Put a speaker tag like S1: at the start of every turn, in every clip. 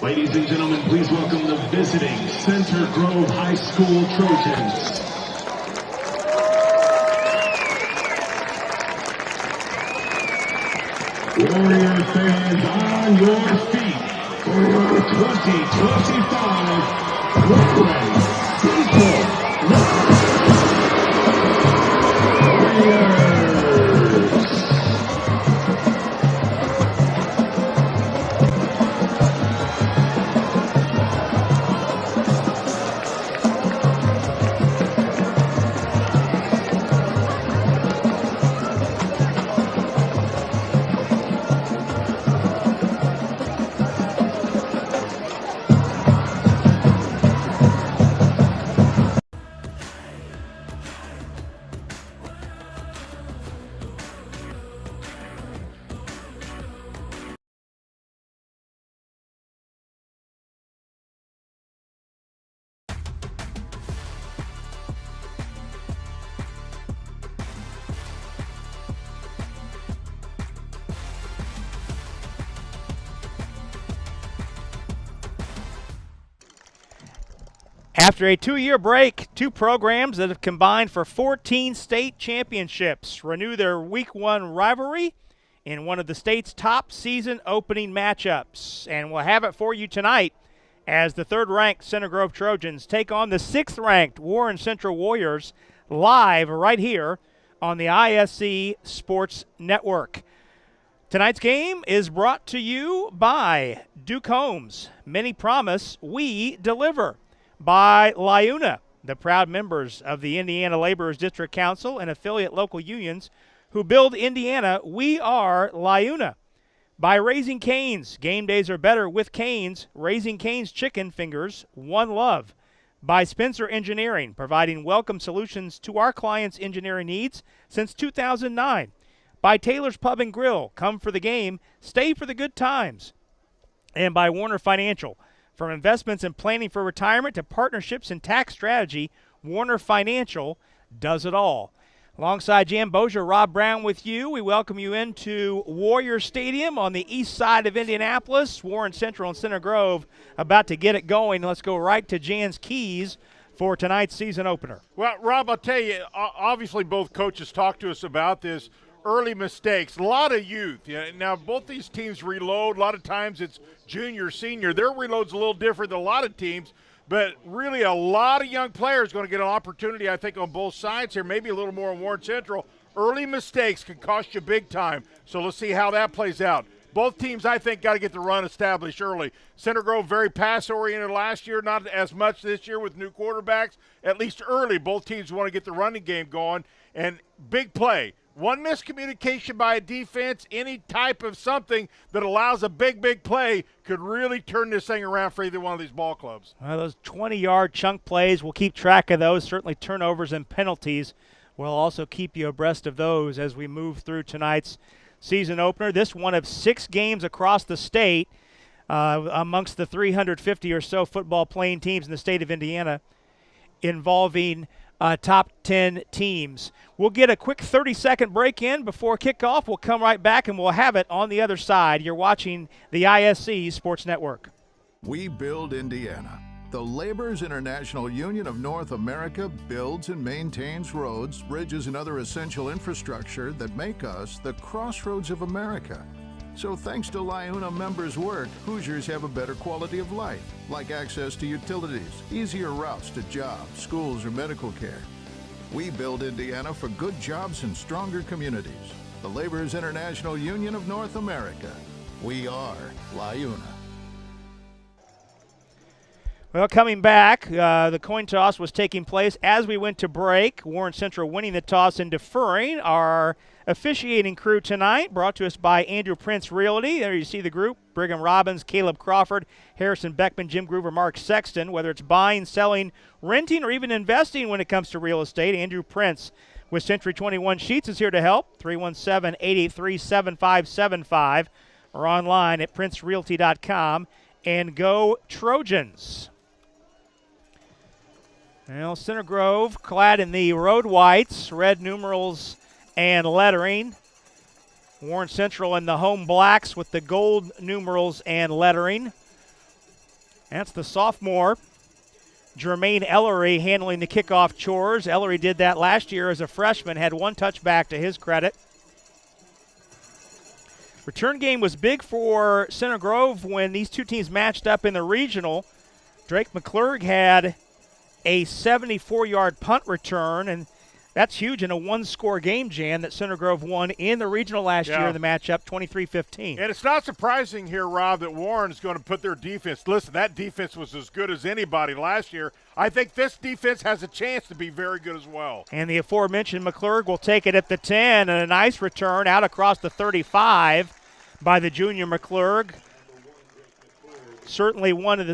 S1: Ladies and gentlemen, please welcome the visiting Center Grove High School Trojans. Warrior fans, on your feet for your 2025 Brooklyn Central Warriors.
S2: After a 2-year break, two programs that have combined for 14 state championships renew their Week 1 rivalry in one of the state's top season opening matchups. And we'll have it for you tonight as the third-ranked Center Grove Trojans take on the sixth-ranked Warren Central Warriors live right here on the IHSAA Sports Network. Tonight's game is brought to you by Duke Homes. Many promise, we deliver. By LIUNA, the proud members of the Indiana Laborers District Council and affiliate local unions who build Indiana. We are LIUNA. By Raising Cane's. Game days are better with Cane's. Raising Cane's chicken fingers, one love. By Spencer Engineering, providing welcome solutions to our clients' engineering needs since 2009. By Taylor's Pub and Grill, come for the game, stay for the good times. And by Warner Financial. From investments and planning for retirement to partnerships and tax strategy, Warner Financial does it all. Alongside Jan Bozier, Rob Brown with you, we welcome you into Warrior Stadium on the east side of Indianapolis. Warren Central and Center Grove about to get it going. Let's go right to Jan's keys for tonight's season opener.
S3: Well, Rob, I'll tell you, obviously both coaches talked to us about this. Early mistakes, a lot of youth. Yeah, now, both these teams reload. A lot of times it's junior, senior. Their reload's a little different than a lot of teams, but really a lot of young players going to get an opportunity, I think, on both sides here, maybe a little more on Warren Central. Early mistakes can cost you big time, so let's see how that plays out. Both teams, I think, got to get the run established early. Center Grove very pass-oriented last year, not as much this year with new quarterbacks. At least early, both teams want to get the running game going, and big play. One miscommunication by a defense, any type of something that allows a big play could really turn this thing around for either one of these ball clubs.
S2: Well, those 20-yard chunk plays, we'll keep track of those. Certainly turnovers and penalties. We'll also keep you abreast of those as we move through tonight's season opener. This one of 6 games across the state amongst the 350 or so football playing teams in the state of Indiana involving top 10 teams. We'll get a quick 30-second break in before kickoff. We'll come right back and we'll have it on the other side. You're watching the IHSAA Sports Network.
S4: We build Indiana. The Laborers International Union of North America builds and maintains roads, bridges, and other essential infrastructure that make us the crossroads of America. So thanks to LIUNA members' work, Hoosiers have a better quality of life, like access to utilities, easier routes to jobs, schools, or medical care. We build Indiana for good jobs and stronger communities. The Laborers International Union of North America. We are LIUNA.
S2: Well, coming back, the coin toss was taking place as we went to break. Warren Central winning the toss and deferring. Our officiating crew tonight brought to us by Andrew Prince Realty. There you see the group: Brigham Robbins, Caleb Crawford, Harrison Beckman, Jim Groover, Mark Sexton. Whether it's buying, selling, renting, or even investing when it comes to real estate, Andrew Prince with Century 21 Sheets is here to help. 317-883-7575 or online at princerealty.com. And go Trojans. Well, Center Grove clad in the road whites, red numerals and lettering. Warren Central in the home blacks with the gold numerals and lettering. That's the sophomore, Jermaine Ellery, handling the kickoff chores. Ellery did that last year as a freshman, had 1 touchback to his credit. Return game was big for Center Grove when these two teams matched up in the regional. Drake McClurg had a 74-yard punt return, and that's huge in a 1-score game, Jan, that Center Grove won in the regional last year in the matchup, 23-15.
S3: And it's not surprising here, Rob, that Warren is going to put their defense. Listen, that defense was as good as anybody last year. I think this defense has a chance to be very good as well.
S2: And the aforementioned McClurg will take it at the 10, and a nice return out across the 35 by the junior McClurg. Certainly one of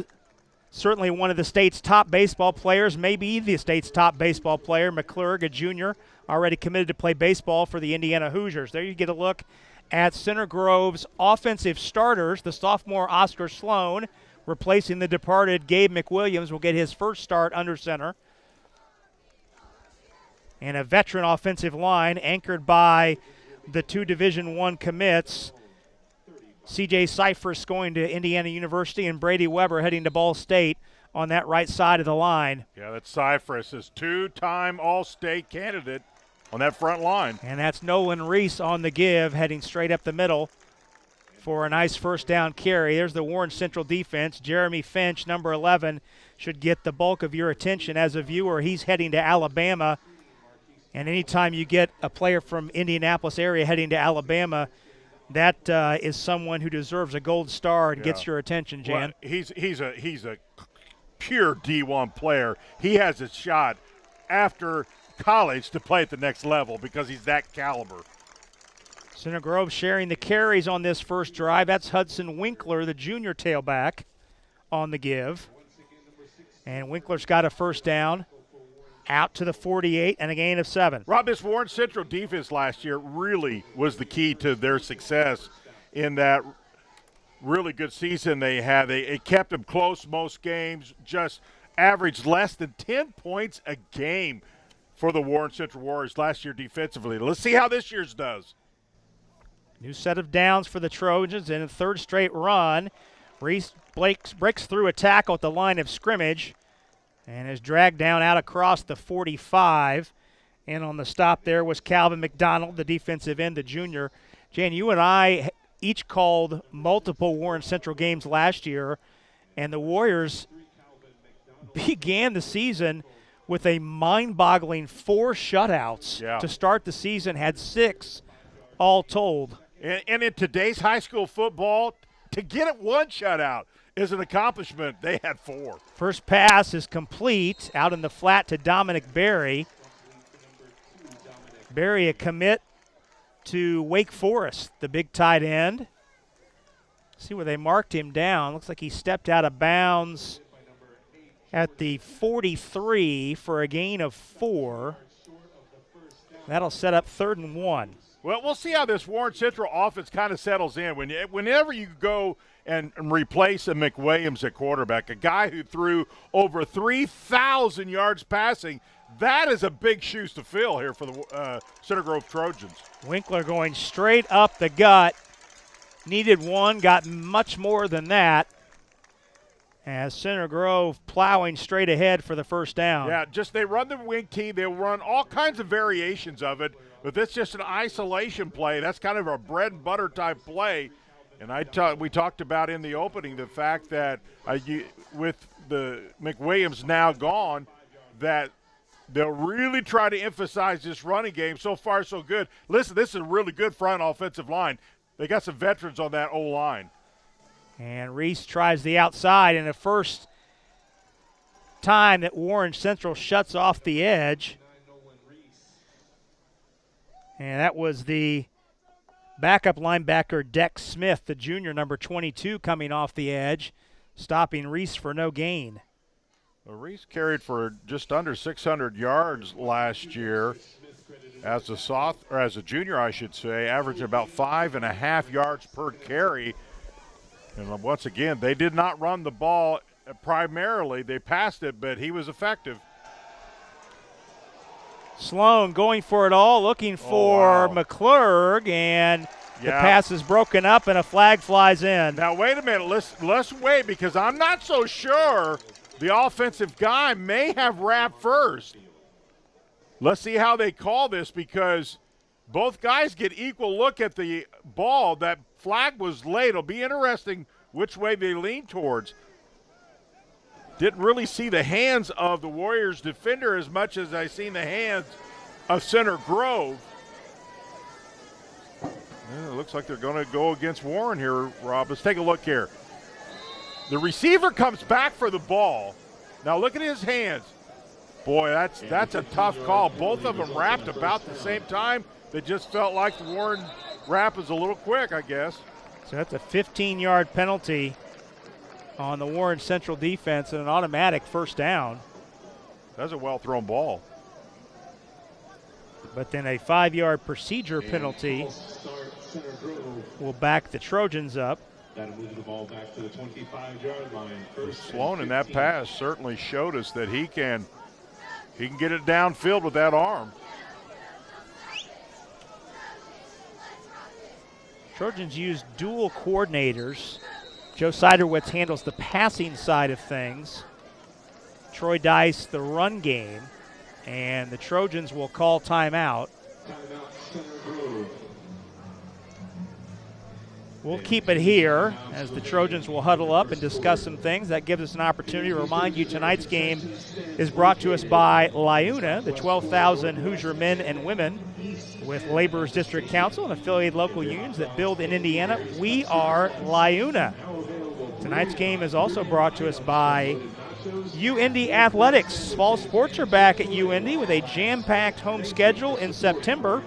S2: the state's top baseball players, maybe the state's top baseball player, McClurg, a junior, already committed to play baseball for the Indiana Hoosiers. There you get a look at Center Grove's offensive starters. The sophomore Oscar Sloan, replacing the departed Gabe McWilliams, will get his first start under center. And a veteran offensive line anchored by the 2 Division I commits, C.J. Cyphers going to Indiana University, and Brady Weber heading to Ball State on that right side of the line.
S3: Yeah, that's Cyphers, his 2-time All-State candidate on that front line.
S2: And that's Nolan Reese on the give, heading straight up the middle for a nice first down carry. There's the Warren Central defense. Jeremy Finch, number 11, should get the bulk of your attention as a viewer. He's heading to Alabama. And anytime you get a player from Indianapolis area heading to Alabama, that is someone who deserves a gold star and gets your attention, Jan.
S3: Well, he's a pure D1 player. He has a shot after college to play at the next level because he's that caliber.
S2: Center Grove sharing the carries on this first drive. That's Hudson Winkler, the junior tailback, on the give. And Winkler's got a first down. Out to the 48 and a gain of 7.
S3: Rob, this Warren Central defense last year really was the key to their success in that really good season they had. It kept them close most games, just averaged less than 10 points a game for the Warren Central Warriors last year defensively. Let's see how this year's does.
S2: New set of downs for the Trojans in a third straight run. Reese breaks through a tackle at the line of scrimmage and is dragged down out across the 45. And on the stop there was Calvin McDonald, the defensive end, the junior. Jan, you and I each called multiple Warren Central games last year, and the Warriors began the season with a mind-boggling 4 shutouts to start the season, had 6 all told.
S3: And in today's high school football, to get it 1 shutout is an accomplishment. They had 4.
S2: First pass is complete out in the flat to Dominic Berry. Berry, a commit to Wake Forest, the big tight end. See where they marked him down. Looks like he stepped out of bounds at the 43 for a gain of 4. That'll set up 3rd and 1.
S3: Well, we'll see how this Warren Central offense kind of settles in. Whenever you go and replace a McWilliams at quarterback, a guy who threw over 3,000 yards passing, that is a big shoes to fill here for the Center Grove Trojans.
S2: Winkler going straight up the gut. Needed 1, got much more than that. As Center Grove plowing straight ahead for the first down.
S3: Yeah, they run the wing team. They'll run all kinds of variations of it, but that's just an isolation play. That's kind of a bread and butter type play. And we talked about in the opening the fact that with the McWilliams now gone, that they'll really try to emphasize this running game. So far, so good. Listen, this is a really good front offensive line. They got some veterans on that O-line.
S2: And Reese tries the outside, and the first time that Warren Central shuts off the edge. And that was the backup linebacker Dex Smith, the junior, number 22, coming off the edge, stopping Reese for no gain.
S3: Well, Reese carried for just under 600 yards last year as a junior, I should say, averaging about 5.5 yards per carry. And once again, they did not run the ball primarily. They passed it, but he was effective.
S2: Sloan going for it all, looking for McClurg, and The pass is broken up and a flag flies in.
S3: Now, wait a minute. Let's wait, because I'm not so sure the offensive guy may have wrapped first. Let's see how they call this, because both guys get equal look at the ball. That flag was late. It'll be interesting which way they lean towards. Didn't really see the hands of the Warriors defender as much as I seen the hands of Center Grove. Yeah, it looks like they're going to go against Warren here, Rob. Let's take a look here. The receiver comes back for the ball. Now look at his hands. Boy, that's a tough call. Both of them wrapped about the same time. They just felt like the Warren wrap is a little quick, I guess.
S2: So that's a 15-yard penalty on the Warren Central defense and an automatic first down.
S3: That's a well-thrown ball.
S2: But then a 5-yard procedure penalty will back the Trojans up.
S1: That'll move the ball back to the 25-yard line.
S3: Sloan in that pass certainly showed us that he can get it downfield with that arm.
S2: Trojans use dual coordinators. Joe Siderwitz handles the passing side of things. Troy Dice the run game. And the Trojans will call timeout. We'll keep it here as the Trojans will huddle up and discuss some things. That gives us an opportunity to remind you tonight's game is brought to us by LIUNA, the 12,000 Hoosier men and women with Laborers District Council and affiliated local unions that build in Indiana. We are LIUNA. Tonight's game is also brought to us by UIndy Athletics. Fall sports are back at UIndy with a jam-packed home schedule in September.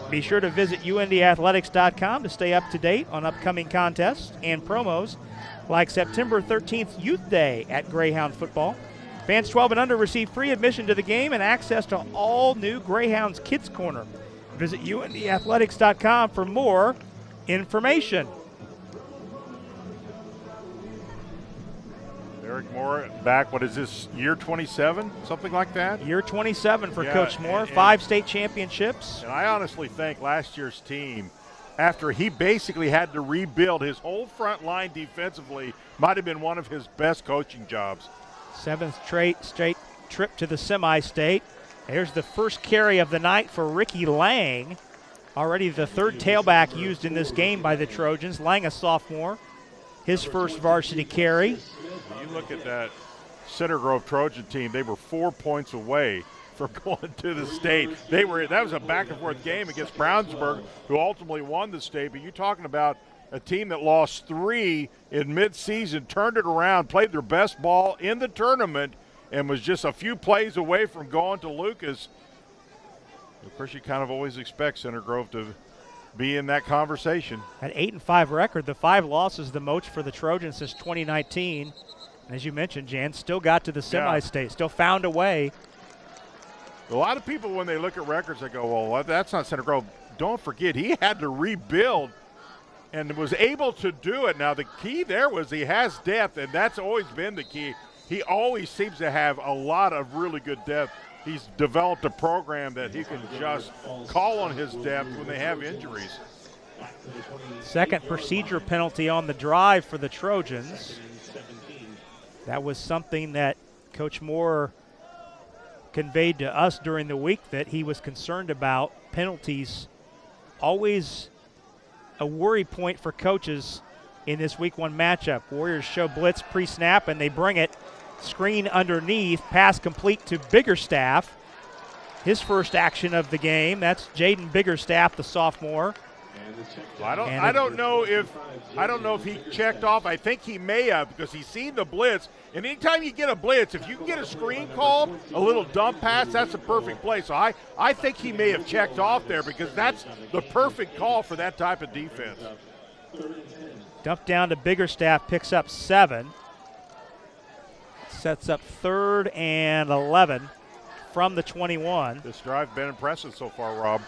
S2: Be sure to visit UIndyathletics.com to stay up to date on upcoming contests and promos like September 13th Youth Day at Greyhound Football. Fans 12 and under receive free admission to the game and access to all new Greyhounds Kids Corner. Visit UIndyathletics.com for more information.
S3: Eric Moore back, what is this, year 27, something like that?
S2: Year 27 for Coach Moore, 5 state championships.
S3: And I honestly think last year's team, after he basically had to rebuild his whole front line defensively, might have been one of his best coaching jobs.
S2: 7th straight trip to the semi-state. There's the first carry of the night for Ricky Lang. Already the third tailback used in this game by the Trojans. Lang, a sophomore, his first varsity carry.
S3: You look at that Center Grove Trojan team, they were 4 points away from going to the state. That was a back-and-forth game against Brownsburg, who ultimately won the state. But you're talking about a team that lost 3 in midseason, turned it around, played their best ball in the tournament, and was just a few plays away from going to Lucas. Of course, you kind of always expect Center Grove to be in that conversation.
S2: An 8-5 record, the 5 losses the most for the Trojans since 2019. And as you mentioned, Jan, still got to the semi-state, still found a way.
S3: A lot of people, when they look at records, they go, well, that's not Center Grove. Don't forget, he had to rebuild and was able to do it. Now, the key there was he has depth, and that's always been the key. He always seems to have a lot of really good depth. He's developed a program that he can just call on his depth when they have injuries.
S2: Second procedure penalty on the drive for the Trojans. That was something that Coach Moore conveyed to us during the week, that he was concerned about. Penalties always a worry point for coaches in this week 1 matchup. Warriors show blitz pre-snap and they bring it. Screen underneath, pass complete to Biggerstaff. His first action of the game. That's Jaden Biggerstaff, the sophomore.
S3: Well, I don't know if he checked off. I think he may have, because he's seen the blitz. And anytime you get a blitz, if you can get a screen call, a little dump pass, that's a perfect play. So I think he may have checked off there, because that's the perfect call for that type of defense.
S2: Dump down to Biggerstaff, picks up 7. Sets up 3rd and 11 from the 21.
S3: This drive been impressive so far, Rob.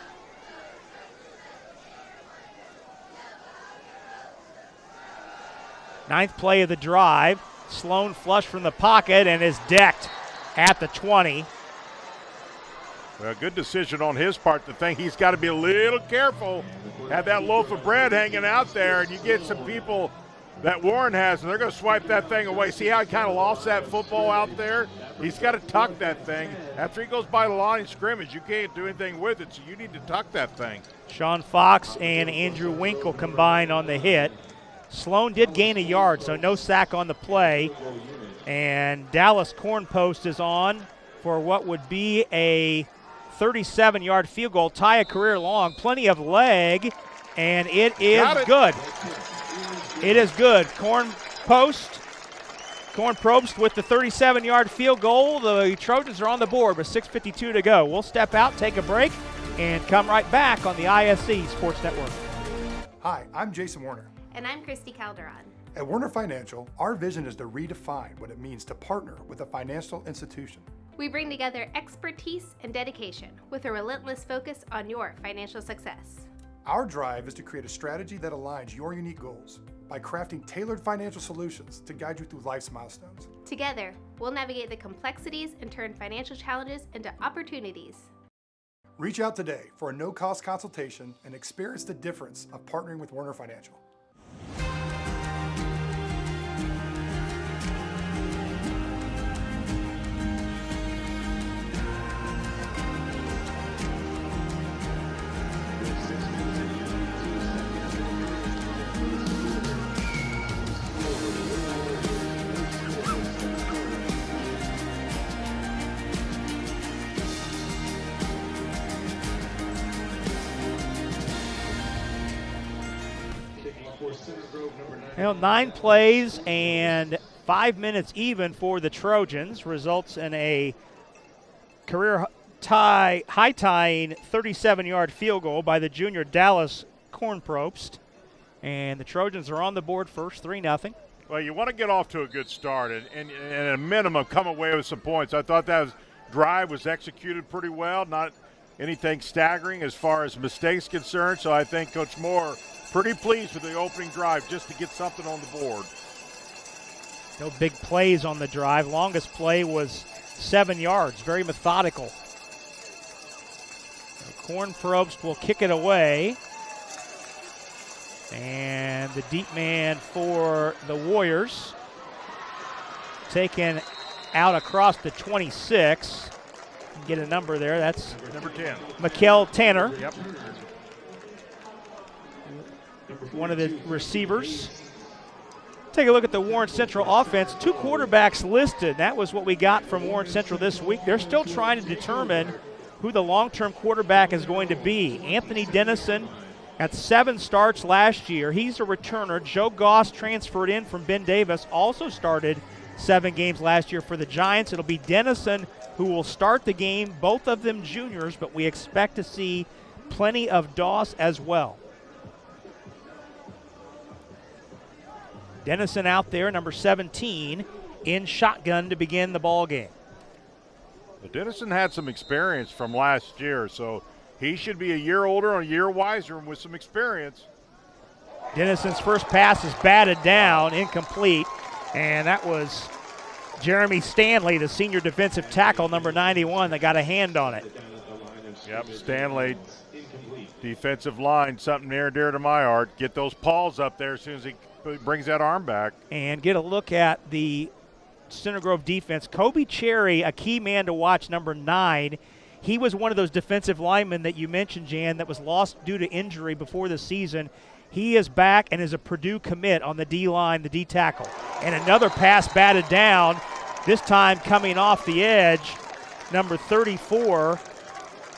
S2: Ninth play of the drive. Sloan flush from the pocket and is decked at the 20.
S3: Well, good decision on his part. The thing, he's got to be a little careful. Have that loaf of bread hanging out there, and you get some people that Warren has, and they're going to swipe that thing away. See how he kind of lost that football out there? He's got to tuck that thing. After he goes by the line of scrimmage, you can't do anything with it, so you need to tuck that thing.
S2: Sean Fox and Andrew Winkle combined on the hit. Sloan did gain a yard, so no sack on the play. And Dallas Corn Post is on for what would be a 37-yard field goal, tie a career long. Plenty of leg, and it is good. It is good. Corn Probst with the 37-yard field goal. The Trojans are on the board with 6:52 to go. We'll step out, take a break, and come right back on the ISC Sports Network.
S5: Hi, I'm Jason Warner.
S6: And I'm Christy Calderon.
S5: At Warner Financial, our vision is to redefine what it means to partner with a financial institution.
S6: We bring together expertise and dedication with a relentless focus on your financial success.
S5: Our drive is to create a strategy that aligns your unique goals by crafting tailored financial solutions to guide you through life's milestones.
S6: Together, we'll navigate the complexities and turn financial challenges into opportunities.
S5: Reach out today for a no-cost consultation and experience the difference of partnering with Warner Financial.
S2: Well, 9 plays and 5 minutes even for the Trojans results in a career high-tying 37-yard field goal by the junior Dallas Corn Probst. And the Trojans are on the board first, 3-0.
S3: Well, you want to get off to a good start and at a minimum come away with some points. I thought that drive was executed pretty well, not anything staggering as far as mistakes concerned. So I think Coach Moore pretty pleased with the opening drive just to get something on the board.
S2: No big plays on the drive. Longest play was 7 yards, very methodical. Corn Probst will kick it away. And the deep man for the Warriors taken out across the 26. Get a number there. That's
S3: number 10.
S2: Mikael Tanner.
S3: Yep.
S2: One of the receivers. Take a look at the Warren Central offense. 2 quarterbacks listed. That was what we got from Warren Central this week. They're still trying to determine who the long-term quarterback is going to be. Anthony Dennison had 7 starts last year. He's a returner. Joe Goss transferred in from Ben Davis, also started 7 games last year for the Giants. It'll be Dennison who will start the game, both of them juniors, but we expect to see plenty of Doss as well. Dennison out there, number 17, in shotgun to begin the ball game.
S3: Well, Dennison had some experience from last year, so he should be a year older and a year wiser and with some experience.
S2: Dennison's first pass is batted down, incomplete, and that was Jeremy Stanley, the senior defensive tackle, number 91, that got a hand on it.
S3: Yep, Stanley, defensive line, something near and dear to my heart. Get those paws up there as soon as he brings that arm back.
S2: And get a look at the Center Grove defense. Kobe Cherry, a key man to watch, number 9. He was one of those defensive linemen that you mentioned, Jan, that was lost due to injury before the season. He is back and is a Purdue commit on the D-line, the D-tackle. And another pass batted down, this time coming off the edge, number 34,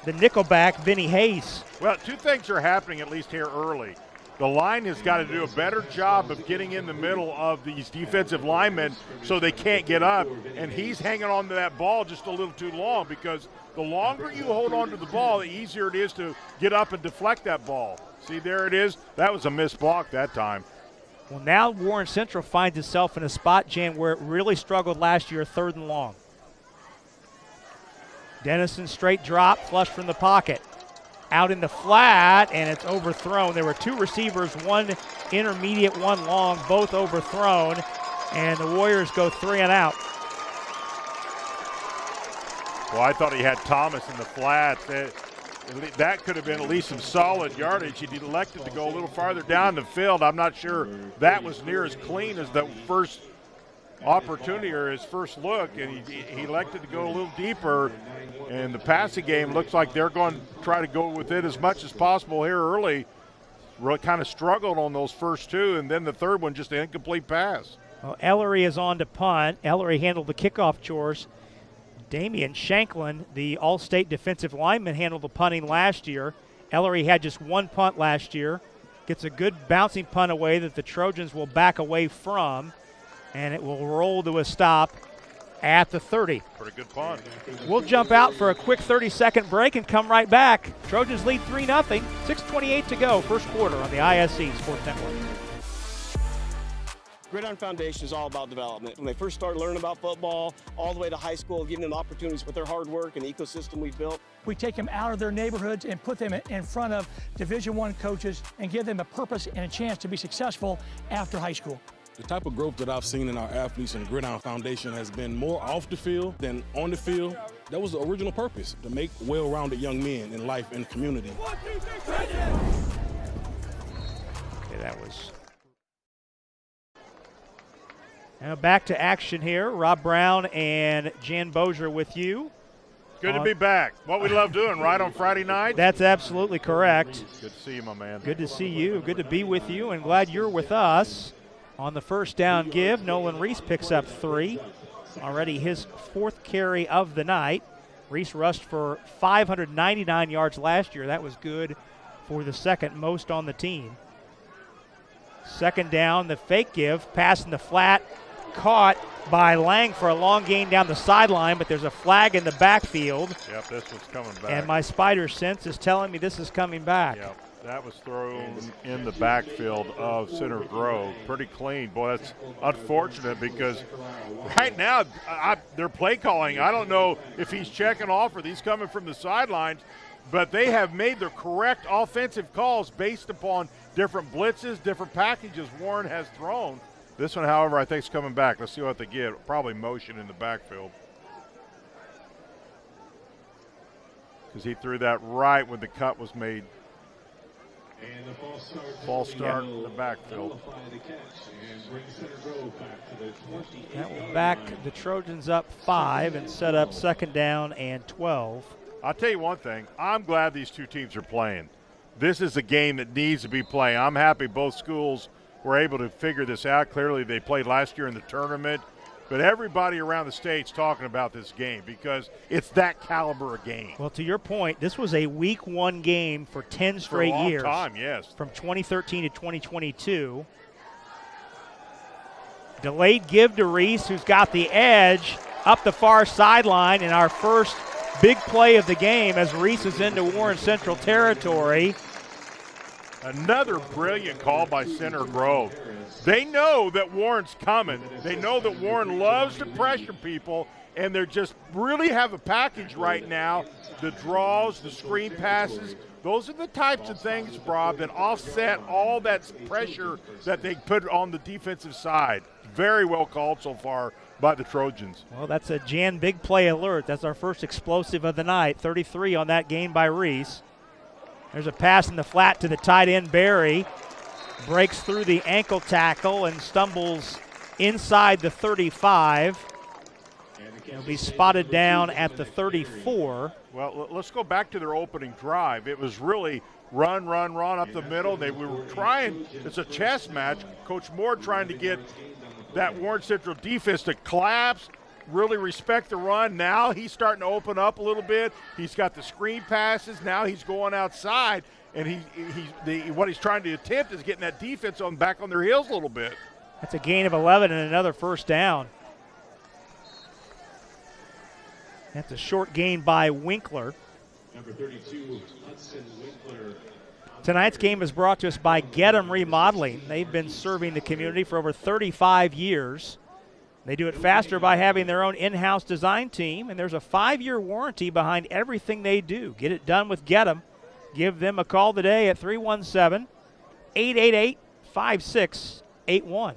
S2: the nickelback, Vinny Hayes.
S3: Well, 2 things are happening at least here early. The line has got to do a better job of getting in the middle of these defensive linemen so they can't get up, and he's hanging on to that ball just a little too long, because the longer you hold on to the ball, the easier it is to get up and deflect that ball. See, there it is. That was a missed block that time.
S2: Well, now Warren Central finds itself in a spot, Jan, where it really struggled last year, 3rd and long. Dennison straight drop, flush from the pocket. Out in the flat, and it's overthrown. There were 2 receivers, 1 intermediate, 1 long, both overthrown, and the Warriors go 3 and out.
S3: Well, I thought he had Thomas in the flats. That could have been at least some solid yardage. He elected to go a little farther down the field. I'm not sure that was near as clean as the first opportunity or his first look, and he elected to go a little deeper. And the passing game looks like they're going to try to go with it as much as possible here early. Really kind of struggled on those first two, and then the third one just an incomplete pass.
S2: Well, Ellery is on to punt. Ellery handled the kickoff chores. Damian Shanklin, the All-State defensive lineman, handled the punting last year. Ellery had just one punt last year. Gets a good bouncing punt away that the Trojans will back away from, and it will roll to a stop at the 30.
S3: Pretty good punt.
S2: We'll jump out for a quick 30-second break and come right back. Trojans lead 3-0, 6:28 to go, first quarter on the IHSAA Sports Network.
S7: Gridiron Foundation is all about development. When they first started learning about football, all the way to high school, giving them opportunities with their hard work and the ecosystem we've built.
S8: We take them out of their neighborhoods and put them in front of Division I coaches and give them a purpose and a chance to be successful after high school.
S9: The type of growth that I've seen in our athletes and the Gridiron Foundation has been more off the field than on the field. That was the original purpose, to make well-rounded young men in life and community.
S2: Okay, that was... Now back to action here. Rob Brown and Jan Bozier with you.
S3: Good to be back. What we love doing, right, on Friday night?
S2: That's absolutely correct.
S3: Good to see you, my man.
S2: Good to see you. Good to be with you, and glad you're with us. On the first down give, Nolan Reese picks up 3. Already his 4th carry of the night. Reese rushed for 599 yards last year. That was good for the second most on the team. Second down, the fake give, pass in the flat, caught by Lang for a long gain down the sideline, but there's a flag in the backfield.
S3: Yep, this was coming back.
S2: And my spider sense is telling me this is coming back.
S3: Yep, that was thrown in the backfield of Center Grove. Pretty clean. Boy, that's unfortunate because right now they're play calling. I don't know if he's checking off or he's coming from the sidelines, but they have made the correct offensive calls based upon different blitzes, different packages Warren has thrown. This one, however, I think is coming back. Let's see what they get. Probably motion in the backfield. Because he threw that right when the cut was made.
S1: And the
S3: false start in the backfield.
S2: That will back the Trojans up 5 and set up second down and 12.
S3: I'll tell you one thing. I'm glad these two teams are playing. This is a game that needs to be played. I'm happy both schools were able to figure this out. Clearly they played last year in the tournament. But everybody around the state's talking about this game because it's that caliber of game.
S2: Well, to your point, this was a week 1 game for 10 straight years.
S3: For a long time, yes.
S2: From 2013 to 2022. Delayed give to Reese, who's got the edge up the far sideline in our first big play of the game as Reese is into Warren Central territory.
S3: Another brilliant call by Center Grove. They know that Warren's coming. They know that Warren loves to pressure people, and they just really have a package right now. The draws, the screen passes, those are the types of things, Bob, that offset all that pressure that they put on the defensive side. Very well called so far by the Trojans.
S2: Well, that's a Jan big play alert. That's our first explosive of the night. 33 on that gain by Reese. There's a pass in the flat to the tight end, Barry. Breaks through the ankle tackle and stumbles inside the 35. He'll be spotted down at the 34.
S3: Well, let's go back to their opening drive. It was really run up the middle. We were trying, it's a chess match. Coach Moore trying to get that Warren Central defense to collapse, really respect the run. Now he's starting to open up a little bit. He's got the screen passes. Now he's going outside, and what he's trying to attempt is getting that defense back on their heels a little bit.
S2: That's a gain of 11 and another first down. That's a short gain by Winkler.
S1: Number 32, Hudson Winkler.
S2: Tonight's game is brought to us by Get 'em Remodeling. They've been serving the community for over 35 years. They do it faster by having their own in-house design team, and there's a 5-year warranty behind everything they do. Get it done with Get 'em. Give them a call today at 317-888-5681.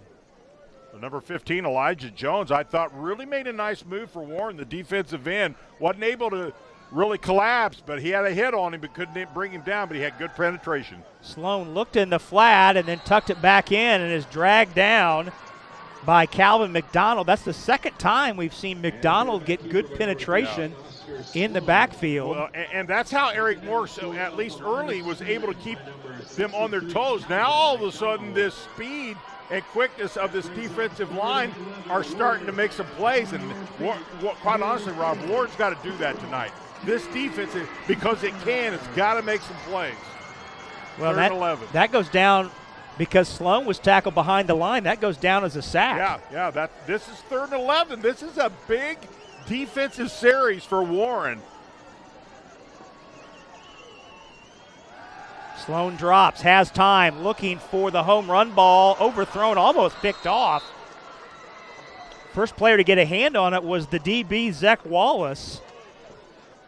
S3: Number 15, Elijah Jones, I thought really made a nice move for Warren, the defensive end. Wasn't able to really collapse, but he had a hit on him, but couldn't bring him down, but he had good penetration.
S2: Sloan looked in the flat and then tucked it back in and is dragged down by Calvin McDonald. That's the second time we've seen McDonald get good penetration in the backfield.
S3: Well, and that's how Eric Moore, so at least early, was able to keep them on their toes. Now all of a sudden this speed and quickness of this defensive line are starting to make some plays. And quite honestly, Rob, Ward's got to do that tonight. This defense, because it can, it's got to make some plays.
S2: Well, that goes down because Sloan was tackled behind the line. That goes down as a sack.
S3: Yeah. This is 3rd and 11. This is a big defensive series for Warren.
S2: Sloan drops, has time, looking for the home run ball, overthrown, almost picked off. First player to get a hand on it was the DB, Zach Wallace.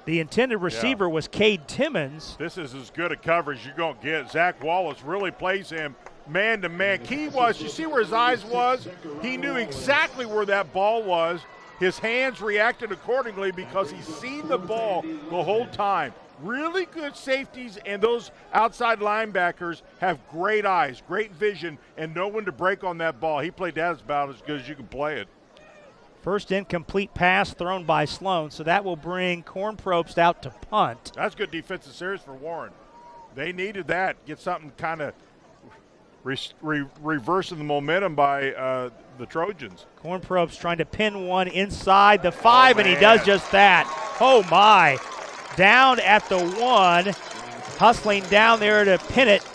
S2: The intended receiver was Cade Timmons.
S3: This is as good a coverage you're going to get. Zach Wallace really plays him man-to-man. Key was, you see where his eyes was? He knew exactly where that ball was. His hands reacted accordingly because he's seen the ball the whole time. Really good safeties, and those outside linebackers have great eyes, great vision, and know when to break on that ball. He played that about as good as you can play it.
S2: First incomplete pass thrown by Sloan, so that will bring Corn Probst out to punt.
S3: That's good defensive series for Warren. They needed that, get something kind of reversing the momentum by the Trojans.
S2: Corn Probst trying to pin one inside the 5, and he does just that. Oh, my. Down at the 1, hustling down there to pin it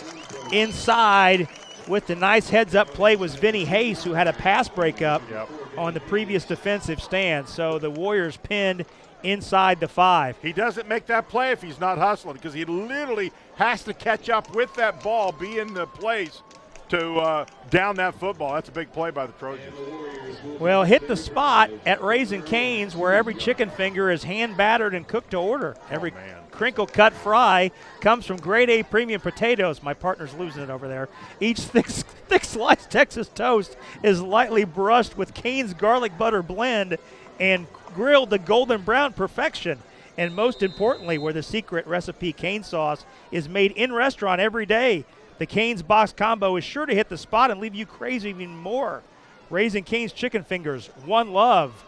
S2: inside with the nice heads-up play was Vinny Hayes, who had a pass breakup on the previous defensive stand. So the Warriors pinned inside the 5.
S3: He doesn't make that play if he's not hustling because he literally has to catch up with that ball, be in the place to down that football. That's a big play by the Trojans.
S2: Well, hit the spot at Raising Cane's where every chicken finger is hand battered and cooked to order. Every crinkle cut fry comes from grade A premium potatoes. My partner's losing it over there. Each thick sliced Texas toast is lightly brushed with Cane's garlic butter blend and grilled to golden brown perfection. And most importantly, where the secret recipe Cane sauce is made in restaurant every day. The Cane's box combo is sure to hit the spot and leave you craving even more. Raising Cane's chicken fingers, one love.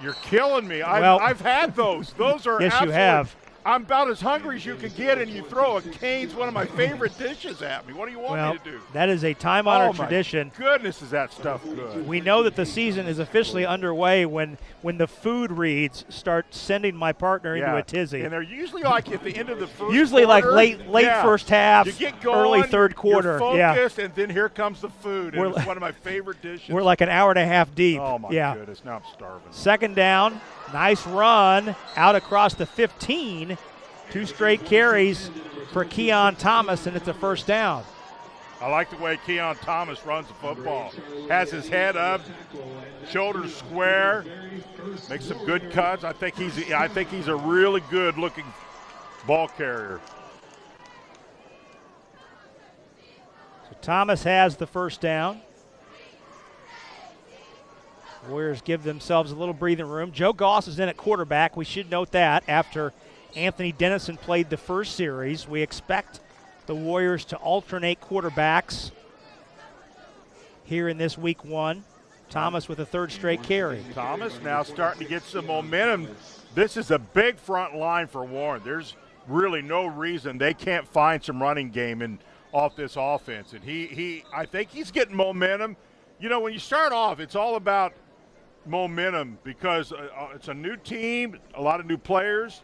S3: You're killing me. I've had those. Those are
S2: yes, you have.
S3: I'm about as hungry as you can get, and you throw a Cane's, one of my favorite dishes, at me. What do you want me to do?
S2: That is a time-honored tradition.
S3: Oh, my goodness, is that stuff good.
S2: We know that the season is officially underway when the food reads start sending my partner into a tizzy.
S3: And they're usually like at the end of the first
S2: usually
S3: quarter.
S2: Like late first half,
S3: you get going,
S2: early third quarter.
S3: You're focused, and then here comes the food. And it's one of my favorite dishes.
S2: We're like an hour and a half deep.
S3: Oh, my goodness. Now I'm starving.
S2: Second down. Nice run out across the 15. 2 straight carries for Keon Thomas, and it's a first down.
S3: I like the way Keon Thomas runs the football. Has his head up, shoulders square, makes some good cuts. I think he's a really good-looking ball carrier.
S2: So Thomas has the first down. Warriors give themselves a little breathing room. Joe Goss is in at quarterback. We should note that after Anthony Dennison played the first series. We expect the Warriors to alternate quarterbacks here in this week 1. Thomas with a 3rd straight carry.
S3: Thomas now starting to get some momentum. This is a big front line for Warren. There's really no reason they can't find some running game off this offense. And I think he's getting momentum. You know, when you start off, it's all about momentum because it's a new team, a lot of new players.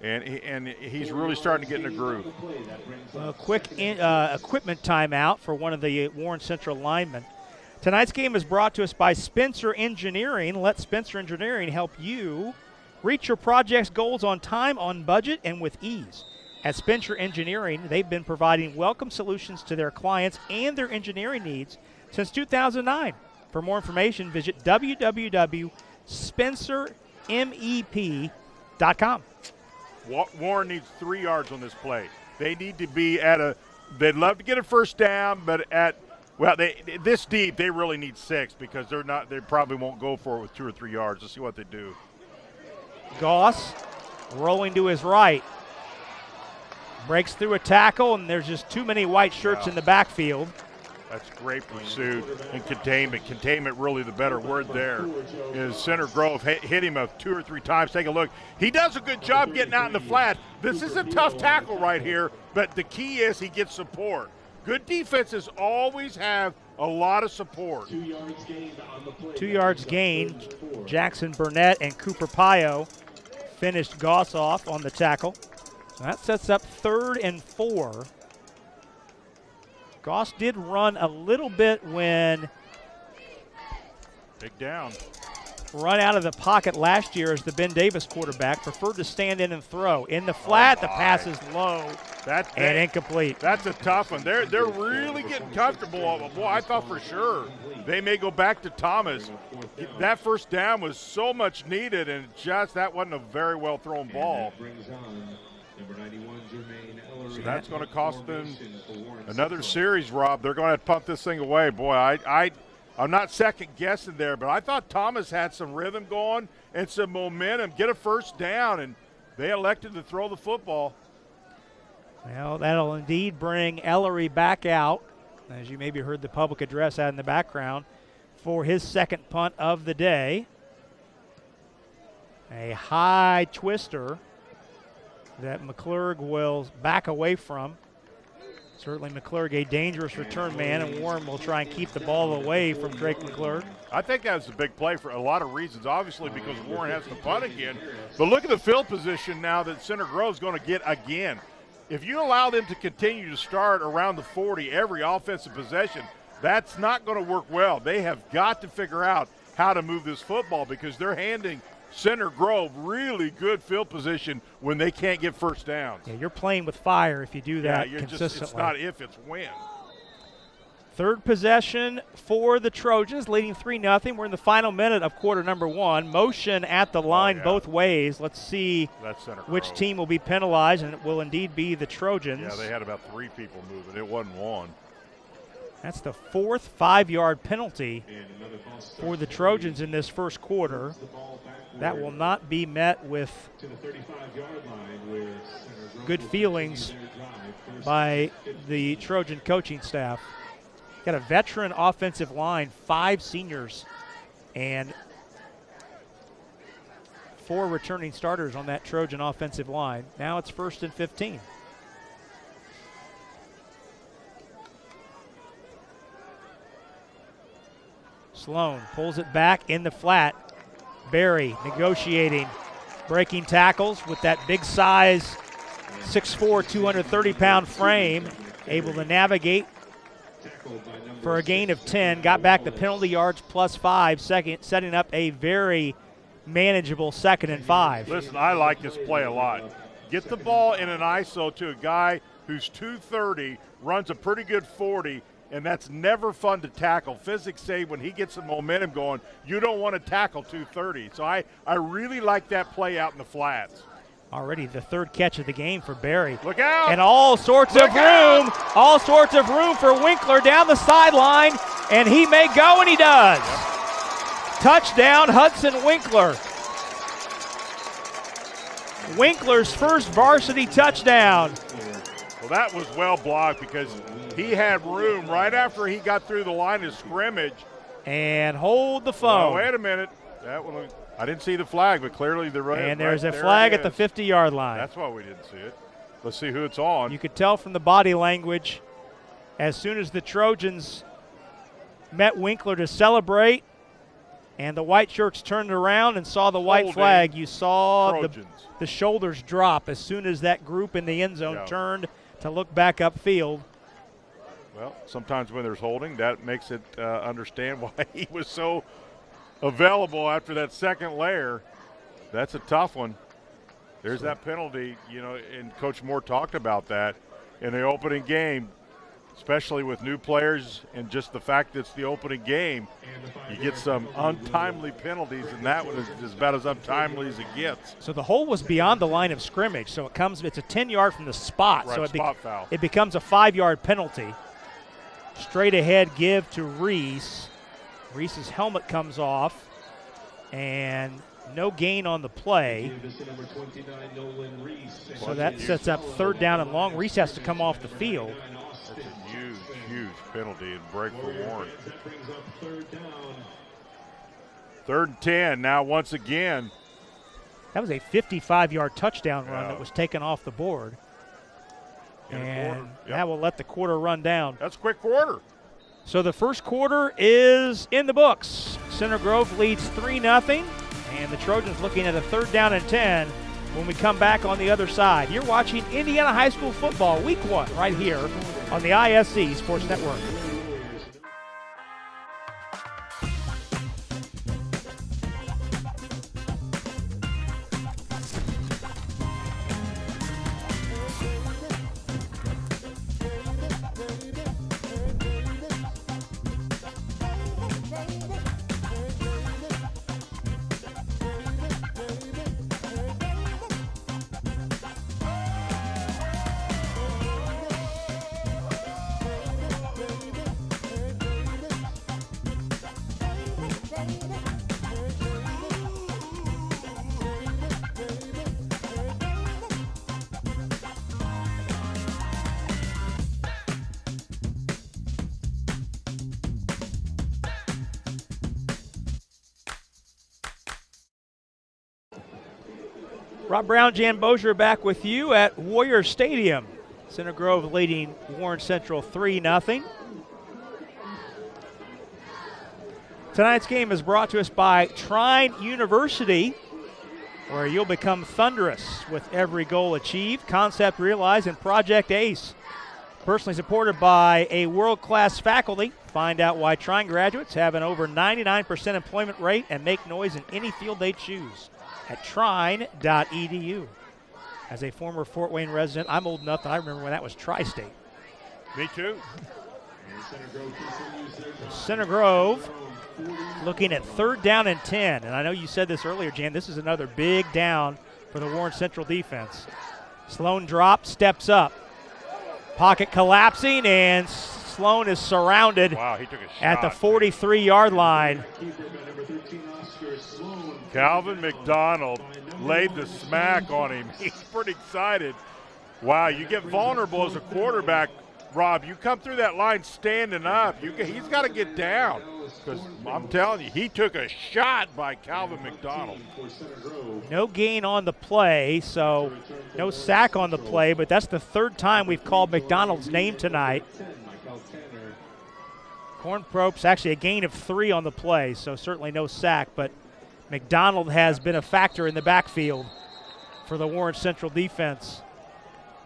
S3: And he's really starting to get in a groove.
S2: A quick equipment timeout for one of the Warren Central linemen. Tonight's game is brought to us by Spencer Engineering. Let Spencer Engineering help you reach your project's goals on time, on budget, and with ease. At Spencer Engineering, they've been providing welcome solutions to their clients and their engineering needs since 2009. For more information, visit www.spencermep.com.
S3: Warren needs 3 yards on this play. They need to be they'd love to get a first down, but at Well, this deep, they really need 6 because they probably won't go for it with 2 or 3 yards. Let's see what they do.
S2: Goss rolling to his right. Breaks through a tackle, and there's just too many white shirts in the backfield.
S3: That's great pursuit and containment. Containment, really the better word there. Is Center Grove hit him 2 or 3 times. Take a look. He does a good job getting out in the flat. This is a tough tackle right here, but the key is he gets support. Good defenses always have a lot of support.
S2: 2 yards gained. Jackson Burnett and Cooper Pio finished Goss off on the tackle. So that sets up 3rd and 4. Goss did run a little bit when
S3: big down.
S2: Run out of the pocket last year as the Ben Davis quarterback. Preferred to stand in and throw. In the flat, the pass is low and incomplete.
S3: That's a tough one. They're really getting comfortable. Boy, I thought for sure they may go back to Thomas. That first down was so much needed, and just that wasn't a very well thrown ball. So that's going to cost them another series, Rob. They're going to pump this thing away. Boy, I'm not second guessing there, but I thought Thomas had some rhythm going and some momentum, get a first down, and they elected to throw the football.
S2: Well, that'll indeed bring Ellery back out, as you maybe heard the public address out in the background, for his second punt of the day. A high twister that McClurg will back away from. Certainly McClurg, a dangerous return man, and Warren will try and keep the ball away from Drake McClurg.
S3: I think that's a big play for a lot of reasons, obviously because Warren has to punt again. But look at the field position now that Center Grove's going to get again. If you allow them to continue to start around the 40 every offensive possession, that's not going to work well. They have got to figure out how to move this football because they're handing Center Grove really good field position when they can't get first downs.
S2: Yeah, you're playing with fire if you do that consistently.
S3: It's not if, it's when.
S2: 3rd possession for the Trojans, leading 3-0. We're in the final minute of quarter number 1. Motion at the line both ways. Let's see which team will be penalized, and it will indeed be the Trojans.
S3: Yeah, they had about 3 people moving. It wasn't 1.
S2: That's the 4th 5-yard penalty for the Trojans in this first quarter. That will not be met with good feelings by the Trojan coaching staff. Got a veteran offensive line, 5 seniors, and 4 returning starters on that Trojan offensive line. Now it's 1st and 15. Sloan pulls it back in the flat. Barry negotiating, breaking tackles with that big size, 6'4", 230-pound frame, able to navigate for a gain of 10. Got back the penalty yards +5, setting up a very manageable 2nd and 5.
S3: Listen, I like this play a lot. Get the ball in an ISO to a guy who's 230, runs a pretty good 40, and that's never fun to tackle. Physics say when he gets some momentum going, you don't want to tackle 230. So I really like that play out in the flats.
S2: Already the 3rd catch of the game for Barry.
S3: Look out!
S2: And all sorts of room for Winkler down the sideline, and he may go, and he does. Yep. Touchdown, Hudson Winkler. Winkler's first varsity touchdown.
S3: Well, that was well blocked because he had room right after he got through the line of scrimmage.
S2: And hold the phone.
S3: Oh, wait a minute. That one, I didn't see the flag, but clearly the right.
S2: And there's a flag at the 50-yard line.
S3: That's why we didn't see it. Let's see who it's on.
S2: You could tell from the body language as soon as the Trojans met Winkler to celebrate and the white shirts turned around and saw the white flag, you saw the shoulders drop as soon as that group in the end zone turned to look back upfield.
S3: Well, sometimes when there's holding, that makes it understand why he was so available after that second layer. That's a tough one. There's that penalty, and Coach Moore talked about that in the opening game, especially with new players and just the fact that it's the opening game. You get some untimely penalties, and that one is about as untimely as it gets.
S2: So the hole was beyond the line of scrimmage, so it's a 10-yard from the spot.
S3: Right,
S2: so
S3: spot foul.
S2: It becomes a 5-yard penalty. Straight ahead give to Reese. Reese's helmet comes off, and no gain on the play. So that sets up 3rd down and long. Reese has to come off the field.
S3: That's a huge penalty and break for Warren. 3rd and 10 now once again.
S2: That was a 55-yard touchdown run that was taken off the board. And that will let the quarter run down.
S3: That's a quick quarter.
S2: So the first quarter is in the books. Center Grove leads 3-0, and the Trojans looking at a 3rd down and 10 when we come back on the other side. You're watching Indiana High School football week 1 right here on the ISC Sports Network. Rob Brown, Jan Bozier back with you at Warrior Stadium. Center Grove leading Warren Central 3-0. Tonight's game is brought to us by Trine University, where you'll become thunderous with every goal achieved, concept realized, and Project ACE. Personally supported by a world-class faculty. Find out why Trine graduates have an over 99% employment rate and make noise in any field they choose at trine.edu. As a former Fort Wayne resident, I'm old enough that I remember when that was Tri-State.
S3: Me too.
S2: Center Grove looking at 3rd down and 10. And I know you said this earlier, Jan, this is another big down for the Warren Central defense. Sloan drops, steps up. Pocket collapsing, and Sloan is surrounded
S3: he took a shot
S2: at the 43-yard line.
S3: Calvin McDonald laid the smack on him. He's pretty excited. Wow, you get vulnerable as a quarterback, Rob. You come through that line standing up. He's got to get down. Because I'm telling you, he took a shot by Calvin McDonald.
S2: No gain on the play, so no sack on the play, but that's the 3rd time we've called McDonald's name tonight. Cornprope's actually a gain of 3 on the play, so certainly no sack, but McDonald has been a factor in the backfield for the Warren Central defense.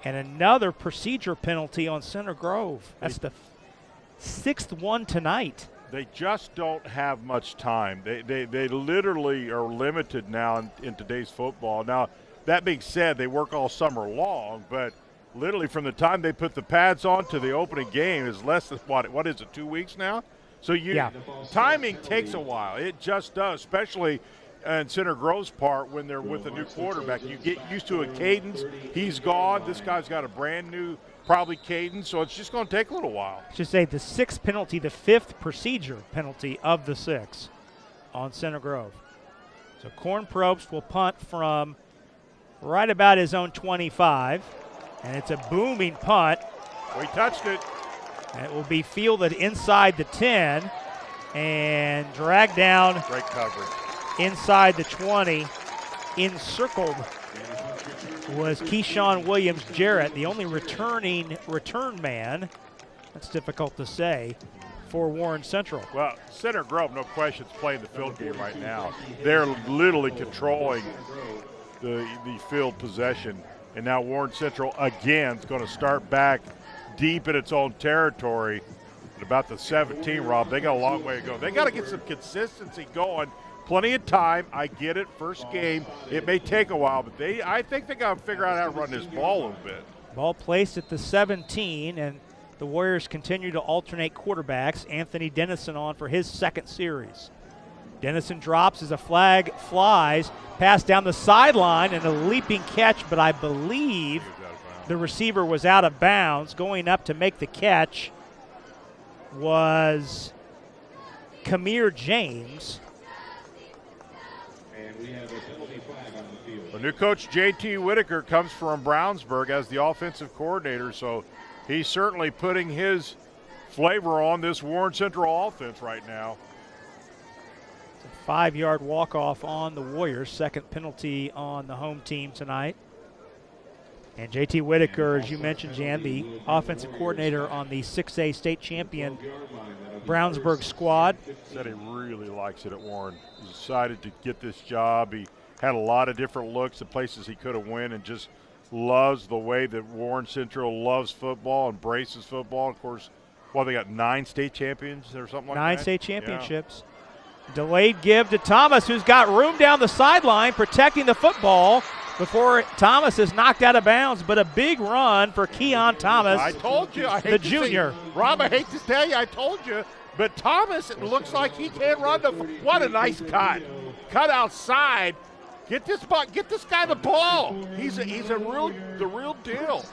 S2: And another procedure penalty on Center Grove. That's the 6th one tonight.
S3: They just don't have much time. They literally are limited now in today's football. Now, that being said, they work all summer long, but literally from the time they put the pads on to the opening game is less than, what is it, 2 weeks now? So timing takes a while. It just does, especially in Center Grove's part when they're with a new quarterback. You get used to a cadence. He's gone. This guy's got a brand new, probably cadence, so it's just going to take a little while.
S2: I should say the 6th penalty, the 5th procedure penalty of the 6 on Center Grove. So Corn Probst will punt from right about his own 25, and it's a booming punt.
S3: We touched it.
S2: And it will be fielded inside the 10 and dragged down.
S3: Great coverage.
S2: Inside the 20. Encircled was Keyshawn Williams-Jarrett, the only return man. That's difficult to say for Warren Central.
S3: Well, Center Grove, no question, is playing the field game right now. They're literally controlling the field possession. And now Warren Central, again, is going to start back deep in its own territory at about the 17, Rob. They got a long way to go. They got to get some consistency going. Plenty of time. I get it. First game. It may take a while, but I think they got to figure out how to run this ball a little bit.
S2: Ball placed at the 17, and the Warriors continue to alternate quarterbacks. Anthony Dennison on for his 2nd series. Dennison drops as a flag flies. Pass down the sideline and a leaping catch, but I believe the receiver was out of bounds. Going up to make the catch was Kamir James.
S1: And we have a penalty flag on the field.
S3: The new coach, J.T. Whitaker, comes from Brownsburg as the offensive coordinator, so he's certainly putting his flavor on this Warren Central offense right now.
S2: It's a 5-yard walk-off on the Warriors, second penalty on the home team tonight. And J.T. Whitaker, as you mentioned, Jan, the offensive coordinator on the 6A state champion Brownsburg squad.
S3: Said he really likes it at Warren. He's excited to get this job. He had a lot of different looks at places he could have went and just loves the way that Warren Central loves football, embraces football. Of course, well, they got 9 state champions or something like that.
S2: 9 state championships. Yeah. Delayed give to Thomas, who's got room down the sideline, protecting the football before Thomas is knocked out of bounds, but a big run for Keon Thomas.
S3: I told you.
S2: The junior.
S3: Rob, I hate to tell you, I told you. But Thomas, it looks like he can run. What a nice cut. Cut outside. Get this guy the ball. He's the real deal.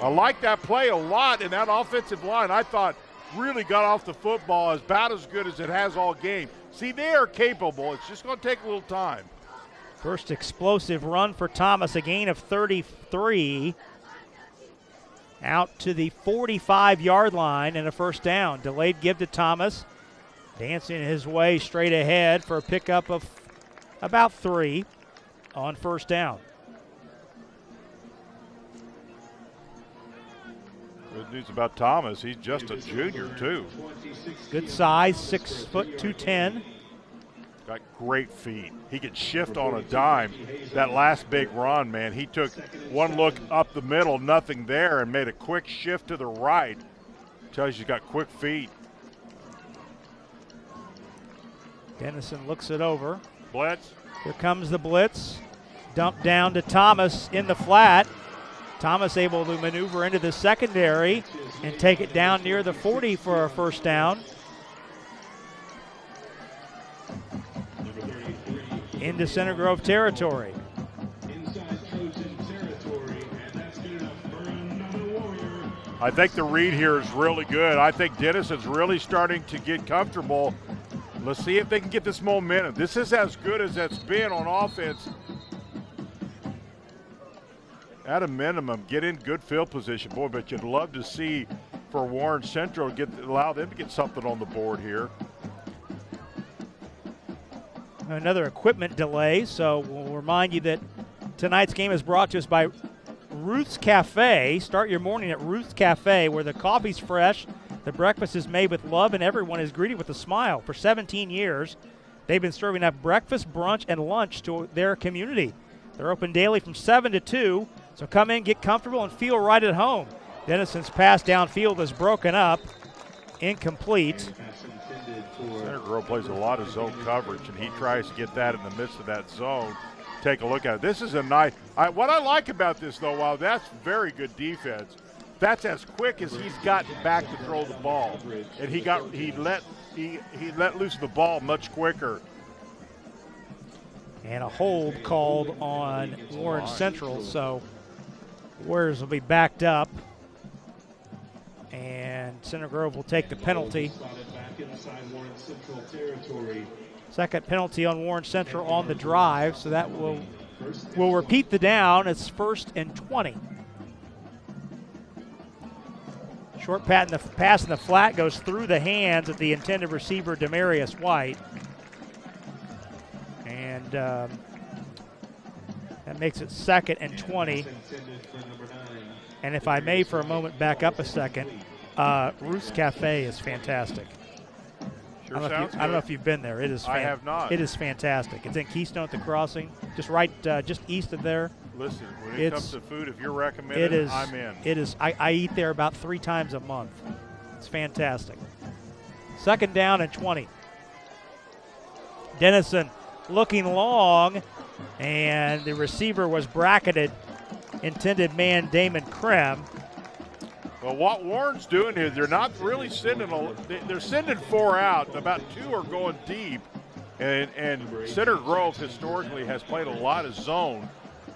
S3: I like that play a lot, and that offensive line, I thought, really got off the football about as good as it has all game. See, they are capable. It's just going to take a little time.
S2: First explosive run for Thomas, a gain of 33. Out to the 45-yard line and a first down. Delayed give to Thomas. Dancing his way straight ahead for a pickup of about 3 on first down.
S3: Good news about Thomas, he's just a junior too.
S2: Good size, 6 foot 210.
S3: Got great feet. He can shift on a dime. That last big run, man, he took one look up the middle, nothing there, and made a quick shift to the right. Tells you he's got quick feet.
S2: Dennison looks it over.
S3: Blitz.
S2: Here comes the blitz. Dumped down to Thomas in the flat. Thomas able to maneuver into the secondary and take it down near the 40 for a first down. Into Center Grove territory.
S3: I think the read here is really good. I think Dennison's really starting to get comfortable. Let's see if they can get this momentum. This is as good as it's been on offense. At a minimum, get in good field position. Boy, but you'd love to see for Warren Central allow them to get something on the board here.
S2: Another equipment delay, so we'll remind you that tonight's game is brought to us by Ruth's Cafe. Start your morning at Ruth's Cafe, where the coffee's fresh, the breakfast is made with love, and everyone is greeted with a smile. For 17 years, they've been serving up breakfast, brunch, and lunch to their community. They're open daily from 7 to 2, so come in, get comfortable, and feel right at home. Dennison's pass downfield is broken up, incomplete.
S3: Center Grove plays a lot of zone coverage, and he tries to get that in the midst of that zone. Take a look at it. This is a nice. What I like about this, though, while that's very good defense, that's as quick as he's gotten back to throw the ball, and he let loose the ball much quicker.
S2: And a hold called on Warren Central, so Warriors will be backed up, and Center Grove will take the penalty. Second penalty on Warren Central on the drive, so that will repeat the down. It's 1st and 20. Short pass in the flat goes through the hands of the intended receiver, Demarius White. And that makes it 2nd and 20. And if I may for a moment back up a second, Ruth's Cafe is fantastic.
S3: Sure
S2: I don't know if you've been there. It is.
S3: I have not.
S2: It is fantastic. It's in Keystone at the Crossing, just east of there.
S3: Listen, when it comes to food, if you're recommending, I'm in.
S2: It is. I eat there about 3 times a month. It's fantastic. 2nd down and 20. Dennison looking long, and the receiver was bracketed. Intended man Damon Krem.
S3: Well, what Warren's doing here, they're not really sending they're sending 4 out. About 2 are going deep, and Center Grove historically has played a lot of zone,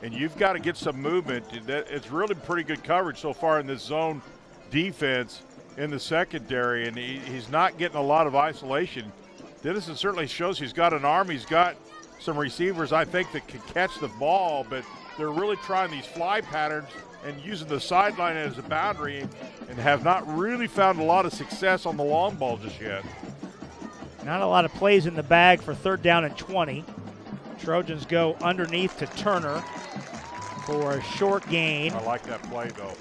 S3: and you've got to get some movement. It's really pretty good coverage so far in this zone defense. in the secondary, and he's not getting a lot of isolation. Dennison certainly shows he's got an arm. He's got some receivers, I think, that can catch the ball, but they're really trying these fly patterns and using the sideline as a boundary and have not really found a lot of success on the long ball just yet.
S2: Not a lot of plays in the bag for 3rd down and 20. Trojans go underneath to Turner for a short gain.
S3: I like that play, though.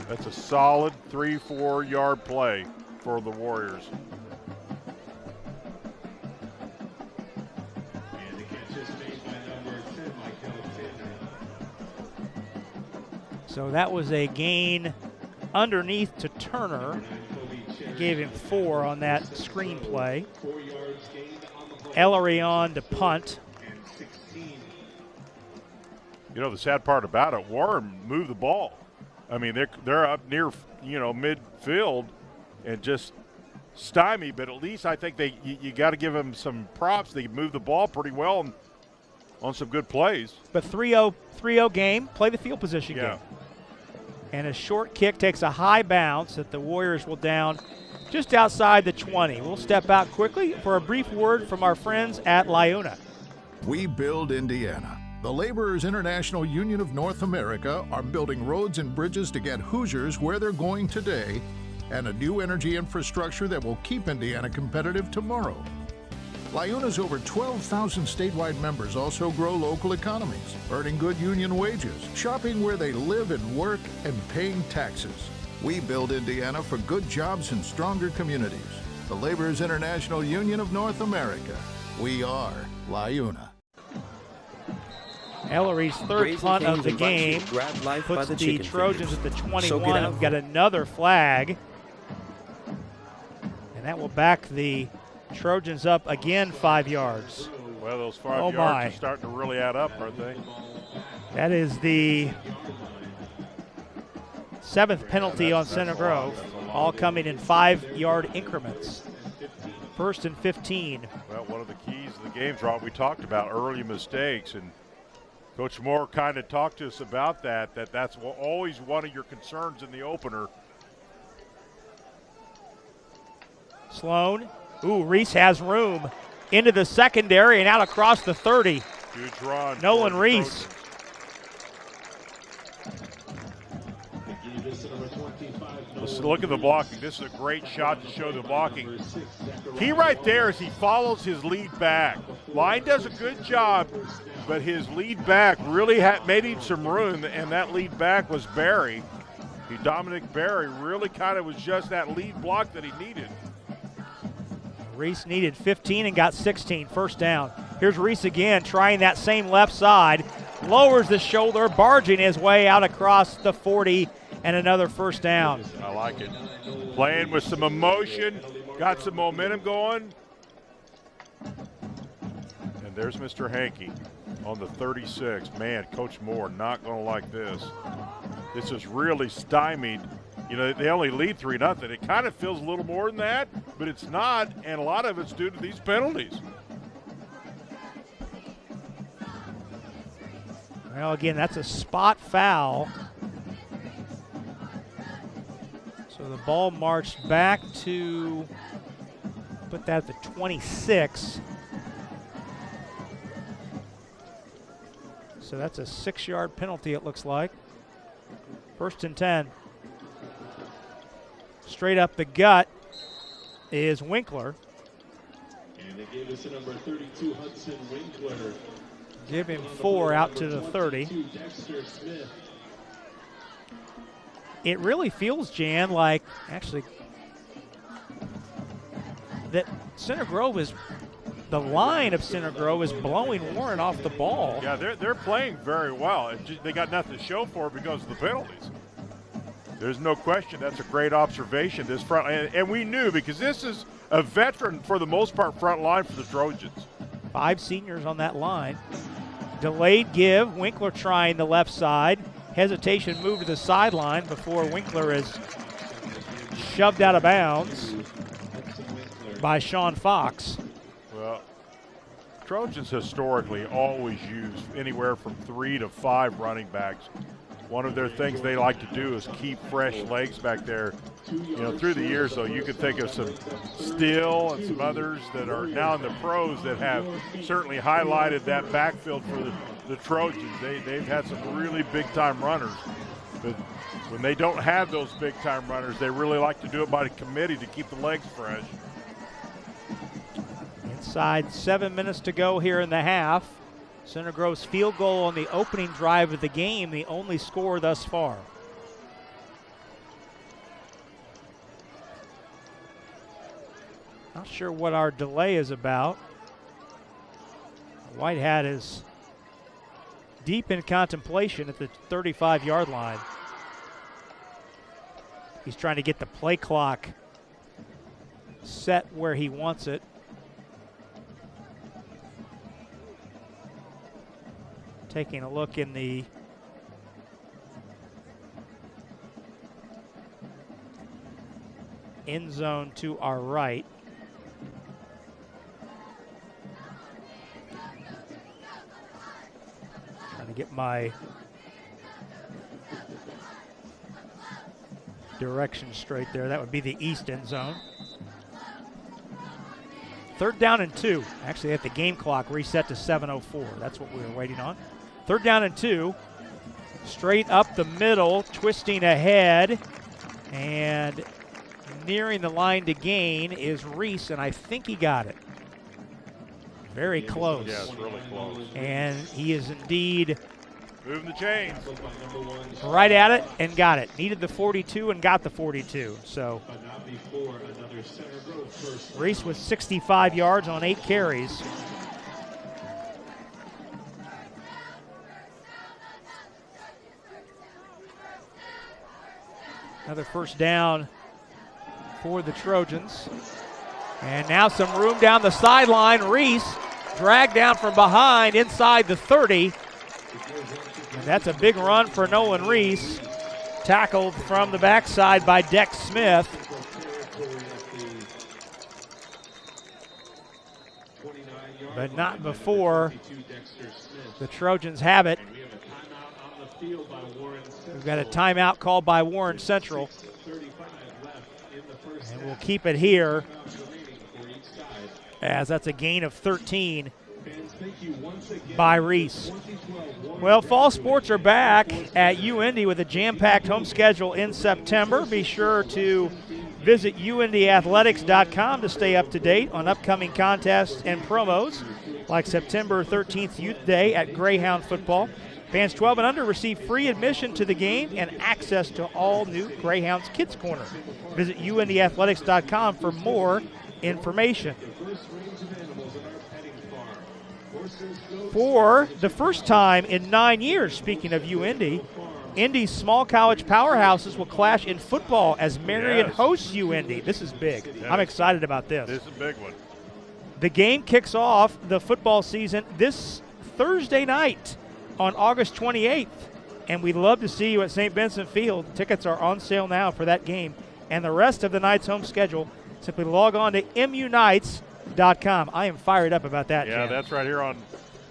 S3: That's a solid 3-4 yard play for the Warriors.
S2: So that was a gain underneath to Turner. Gave him 4 on that screen play. Ellery on to punt.
S3: You know, the sad part about it, Warren moved the ball. I mean, they're up near, midfield and just stymie, but at least I think you got to give them some props. They moved the ball pretty well on some good plays.
S2: But 3-0 game, play the field position game. And a short kick takes a high bounce that the Warriors will down just outside the 20. We'll step out quickly for a brief word from our friends at LIUNA.
S4: We build Indiana. The Laborers International Union of North America are building roads and bridges to get Hoosiers where they're going today and a new energy infrastructure that will keep Indiana competitive tomorrow. LIUNA's over 12,000 statewide members also grow local economies, earning good union wages, shopping where they live and work, and paying taxes. We build Indiana for good jobs and stronger communities. The Laborers International Union of North America. We are LIUNA.
S2: Ellery's 3rd punt of the game puts the Trojans at the 21. We've got another flag. And that will back the Trojans up again 5 yards.
S3: Well, those 5 yards are starting to really add up, aren't they?
S2: That is the 7th penalty on Center Grove, all coming in 5-yard increments. 1st and 15.
S3: Well, one of the keys of the game, Rob, we talked about early mistakes, and Coach Moore kind of talked to us about that's always one of your concerns in the opener.
S2: Sloan. Ooh, Reese has room into the secondary and out across the 30.
S3: Huge run.
S2: Nolan Reese.
S3: Let's look at the blocking. This is a great shot to show the blocking. Key right there is he follows his lead back. Line does a good job, but his lead back really made him some room, and that lead back was Barry. Dominic Barry really kind of was just that lead block that he needed.
S2: Reese needed 15 and got 16, 1st down. Here's Reese again, trying that same left side. Lowers the shoulder, barging his way out across the 40, and another 1st down.
S3: I like it. Playing with some emotion, got some momentum going. And there's Mr. Hankey on the 36. Man, Coach Moore not going to like this. This is really stymied. You know, they only lead 3-0. It kind of feels a little more than that, but it's not, and a lot of it's due to these penalties.
S2: Well, again, that's a spot foul. So the ball marched back to, put that at the 26. So that's a 6-yard penalty, it looks like. 1st and 10. Straight up the gut is Winkler.
S1: And they gave us a number 32, Hudson Winkler.
S2: Give him 4 out to the 30. It really feels, Jan, like actually that Center Grove is, the line of Center Grove is blowing Warren off the ball.
S3: Yeah, they're playing very well. They got nothing to show for it because of the penalties. There's no question. That's a great observation. This front, and we knew because this is a veteran, for the most part, front line for the Trojans.
S2: 5 seniors on that line. Delayed give. Winkler trying the left side. Hesitation move to the sideline before Winkler is shoved out of bounds by Sean Fox.
S3: Well, Trojans historically always use anywhere from 3 to 5 running backs. one of their things they like to do is keep fresh legs back there. You know, through the years, though, you could think of some Steele and some others that are now in the pros that have certainly highlighted that backfield for the Trojans. They've had some really big-time runners. But when they don't have those big-time runners, they really like to do it by the committee to keep the legs fresh.
S2: Inside 7 minutes to go here in the half. Center Grove's field goal on the opening drive of the game, the only score thus far. Not sure what our delay is about. White Hat is deep in contemplation at the 35-yard line. He's trying to get the play clock set where he wants it. Taking a look in the end zone to our right. Trying to get my direction straight there. That would be the east end zone. 3rd down and 2. Actually, at the game clock reset to 7:04. That's what we were waiting on. 3rd down and 2. Straight up the middle, twisting ahead, and nearing the line to gain is Reese, and I think he got it. Very close.
S3: Yes, really close.
S2: And he is indeed
S3: moving the chains.
S2: Right at it and got it. Needed the 42 and got the 42. So Reese with 65 yards on 8 carries. Another first down for the Trojans. And now some room down the sideline. Reese dragged down from behind inside the 30. And that's a big run for Nolan Reese. Tackled from the backside by Dex Smith. But not before the Trojans have it. We've got a timeout called by Warren Central. And we'll keep it here, as that's a gain of 13 by Reese. Well, fall sports are back at UIndy with a jam-packed home schedule in September. Be sure to visit UIndyathletics.com to stay up to date on upcoming contests and promos, like September 13th Youth Day at Greyhound Football. Fans 12 and under receive free admission to the game and access to all new Greyhounds Kids Corner. Visit UIndyathletics.com for more information. For the first time in 9 years, speaking of UIndy, Indy's small college powerhouses will clash in football as Marion hosts UIndy. This is big. I'm excited about this.
S3: This is a big one.
S2: The game kicks off the football season this Thursday night on August 28th, and we'd love to see you at St. Vincent Field. Tickets are on sale now for that game and the rest of the night's home schedule. Simply log on to MUnites.com. I am fired up about that,
S3: Yeah,
S2: Jan.
S3: That's right here on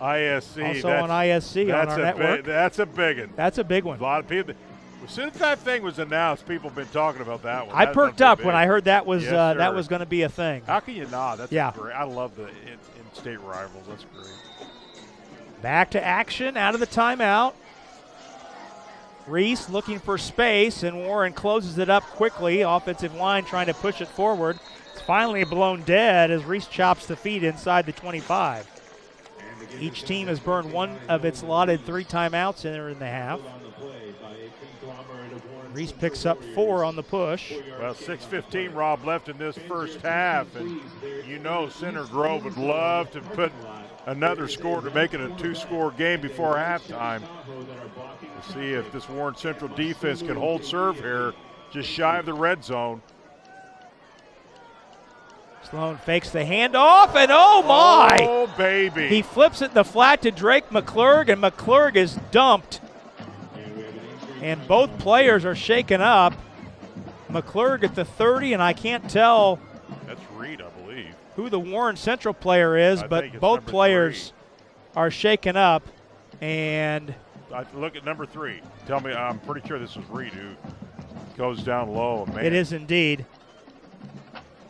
S3: ISC.
S2: Also on ISC on our network.
S3: That's a big one.
S2: That's a big one.
S3: A lot of people. As soon as that thing was announced, people have been talking about that one.
S2: I perked up when I heard that was
S3: Yes,
S2: that was going to be a thing.
S3: How can you not? That's
S2: Yeah.
S3: great. I love the in-state rivals. That's great.
S2: Back to action out of the timeout. Reese looking for space, and Warren closes it up quickly. Offensive line trying to push it forward. It's finally blown dead as Reese chops the feet inside the 25. Each team has burned one of its allotted 3 timeouts in the half. Reese picks up 4 on the push.
S3: Well, 6:15, Rob, left in this first half, and you know Center Grove would love to put another score to make it a 2-score game before halftime. We'll see if this Warren Central defense can hold serve here, just shy of the red zone.
S2: Sloan fakes the handoff, and oh my!
S3: Oh, baby.
S2: He flips it in the flat to Drake McClurg, and McClurg is dumped. And both players are shaken up. McClurg at the 30, and I can't tell
S3: That's Reed, I believe.
S2: who the Warren Central player is,
S3: I think
S2: but
S3: it's
S2: both
S3: number
S2: players
S3: 3.
S2: are shaken up. And
S3: Look at number 3. Tell me, I'm pretty sure this was Reed who goes down low. Man.
S2: It is indeed.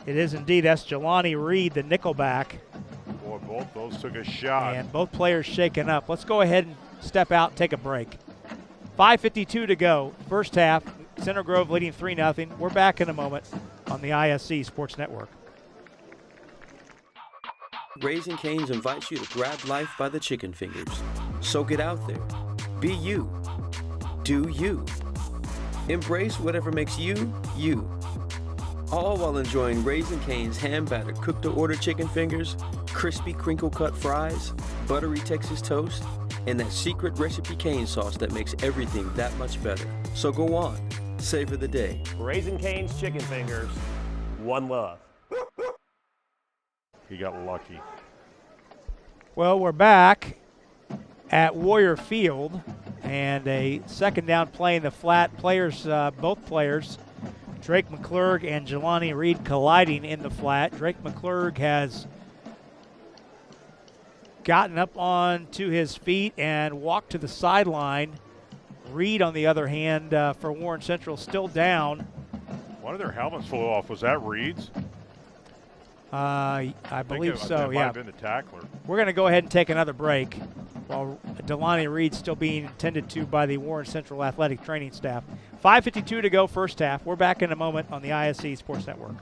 S2: It is indeed. That's Jelani Reed, the nickelback.
S3: Boy, both those took a shot.
S2: And both players shaken up. Let's go ahead and step out and take a break. 5:52 to go. First half. Center Grove leading 3-0. We're back in a moment on the ISC Sports Network.
S10: Raising Cane's invites you to grab life by the chicken fingers. So get out there. Be you. Do you. Embrace whatever makes you, you. All while enjoying Raising Cane's hand-battered cooked-to-order chicken fingers, crispy crinkle-cut fries, buttery Texas toast, and that secret recipe cane sauce that makes everything that much better. So go on, savor the day.
S11: Raising Cane's chicken fingers, one love.
S3: He got lucky.
S2: Well, we're back at Warrior Field, and a second down play in the flat. Both players, Drake McClurg and Jelani Reed, colliding in the flat. Drake McClurg has gotten up onto his feet and walked to the sideline. Reed, on the other hand, for Warren Central, still down.
S3: One of their helmets flew off. Was that Reed's?
S2: I believe so,
S3: that might
S2: yeah.
S3: have been the tackler.
S2: We're going to go ahead and take another break while Jelani Reed's still being tended to by the Warren Central athletic training staff. 5:52 to go, first half. We're back in a moment on the ISC Sports Network.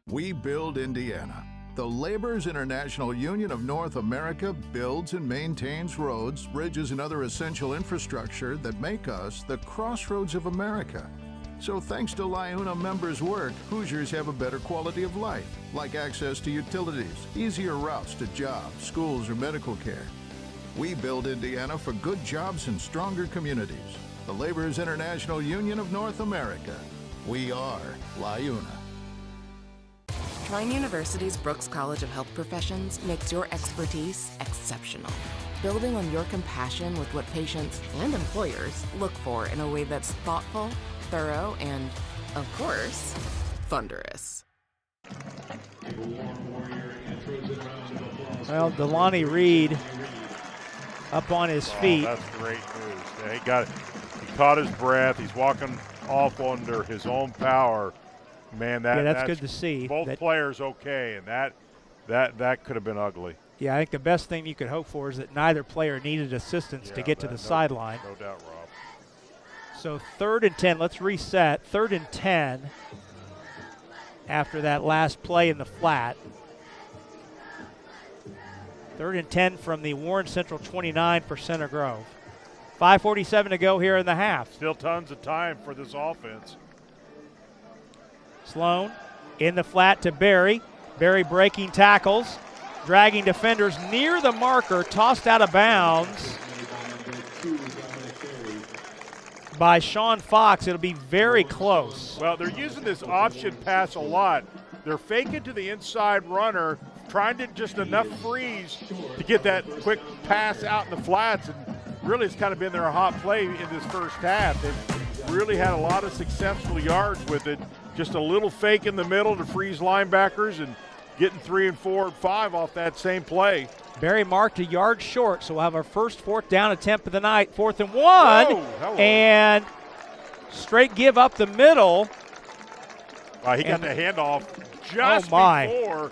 S4: We build Indiana. The Laborers International Union of North America builds and maintains roads, bridges, and other essential infrastructure that make us the crossroads of America. So thanks to LIUNA members' work, Hoosiers have a better quality of life, like access to utilities, easier routes to jobs, schools, or medical care. We build Indiana for good jobs and stronger communities. The Laborers International Union of North America. We are LIUNA.
S12: Trine University's Brooks College of Health Professions makes your expertise exceptional, building on your compassion with what patients and employers look for in a way that's thoughtful, thorough, and, of course, thunderous.
S2: Well, Jelani Reed up on his feet.
S3: That's great news. Yeah, he got it. He caught his breath. He's walking off under his own power. Man, that's
S2: good to see.
S3: Both players okay, and that could have been ugly.
S2: Yeah, I think the best thing you could hope for is that neither player needed assistance to get to the sideline.
S3: No doubt, Rob.
S2: So 3rd and 10. Let's reset. 3rd and 10 after that last play in the flat. 3rd and 10 from the Warren Central 29 for Center Grove. 5:47 to go here in the half.
S3: Still tons of time for this offense.
S2: Sloan in the flat to Barry. Barry breaking tackles, dragging defenders near the marker, tossed out of bounds by Sean Fox. It'll be very close.
S3: Well, they're using this option pass a lot. They're faking to the inside runner, trying to just enough freeze to get that quick pass out in the flats, and really it's kind of been their hot play in this first half. They've really had a lot of successful yards with it. Just a little fake in the middle to freeze linebackers and getting 3 and 4 and 5 off that same play.
S2: Barry marked a yard short, so we'll have our first 4th down attempt of the night. 4th and 1.
S3: Whoa,
S2: and straight give up the middle.
S3: He got the handoff just before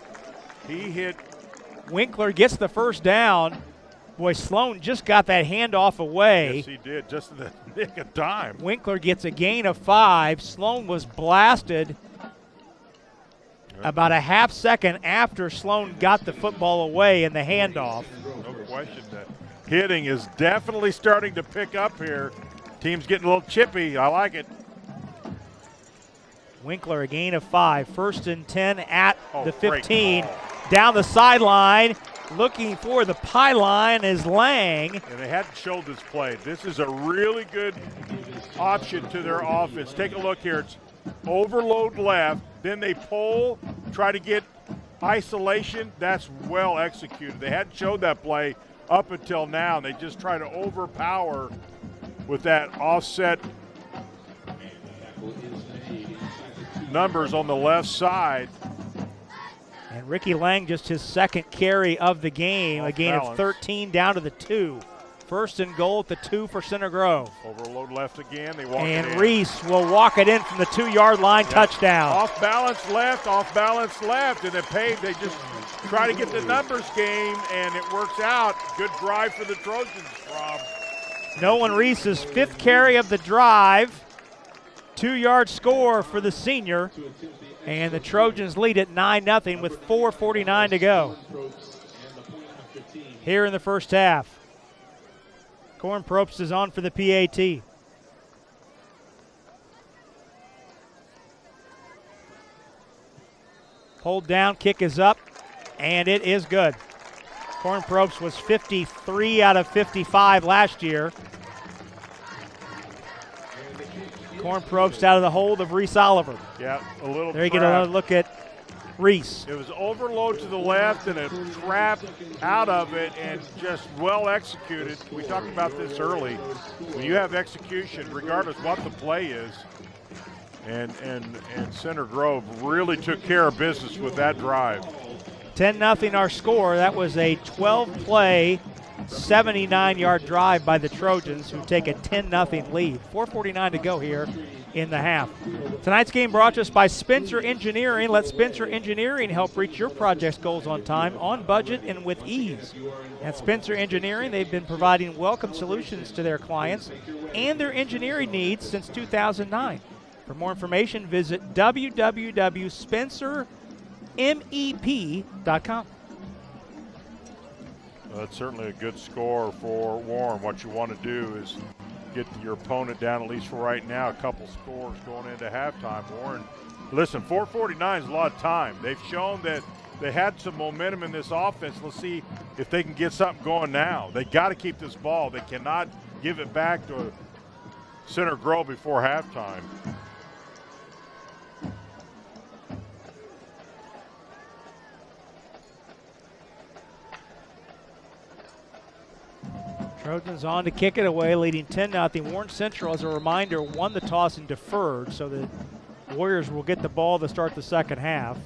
S3: he hit.
S2: Winkler gets the first down. Boy, Sloan just got that handoff away.
S3: Yes, he did, just in the nick of time.
S2: Winkler gets a gain of 5. Sloan was blasted about a half second after Sloan got the football away in the handoff.
S3: No question. That hitting is definitely starting to pick up here. Team's getting a little chippy. I like it.
S2: Winkler, a gain of 5. 1st and 10 at the 15. Down the sideline. Looking for the pylon is Lang.
S3: And they hadn't showed this play. This is a really good option to their offense. Take a look here. It's overload left, then they pull, try to get isolation. That's well executed. They hadn't showed that play up until now. They just try to overpower with that offset numbers on the left side.
S2: And Ricky Lang, just his second carry of the game, a gain of 13 down to the 2. First and goal at the 2 for Center Grove.
S3: Overload left again. They walk it in.
S2: And Reese will walk it in from the 2-yard line, touchdown.
S3: Off balance left, and they just try to get the numbers game, and it works out. Good drive for the Trojans, Rob.
S2: Nolan Reese's 5th carry of the drive. 2-yard score for the senior. And the Trojans lead at 9-0 with 4:49 to go here in the first half. Corin Probst is on for the PAT. Hold down, kick is up, and it is good. Corin Probst was 53 out of 55 last year. Corin Probst out of the hold of Reese Oliver.
S3: Yeah, a little
S2: There you
S3: trap.
S2: get another look at Reese.
S3: It was overload to the left and a trap out of it, and just well executed. We talked about this early. When you have execution, regardless what the play is, and Center Grove really took care of business with that drive.
S2: 10-0 our score. That was a 12-play, 79-yard drive by the Trojans, who take a 10-0 lead. 4:49 to go here in the half. Tonight's game brought to us by Spencer Engineering. Let Spencer Engineering help reach your project's goals on time, on budget, and with ease. At Spencer Engineering, they've been providing welcome solutions to their clients and their engineering needs since 2009. For more information, visit www.spencermep.com.
S3: That's certainly a good score for Warren. What you want to do is get your opponent down, at least for right now, a couple scores going into halftime. Warren, listen, 4:49 is a lot of time. They've shown that they had some momentum in this offense. Let's see if they can get something going now. They got to keep this ball. They cannot give it back to Center Grove before halftime.
S2: Trojans on to kick it away, leading 10-0. Warren Central, as a reminder, won the toss and deferred, so the Warriors will get the ball to start the second half.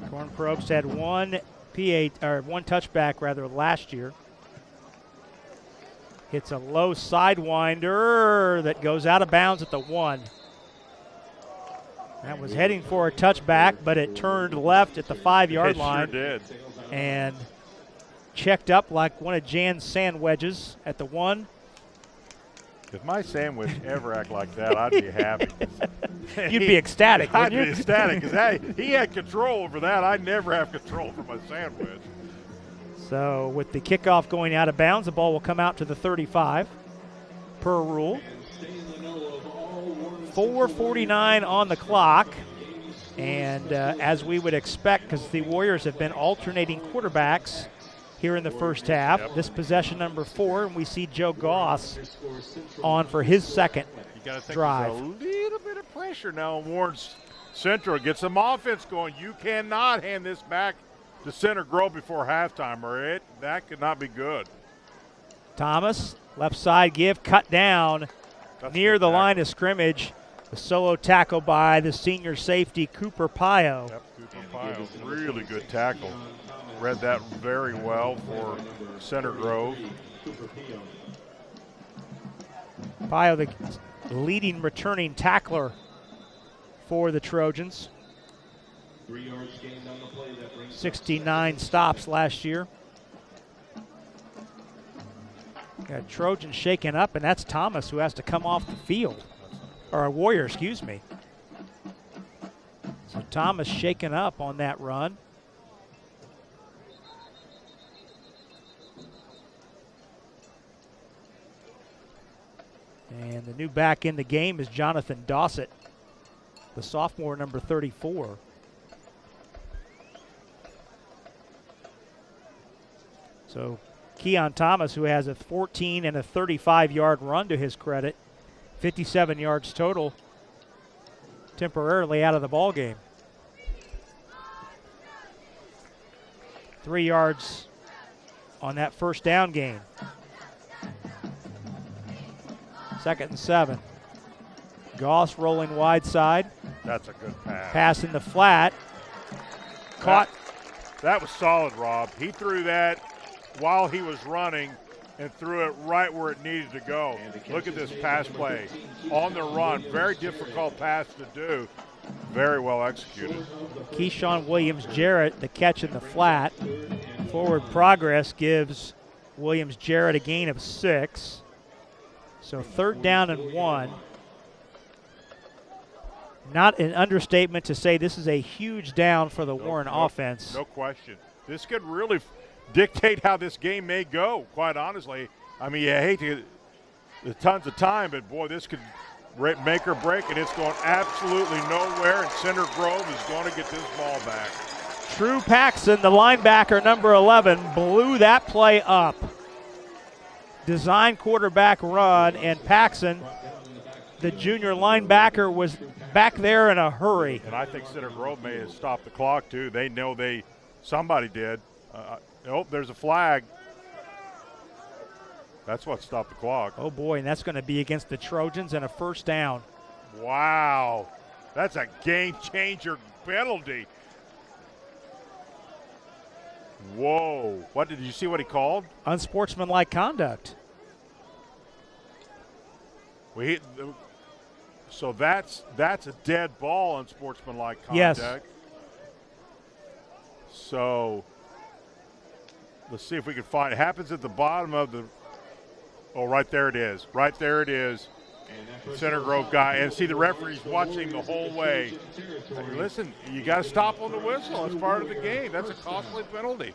S2: Corin Probst had one touchback last year. Hits a low sidewinder that goes out of bounds at the 1. That was heading for a touchback, but it turned left at the 5-yard line.
S3: Sure did.
S2: And checked up like one of Jan's sand wedges at the 1.
S3: If my sandwich ever act like that, I'd be happy.
S2: You'd be ecstatic,
S3: I'd
S2: wouldn't you?
S3: be ecstatic because he had control over that. I never have control over my sandwich.
S2: So with the kickoff going out of bounds, the ball will come out to the 35 per rule. 4:49 on the clock. And as we would expect, because the Warriors have been alternating quarterbacks here in the first half. Yep. This possession number 4, and we see Joe Goss on for his second drive.
S3: There's a little bit of pressure now on Warren Central. Get some offense going. You cannot hand this back to Center Grove before halftime, or that could not be good.
S2: Thomas, left side give, cut down near the line of scrimmage. The solo tackle by the senior safety, Cooper Pio.
S3: Yep, Cooper Pio, really good tackle. Read that very well for Center Grove.
S2: Pio, the leading returning tackler for the Trojans. 69 stops last year. Got Trojans shaken up, and that's Thomas who has to come off the field. Or a Warrior, excuse me. So Thomas shaken up on that run. And the new back in the game is Jonathan Dossett, the sophomore, number 34. So Keon Thomas, who has a 14 and a 35-yard run to his credit, 57 yards total, temporarily out of the ball game. 3 yards on that first down gain. 2nd and 7. Goss rolling wide side.
S3: That's a good pass.
S2: Pass in the flat. Caught.
S3: That was solid, Rob. He threw that while he was running and threw it right where it needed to go. Look at this pass play. On the run, very difficult pass to do. Very well executed.
S2: Keyshawn Williams-Jarrett, the catch in the flat. Forward progress gives Williams-Jarrett a gain of 6. So 3rd down and 1. Not an understatement to say this is a huge down for the Warren offense.
S3: No question. This could really dictate how this game may go, quite honestly. I mean, you hate to get tons of time, but boy, this could make or break, and it's going absolutely nowhere, and Center Grove is going to get this ball back.
S2: Drew Paxson, the linebacker, number 11, blew that play up. Design quarterback run, and Paxson, the junior linebacker, was back there in a hurry.
S3: And I think Center Grove may have stopped the clock, too. They know somebody did. Nope, there's a flag. That's what stopped the clock.
S2: Oh, boy, and that's going to be against the Trojans and a 1st down.
S3: Wow. That's a game-changer penalty. Whoa. What, did you see what he called?
S2: Unsportsmanlike conduct.
S3: So that's a dead ball, unsportsmanlike conduct.
S2: Yes.
S3: So let's see if we can find it. Happens at the bottom of the – oh, right there it is. Right there it is. Center Grove guy. And see, the referee's watching the whole way. Hey, listen, you got to stop on the whistle. It's part of the game. That's a costly penalty.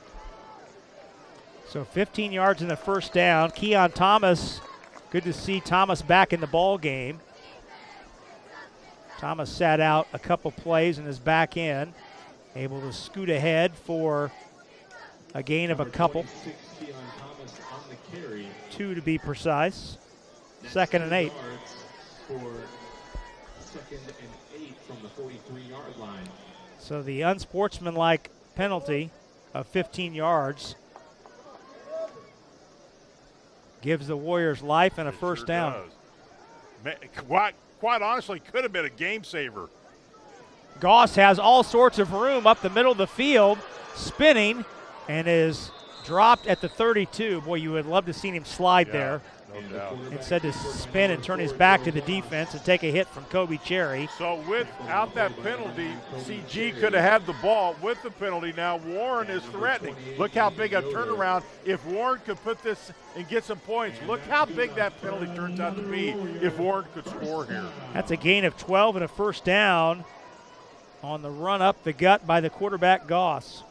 S2: So 15 yards in the 1st down. Keon Thomas, good to see Thomas back in the ball game. Thomas sat out a couple plays and is back in, able to scoot ahead for a gain of a couple. 2 to be precise. 2nd and 8. So the unsportsmanlike penalty of 15 yards gives the Warriors life and a 1st down.
S3: Quite honestly, could have been a game saver.
S2: Goss has all sorts of room up the middle of the field, spinning, and is dropped at the 32. Boy, you would love to see him slide there.
S3: No doubt.
S2: Instead to spin and turn his back to the defense and take a hit from Kobe Cherry.
S3: So without that penalty, CG could have had the ball. With the penalty, now Warren is threatening. Look how big a turnaround. If Warren could put this and get some points, look how big that penalty turns out to be if Warren could score here.
S2: That's a gain of 12 and a 1st down on the run up the gut by the quarterback Goss.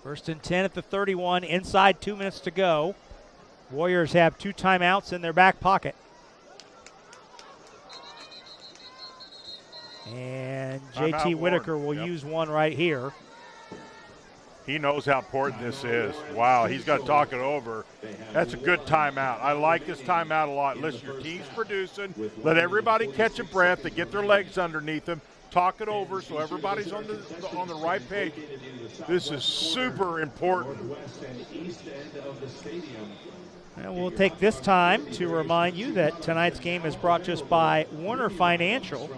S2: 1st and 10 at the 31, inside 2 minutes to go. Warriors have 2 timeouts in their back pocket. And JT Whitaker will use one right here.
S3: He knows how important this is. Wow, he's got to talk it over. That's a good timeout. I like this timeout a lot. Listen, your team's producing. Let everybody catch a breath and get their legs underneath them. Talk it over so everybody's on the right page. This is super important.
S2: And we'll take this time to remind you that tonight's game is brought to us by Warner Financial,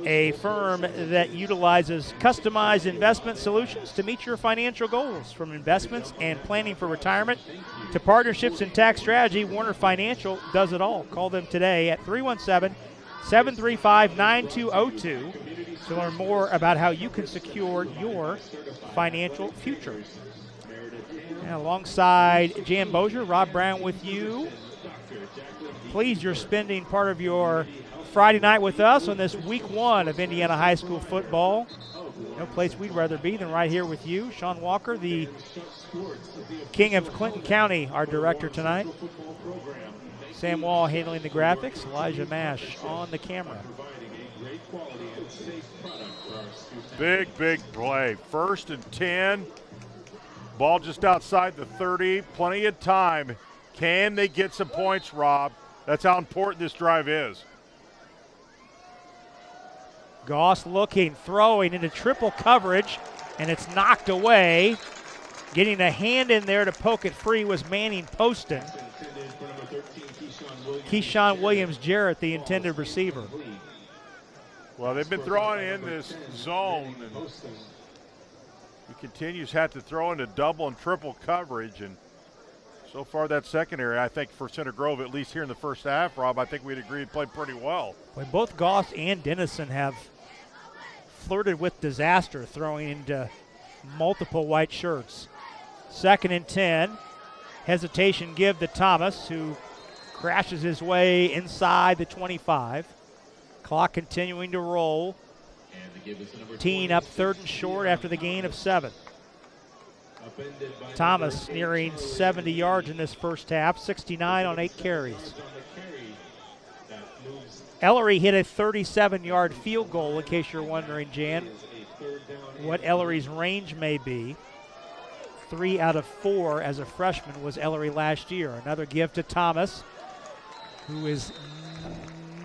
S2: a firm that utilizes customized investment solutions to meet your financial goals. From investments and planning for retirement to partnerships and tax strategy, Warner Financial does it all. Call them today at 317-735-9202 to learn more about how you can secure your financial future. And alongside Jan Bozier, Rob Brown with you. Pleased you're spending part of your Friday night with us on this week 1 of Indiana high school football. No place we'd rather be than right here with you. Sean Walker, the king of Clinton County, our director tonight. Sam Wall handling the graphics, Elijah Mash on the camera.
S3: Big play. 1st and 10. Ball just outside the 30. Plenty of time. Can they get some points, Rob? That's how important this drive is.
S2: Goss looking, throwing into triple coverage, and it's knocked away. Getting a hand in there to poke it free was Manning Poston. Keyshawn Williams-Jarrett, the intended receiver.
S3: Well, they've been throwing in this zone, and he continues to have to throw into double and triple coverage, and so far that secondary, I think for Center Grove, at least here in the first half, Rob, I think we'd agree played pretty well.
S2: Well, both Goss and Dennison have flirted with disaster, throwing into multiple white shirts. 2nd and 10. Hesitation give to Thomas, who crashes his way inside the 25. Clock continuing to roll. Teeing up 3rd and short after the gain of 7. Thomas nearing 70 yards in this first half, 69 on 8 carries. Ellery hit a 37-yard field goal, in case you're wondering, Jan, what Ellery's range may be. 3 out of 4 as a freshman was Ellery last year. Another give to Thomas, who is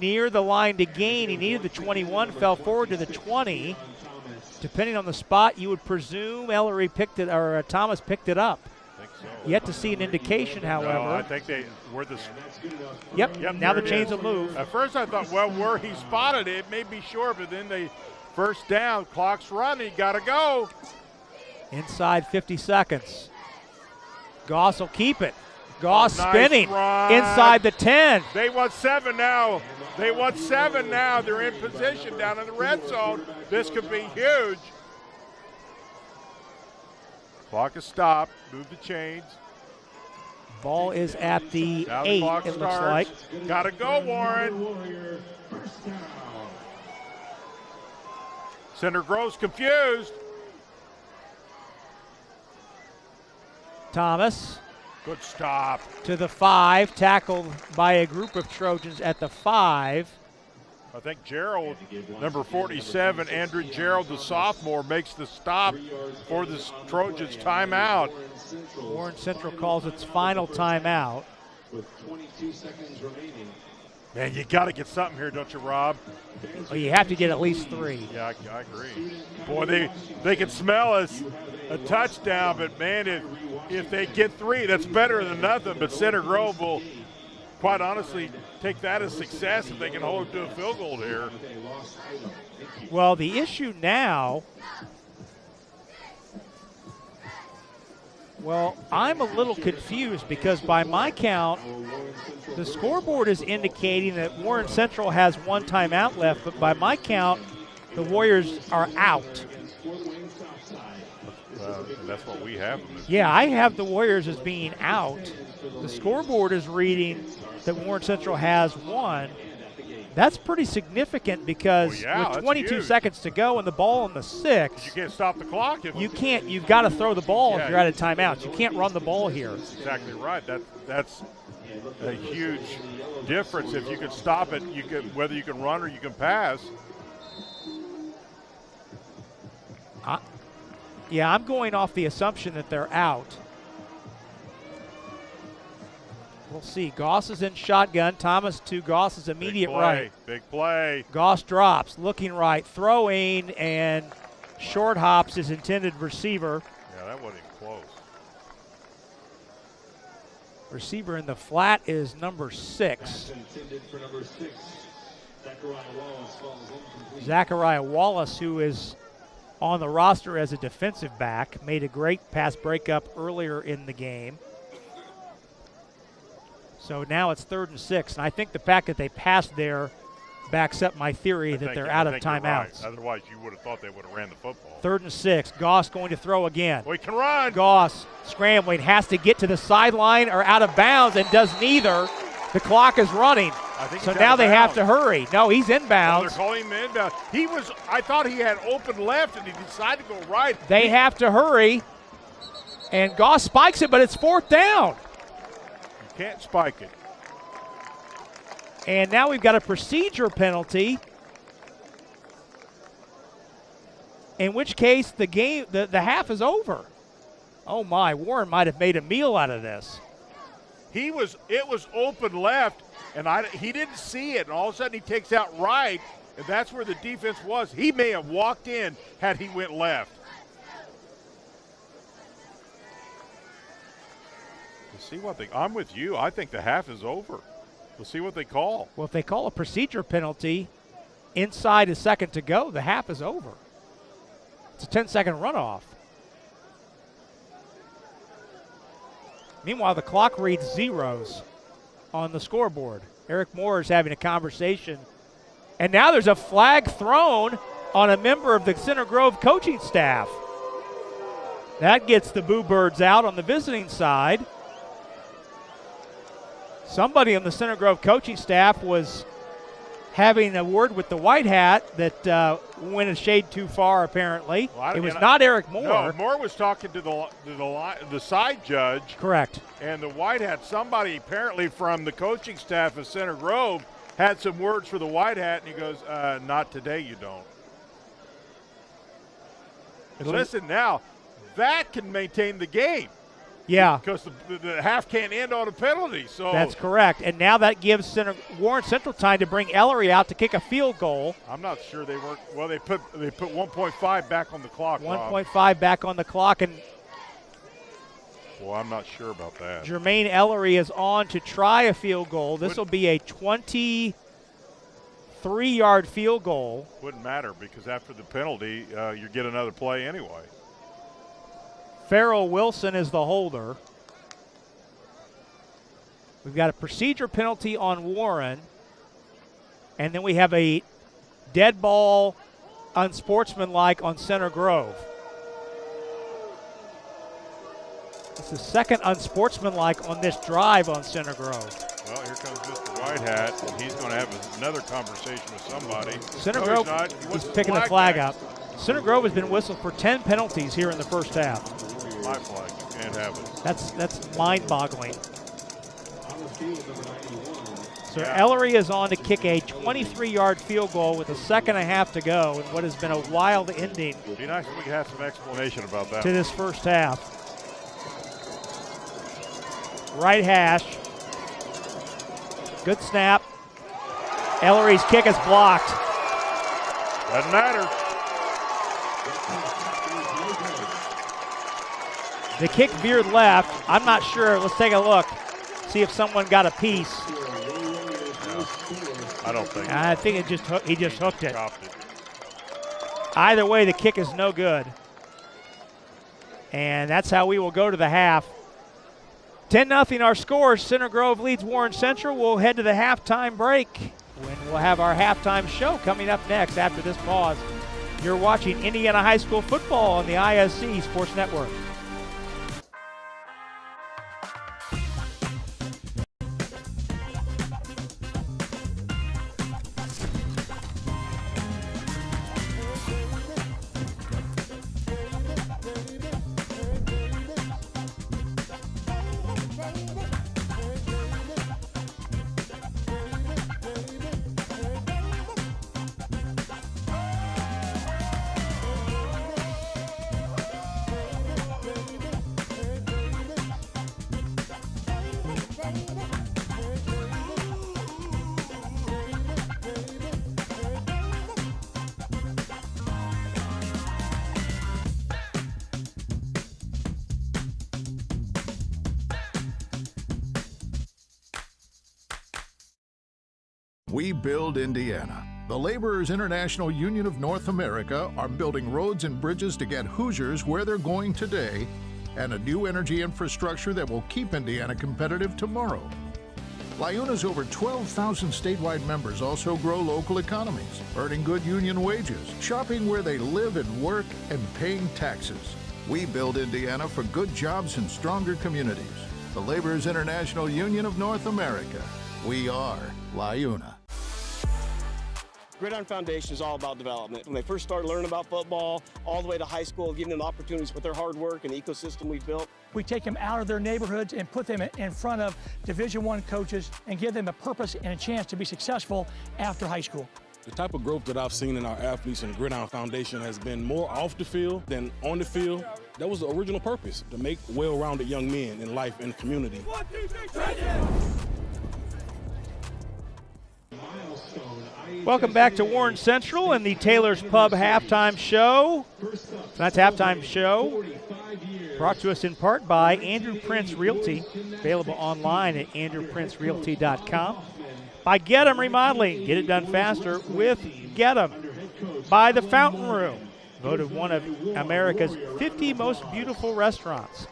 S2: near the line to gain. He needed the 21, fell forward to the 20. Depending on the spot, you would presume Ellery picked it, or Thomas picked it up.
S3: I think so.
S2: Yet to see an indication, however.
S3: No, I think they were the.
S2: Yep. Now the chains will move.
S3: At first, I thought, well, where he spotted it, may be short, but then they first down, clock's running, got to go.
S2: Inside 50 seconds. Goss will keep it. Goss
S3: nice
S2: spinning
S3: run.
S2: Inside the 10.
S3: They want 7 now. They're in position down in the red zone. This could be huge. Clock is stopped. Move the chains.
S2: Ball is at the
S3: Now
S2: 8,
S3: the clock
S2: it
S3: starts.
S2: looks like.
S3: Got to go, Warren. Center Grove's confused.
S2: Thomas.
S3: Good stop.
S2: To the 5, tackled by a group of Trojans at the 5.
S3: I think Gerald, number 47, Andrew Gerald, the sophomore, makes the stop for the Trojans timeout.
S2: Warren Central calls its final timeout.
S1: With 22 seconds remaining.
S3: Man, you got to get something here, don't you, Rob?
S2: Well, you have to get at least 3.
S3: Yeah, I agree. Boy, they can smell us a touchdown, but man, if they get 3, that's better than nothing. But Center Grove will, quite honestly, take that as success if they can hold it to a field goal here.
S2: Well, the issue now, well, I'm a little confused because by my count, the scoreboard is indicating that Warren Central has 1 timeout left, but by my count, the Warriors are out.
S3: That's what we have.
S2: Yeah, I have the Warriors as being out. The scoreboard is reading that Warren Central has 1. That's pretty significant because with 22 seconds to go and the ball on the 6,
S3: you can't stop the clock.
S2: You can't. You've got to throw the ball if you're out of timeouts. You can't run the ball here.
S3: That's exactly right. That's a huge difference. If you can stop it, you can, whether you can run or you can pass.
S2: Yeah, I'm going off the assumption that they're out. We'll see. Goss is in shotgun. Thomas to Goss's immediate right.
S3: Big play.
S2: Goss drops, looking right, throwing, and short hops his intended receiver.
S3: Yeah, that wasn't even close.
S2: Receiver in the flat is number 6. Zachariah Wallace, who is on the roster as a defensive back, made a great pass breakup earlier in the game. So now it's 3rd and 6, and I think the fact that they passed there backs up my theory that they're out of timeouts.
S3: Right. Otherwise, you would have thought they would have ran the football.
S2: 3rd and 6. Goss going to throw again.
S3: We can run.
S2: Goss scrambling, has to get to the sideline or out of bounds, and does neither. The clock is running. So now they have to hurry. No, he's inbounds.
S3: They're calling him inbound. I thought he had open left, and he decided to go right.
S2: They have to hurry, and Goss spikes it, but it's 4th down.
S3: You can't spike it.
S2: And now we've got a procedure penalty, in which case the half is over. Oh my, Warren might have made a meal out of this.
S3: It was open left, and he didn't see it, and all of a sudden he takes out right, and that's where the defense was. He may have walked in had he went left. Let's see what I'm with you. I think the half is over. We'll see what they call.
S2: Well, if they call a procedure penalty inside a second to go, the half is over. It's a 10-second runoff. Meanwhile, the clock reads zeros on the scoreboard. Eric Moore is having a conversation. And now there's a flag thrown on a member of the Center Grove coaching staff. That gets the Boo Birds out on the visiting side. Somebody on the Center Grove coaching staff was having a word with the white hat that went a shade too far, apparently. Well, it was not Eric Moore.
S3: No, Moore was talking to the side judge.
S2: Correct.
S3: And the white hat, somebody apparently from the coaching staff of Center Grove had some words for the white hat, and he goes, not today you don't. And listen now, that can maintain the game.
S2: Yeah.
S3: Because the half can't end on a penalty. So
S2: that's correct. And now that gives Warren Central time to bring Ellery out to kick a field goal.
S3: I'm not sure they weren't. Well, they put 1.5 back on the clock.
S2: 1.5 back on the clock. And
S3: well, I'm not sure about that.
S2: Jermaine Ellery is on to try a field goal. This will be a 23-yard field goal.
S3: Wouldn't matter because after the penalty, you get another play anyway.
S2: Farrell Wilson is the holder. We've got a procedure penalty on Warren. And then we have a dead ball unsportsmanlike on Center Grove. It's the second unsportsmanlike on this drive on Center Grove.
S3: Well, here comes Mr. Whitehat, and he's going to have another conversation with somebody.
S2: Center Grove is picking the flag up. Center Grove has been whistled for 10 penalties here in the first half.
S3: My flag, you can't have it.
S2: That's mind-boggling. So Ellery is on to kick a 23-yard field goal with a second and a half to go in what has been a wild ending.
S3: It'd be nice if we could have some explanation about that.
S2: To this first half. Right hash. Good snap. Ellery's kick is blocked.
S3: Doesn't matter.
S2: The kick veered left. I'm not sure. Let's take a look. See if someone got a piece.
S3: No, I don't think.
S2: I think he just hooked it. Either way, the kick is no good. And that's how we will go to the half. 10-0 our score. Center Grove leads Warren Central. We'll head to the halftime break when we'll have our halftime show coming up next after this pause. You're watching Indiana High School football on the IHSAA Sports Network.
S4: We build Indiana. The Laborers International Union of North America are building roads and bridges to get Hoosiers where they're going today and a new energy infrastructure that will keep Indiana competitive tomorrow. LIUNA's over 12,000 statewide members also grow local economies, earning good union wages, shopping where they live and work, and paying taxes. We build Indiana for good jobs and stronger communities. The Laborers International Union of North America. We are LIUNA.
S7: Gridiron Foundation is all about development. When they first start learning about football, all the way to high school, giving them opportunities with their hard work and the ecosystem we've built.
S8: We take them out of their neighborhoods and put them in front of Division I coaches and give them a purpose and a chance to be successful after high school.
S9: The type of growth that I've seen in our athletes and Gridiron Foundation has been more off the field than on the field. That was the original purpose, to make well-rounded young men in life and community.
S8: 1, 2, 3,
S2: Welcome back to Warren Central and the Taylor's Pub halftime show. Tonight's halftime show brought to us in part by Andrew Prince Realty, available online at andrewprincerealty.com. By Get 'em Remodeling, get it done faster with Get 'em. By the Fountain Room, voted one of America's 50 most beautiful restaurants.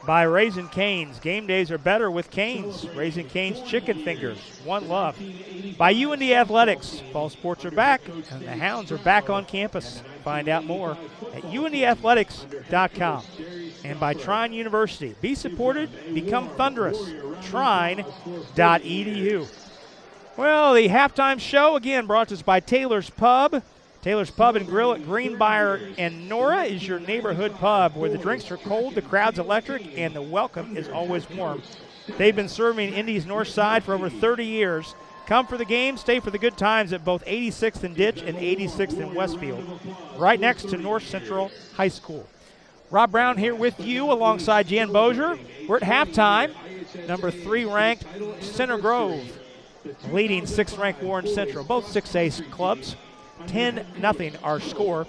S2: By Raising Cane's, game days are better with Cane's. Raising Cane's Chicken Fingers, one love. By UND Athletics, fall sports are back and the Hounds are back on campus. Find out more at undathletics.com. And by Trine University, be supported, become thunderous. Trine.edu. Well, the halftime show, again, brought to us by Taylor's Pub. Taylor's Pub and Grill at Greenbrier and Nora is your neighborhood pub where the drinks are cold, the crowd's electric, and the welcome is always warm. They've been serving Indy's North Side for over 30 years. Come for the game, stay for the good times at both 86th and Ditch and 86th and Westfield, right next to North Central High School. Rob Brown here with you alongside Jan Bozier. We're at halftime. Number 3 ranked Center Grove leading 6th ranked Warren Central, both 6A clubs. 10-0 our score.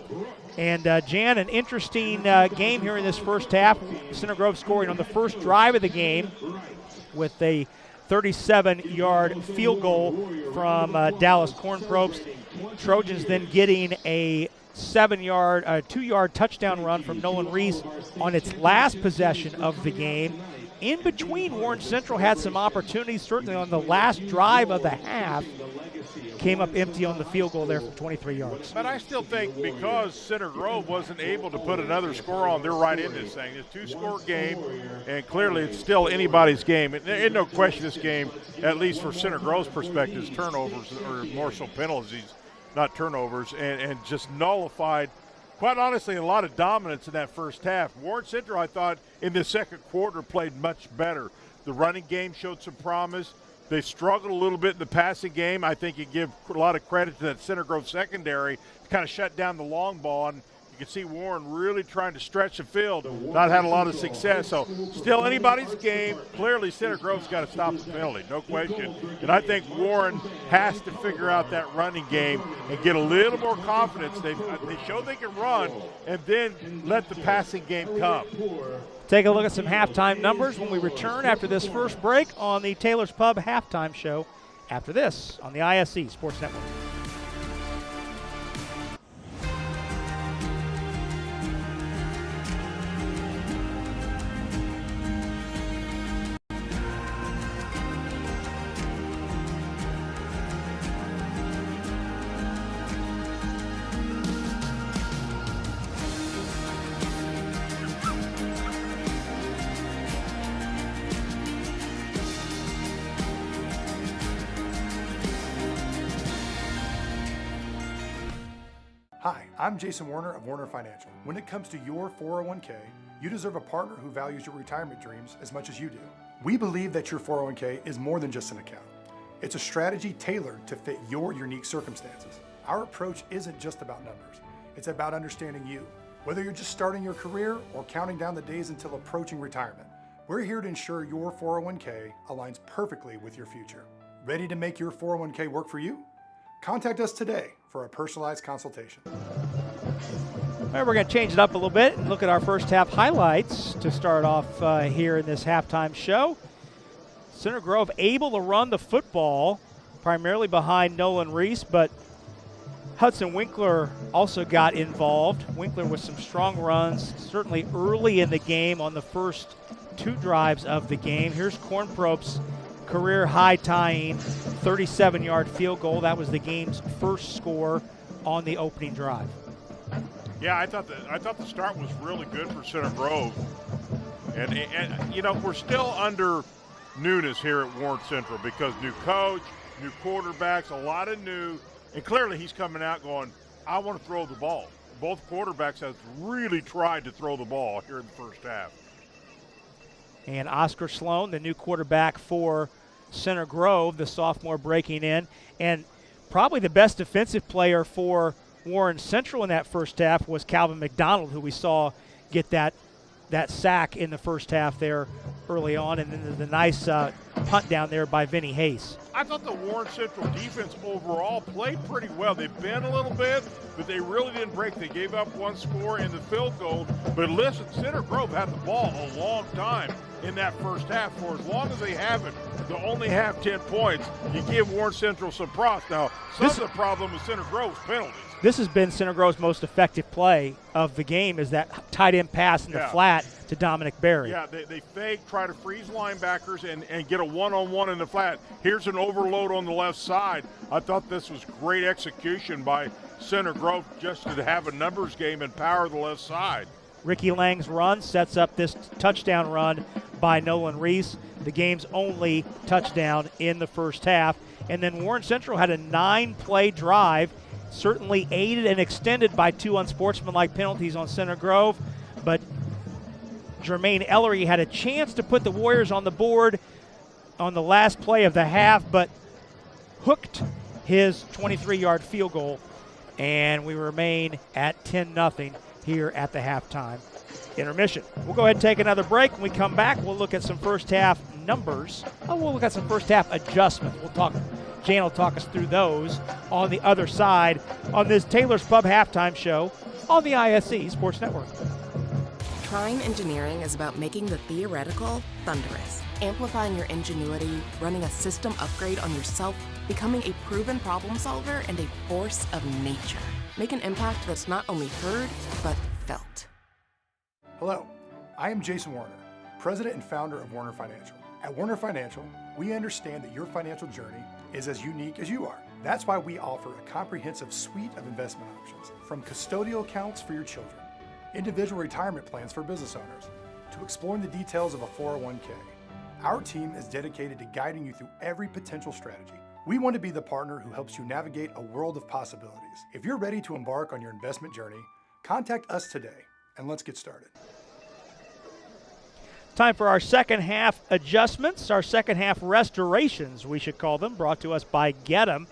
S2: And Jan, an interesting game here in this first half. Center Grove scoring on the first drive of the game with a 37-yard field goal from Dallas Corn Probst. Trojans then getting a 2-yard touchdown run from Nolan Reese on its last possession of the game. In between, Warren Central had some opportunities, certainly on the last drive of the half. Came up empty on the field goal there from 23 yards.
S3: But I still think because Center Grove wasn't able to put another score on, they're right in this thing. It's a 2-score game, and clearly it's still anybody's game. There's no question this game, at least for Center Grove's perspective, is turnovers or more so penalties, not turnovers, and just nullified, quite honestly, a lot of dominance in that first half. Warren Central, I thought, in the second quarter played much better. The running game showed some promise. They struggled a little bit in the passing game. I think you give a lot of credit to that Center Grove secondary to kind of shut down the long ball. And you can see Warren really trying to stretch the field, not had a lot of success. So still anybody's game. Clearly Center Grove's got to stop the penalty, no question. And I think Warren has to figure out that running game and get a little more confidence. They show they can run and then let the passing game come.
S2: Take a look at some halftime numbers when we return after this first break on the Taylor's Pub halftime show. After this on the ISC Sports Network.
S5: Hi, I'm Jason Warner of Warner Financial. When it comes to your 401k, you deserve a partner who values your retirement dreams as much as you do. We believe that your 401k is more than just an account. It's a strategy tailored to fit your unique circumstances. Our approach isn't just about numbers. It's about understanding you. Whether you're just starting your career or counting down the days until approaching retirement, we're here to ensure your 401k aligns perfectly with your future. Ready to make your 401k work for you? Contact us today for a personalized consultation.
S2: All right, we're going to change it up a little bit and look at our first half highlights to start off here in this halftime show. Center Grove able to run the football primarily behind Nolan Reese, but Hudson Winkler also got involved. Winkler with some strong runs, certainly early in the game on the first 2 drives of the game. Here's Corn Probst's career high tying 37-yard field goal. That was the game's first score on the opening drive.
S3: Yeah, I thought the start was really good for Center Grove, and you know, we're still under newness here at Warren Central because new coach, new quarterbacks, a lot of new. And clearly he's coming out going, I want to throw the ball. Both quarterbacks have really tried to throw the ball here in the first half.
S2: And Oscar Sloan, the new quarterback for Center Grove, the sophomore breaking in. And probably the best defensive player for Warren Central in that first half was Calvin McDonald, who we saw get that sack in the first half there early on, and then the nice punt down there by Vinny Hayes.
S3: I thought the Warren Central defense overall played pretty well. They bent a little bit, but they really didn't break. They gave up one score in the field goal. But listen, Center Grove had the ball a long time in that first half. For as long as they have it, they'll only have 10 points. You give Warren Central some props. Now, some of the problem with Center Grove's penalties.
S2: This has been Center Grove's most effective play of the game, is that tight end pass in the flat to Dominic Berry.
S3: Yeah, they fake, try to freeze linebackers and get a one-on-one in the flat. Here's an overload on the left side. I thought this was great execution by Center Grove just to have a numbers game and power the left side.
S2: Ricky Lang's run sets up this touchdown run by Nolan Reese, the game's only touchdown in the first half. And then Warren Central had a 9-play drive, certainly aided and extended by 2 unsportsmanlike penalties on Center Grove. But Jermaine Ellery had a chance to put the Warriors on the board on the last play of the half, but hooked his 23-yard field goal, and we remain at 10-0 here at the halftime intermission. We'll go ahead and take another break. When we come back, we'll look at some first-half numbers. We'll look at some first-half adjustments. Jan will talk us through those on the other side on this Taylor's Pub halftime show on the IHSAA Sports Network.
S12: Trine Engineering is about making the theoretical thunderous, amplifying your ingenuity, running a system upgrade on yourself, becoming a proven problem solver and a force of nature. Make an impact that's not only heard, but felt.
S5: Hello, I am Jason Warner, President and founder of Warner Financial. At Warner Financial, we understand that your financial journey is as unique as you are. That's why we offer a comprehensive suite of investment options, from custodial accounts for your children, individual retirement plans for business owners, to exploring the details of a 401k. Our team is dedicated to guiding you through every potential strategy. We want to be the partner who helps you navigate a world of possibilities. If you're ready to embark on your investment journey, contact us today, and let's get started.
S2: Time for our second half adjustments, our second half restorations, we should call them, brought to us by Get 'em.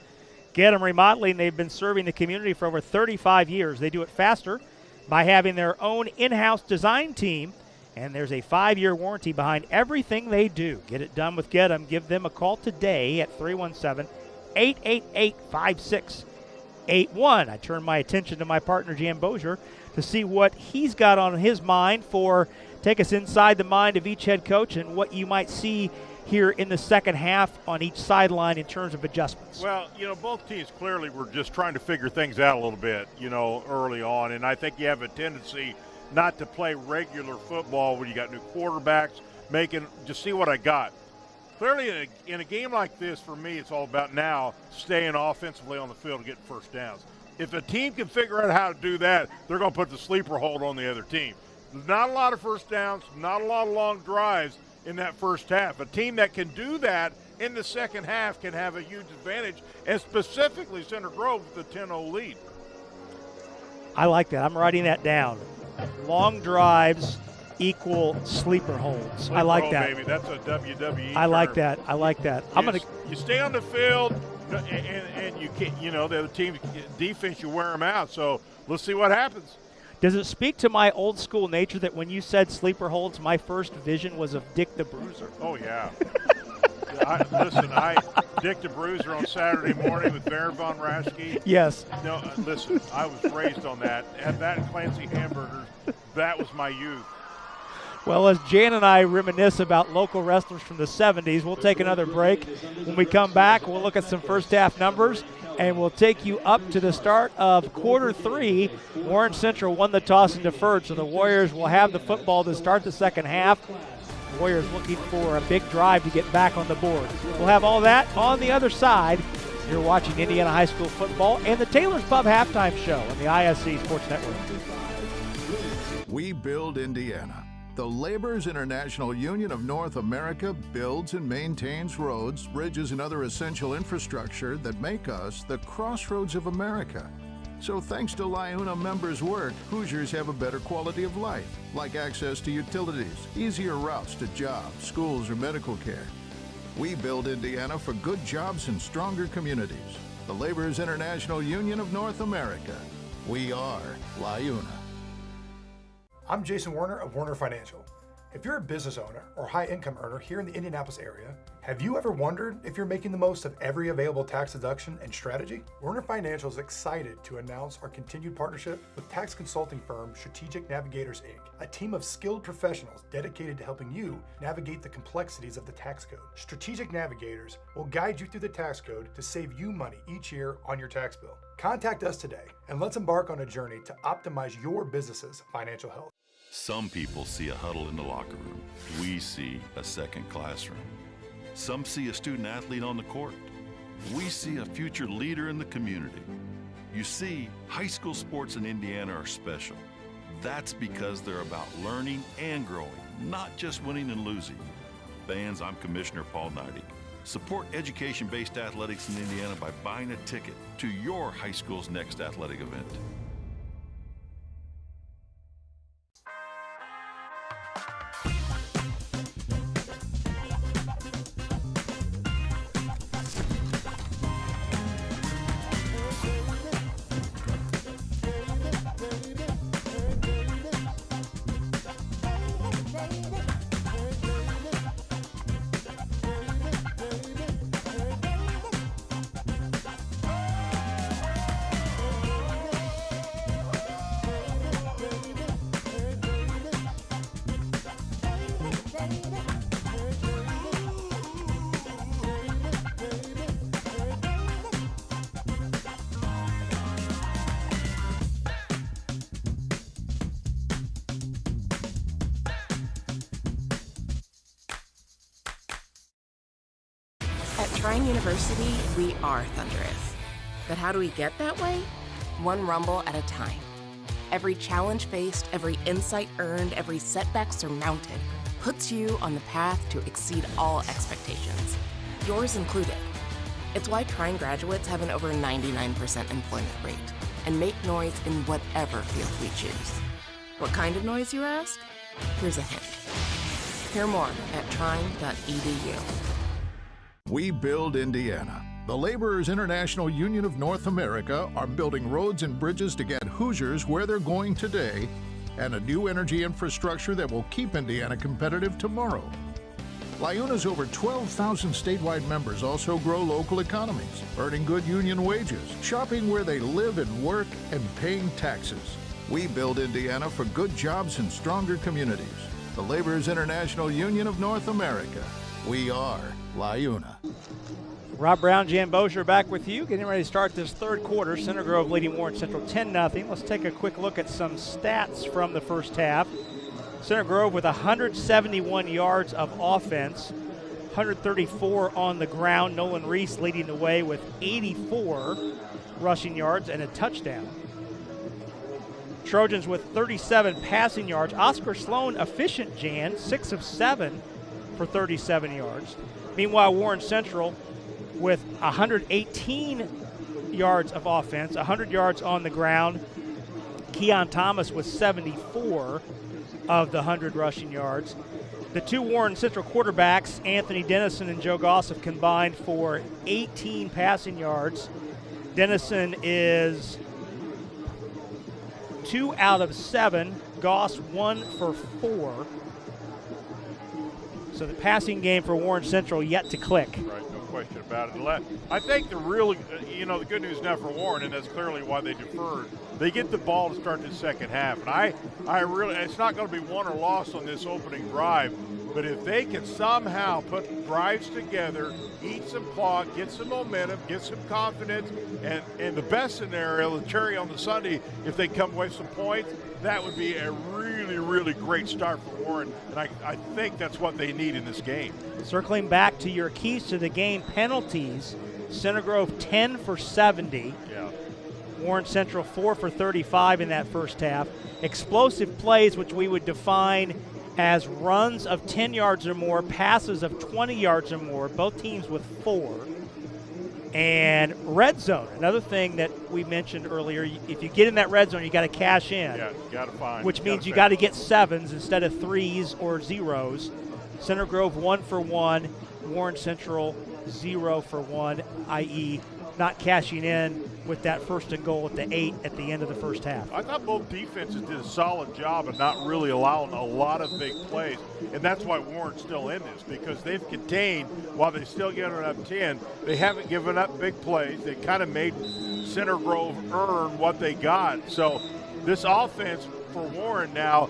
S2: Get 'em Remodeling, they've been serving the community for over 35 years. They do it faster by having their own in-house design team, and there's a 5-year warranty behind everything they do. Get it done with Get 'em. Give them a call today at 317-888-5681. I turn my attention to my partner, Jan Bozier, to see what he's got on his mind for take us inside the mind of each head coach and what you might see here in the second half on each sideline in terms of adjustments.
S3: Well, both teams clearly were just trying to figure things out a little bit, early on. And I think you have a tendency not to play regular football when you got new quarterbacks, just see what I got. Clearly in a game like this, for me, it's all about now staying offensively on the field and getting first downs. If a team can figure out how to do that, they're going to put the sleeper hold on the other team. There's not a lot of first downs, not a lot of long drives in that first half. A team that can do that in the second half can have a huge advantage, and specifically Center Grove with the 10-0 lead.
S2: I like that. I'm writing that down. Long drives equal sleeper holds.
S3: Sleeper
S2: I like
S3: hold,
S2: that.
S3: Baby. That's a WWE
S2: I like
S3: term.
S2: that. I like that.
S3: You stay on the field, and you can't. The other team's defense, you wear them out. So let's see what happens.
S2: Does it speak to my old school nature that when you said sleeper holds, my first vision was of Dick the Bruiser?
S3: Oh, yeah. Dick the Bruiser on Saturday morning with Baron Von Raschke.
S2: Yes.
S3: No, listen, I was raised on that. Had that and Clancy hamburgers. That was my youth.
S2: Well, as Jan and I reminisce about local wrestlers from the 70s, we'll take another break. When we come back, we'll look at some first half numbers, and we'll take you up to the start of quarter 3. Warren Central won the toss and deferred, so the Warriors will have the football to start the second half. The Warriors looking for a big drive to get back on the board. We'll have all that on the other side. You're watching Indiana High School football and the Taylor's Pub halftime show on the IHSAA Sports Network.
S4: We build Indiana, The Laborers International Union of North America builds and maintains roads, bridges, and other essential infrastructure that make us the crossroads of America. So thanks to LIUNA members' work, Hoosiers have a better quality of life, like access to utilities, easier routes to jobs, schools, or medical care. We build Indiana for good jobs and stronger communities. The Laborers International Union of North America. We are LIUNA.
S5: I'm Jason Warner of Warner Financial. If you're a business owner or high-income earner here in the Indianapolis area, have you ever wondered if you're making the most of every available tax deduction and strategy? Warner Financial is excited to announce our continued partnership with tax consulting firm Strategic Navigators, Inc., a team of skilled professionals dedicated to helping you navigate the complexities of the tax code. Strategic Navigators will guide you through the tax code to save you money each year on your tax bill. Contact us today and let's embark on a journey to optimize your business's financial health.
S13: Some people see a huddle in the locker room. We see a second classroom. Some see a student athlete on the court. We see a future leader in the community. You see, high school sports in Indiana are special. That's because they're about learning and growing, not just winning and losing. Fans, I'm Commissioner Paul Neidig. Support education-based athletics in Indiana by buying a ticket to your high school's next athletic event.
S12: At Trine University, we are thunderous. But how do we get that way? One rumble at a time. Every challenge faced, every insight earned, every setback surmounted puts you on the path to exceed all expectations, yours included. It's why Trine graduates have an over 99% employment rate and make noise in whatever field we choose. What kind of noise, you ask? Here's a hint. Hear more at trine.edu.
S4: We build Indiana. The Laborers International Union of North America are building roads and bridges to get Hoosiers where they're going today and a new energy infrastructure that will keep Indiana competitive tomorrow. LIUNA's over 12,000 statewide members also grow local economies, earning good union wages, shopping where they live and work, and paying taxes. We build Indiana for good jobs and stronger communities. The Laborers International Union of North America. We are LIUNA.
S2: Rob Brown, Jan Bozier back with you, getting ready to start this third quarter. Center Grove leading Warren Central 10-0. Let's take a quick look at some stats from the first half. Center Grove with 171 yards of offense, 134 on the ground. Nolan Reese leading the way with 84 rushing yards and a touchdown. Trojans with 37 passing yards. Oscar Sloan efficient, Jan, 6 of 7 for 37 yards. Meanwhile, Warren Central with 118 yards of offense, 100 yards on the ground. Keon Thomas with 74 of the 100 rushing yards. The two Warren Central quarterbacks, Anthony Dennison and Joe Goss, have combined for 18 passing yards. Dennison is 2 out of 7. Goss 1 for 4. So the passing game for Warren Central yet to click.
S3: Right, no question about it. I think the real, the good news now for Warren, and that's clearly why they deferred, they get the ball to start the second half. And I really, it's not going to be won or lost on this opening drive, but if they can somehow put drives together, eat some clock, get some momentum, get some confidence, and in the best scenario, the cherry on the Sunday, if they come away with some points, that would be a really, really great start for Warren, and I think that's what they need in this game.
S2: Circling back to your keys to the game, penalties, Center Grove 10 for 70.
S3: Yeah.
S2: Warren Central 4 for 35 in that first half. Explosive plays, which we would define has runs of 10 yards or more, passes of 20 yards or more, both teams with 4. And red zone, another thing that we mentioned earlier, if you get in that red zone, you got to cash in.
S3: Yeah, you got to find.
S2: Which means you got to get 7s instead of 3s or 0s. Center Grove 1 for 1, Warren Central 0 for 1, i.e. not cashing in with that 1st and goal at the 8 at the end of the first half.
S3: I thought both defenses did a solid job of not really allowing a lot of big plays, and that's why Warren's still in this, because they've contained, while they still get up 10, they haven't given up big plays. They kind of made Center Grove earn what they got. So this offense for Warren now,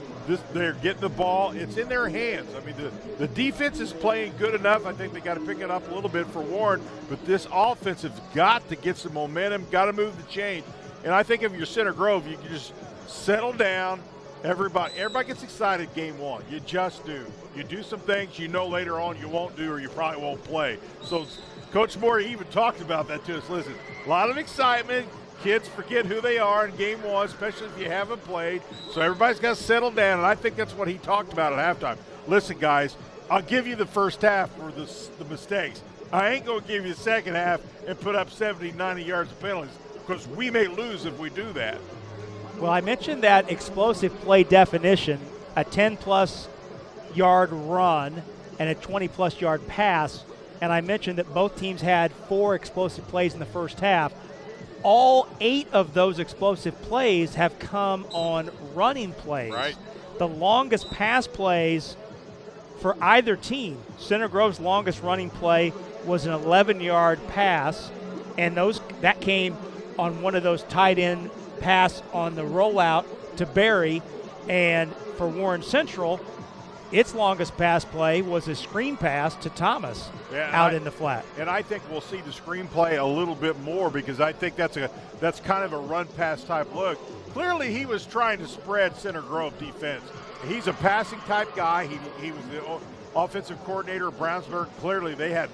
S3: they're getting the ball. It's in their hands. I mean, the defense is playing good enough. I think they got to pick it up a little bit for Warren, but this offense has got to get some momentum, got to move the chain. And I think if you're Center Grove, you can just settle down. Everybody gets excited game 1. You just do. You do some things you know later on you won't do or you probably won't play. So Coach Moore even talked about that to us. Listen, a lot of excitement. Kids forget who they are in game 1, especially if you haven't played. So everybody's got to settle down, and I think that's what he talked about at halftime. Listen, guys, I'll give you the first half for the mistakes. I ain't going to give you the second half and put up 70, 90 yards of penalties, because we may lose if we do that.
S2: Well, I mentioned that explosive play definition, a 10-plus yard run and a 20-plus yard pass, and I mentioned that both teams had 4 explosive plays in the first half. All 8 of those explosive plays have come on running plays.
S3: Right.
S2: The longest pass plays for either team, Center Grove's longest running play was an 11-yard pass, and that came on one of those tight end pass on the rollout to Barry. And for Warren Central, its longest pass play was a screen pass to Thomas in the flat.
S3: And I think we'll see the screen play a little bit more, because I think that's kind of a run-pass type look. Clearly he was trying to spread Center Grove defense. He's a passing type guy. He was the offensive coordinator of Brownsburg. Clearly they had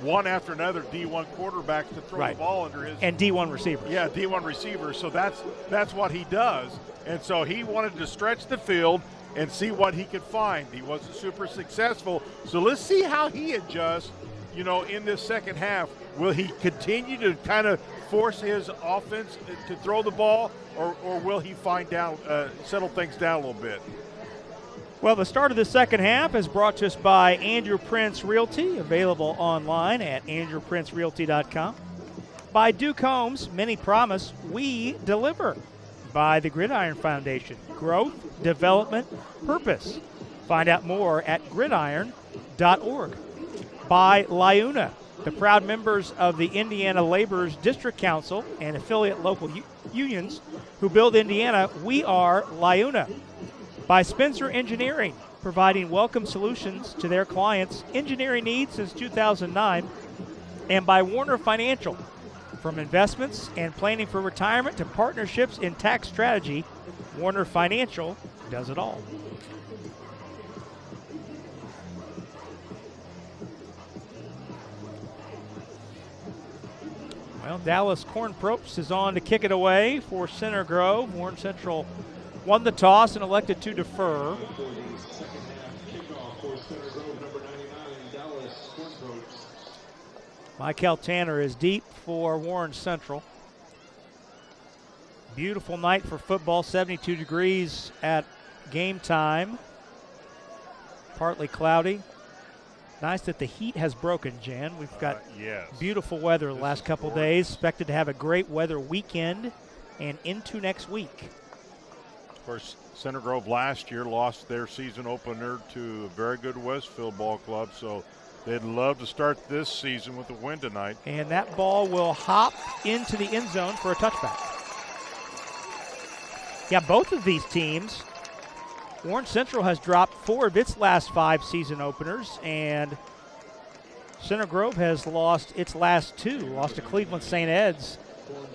S3: one after another D1 quarterbacks to throw the ball under his.
S2: And D1 receivers.
S3: Yeah, D1 receivers. So that's what he does. And so he wanted to stretch the field and see what he could find. He wasn't super successful. So let's see how he adjusts, in this second half. Will he continue to kind of force his offense to throw the ball, or will he settle things down a little bit?
S2: Well, the start of the second half is brought to us by Andrew Prince Realty, available online at andrewprincerealty.com. By Duke Homes, many promise, we deliver. By the Gridiron Foundation, growth, development, purpose. Find out more at gridiron.org. By LIUNA, the proud members of the Indiana Laborers District Council and affiliate local unions who build Indiana. We are LIUNA. By Spencer Engineering, providing welcome solutions to their clients' engineering needs since 2009. And by Warner Financial, from investments and planning for retirement to partnerships in tax strategy, Warner Financial does it all. Well, Dallas Corn Propst is on to kick it away for Center Grove. Warren Central won the toss and elected to defer. Michael Tanner is deep for Warren Central. Beautiful night for football, 72 degrees at game time. Partly cloudy. Nice that the heat has broken, Jan. We've got beautiful weather the last couple days. Expected to have a great weather weekend and into next week.
S3: Of course, Center Grove last year lost their season opener to a very good Westfield ball club, so they'd love to start this season with a win tonight.
S2: And that ball will hop into the end zone for a touchback. Yeah, both of these teams, Warren Central has dropped 4 of its last 5 season openers, and Center Grove has lost its last 2. Lost to Cleveland St. Ed's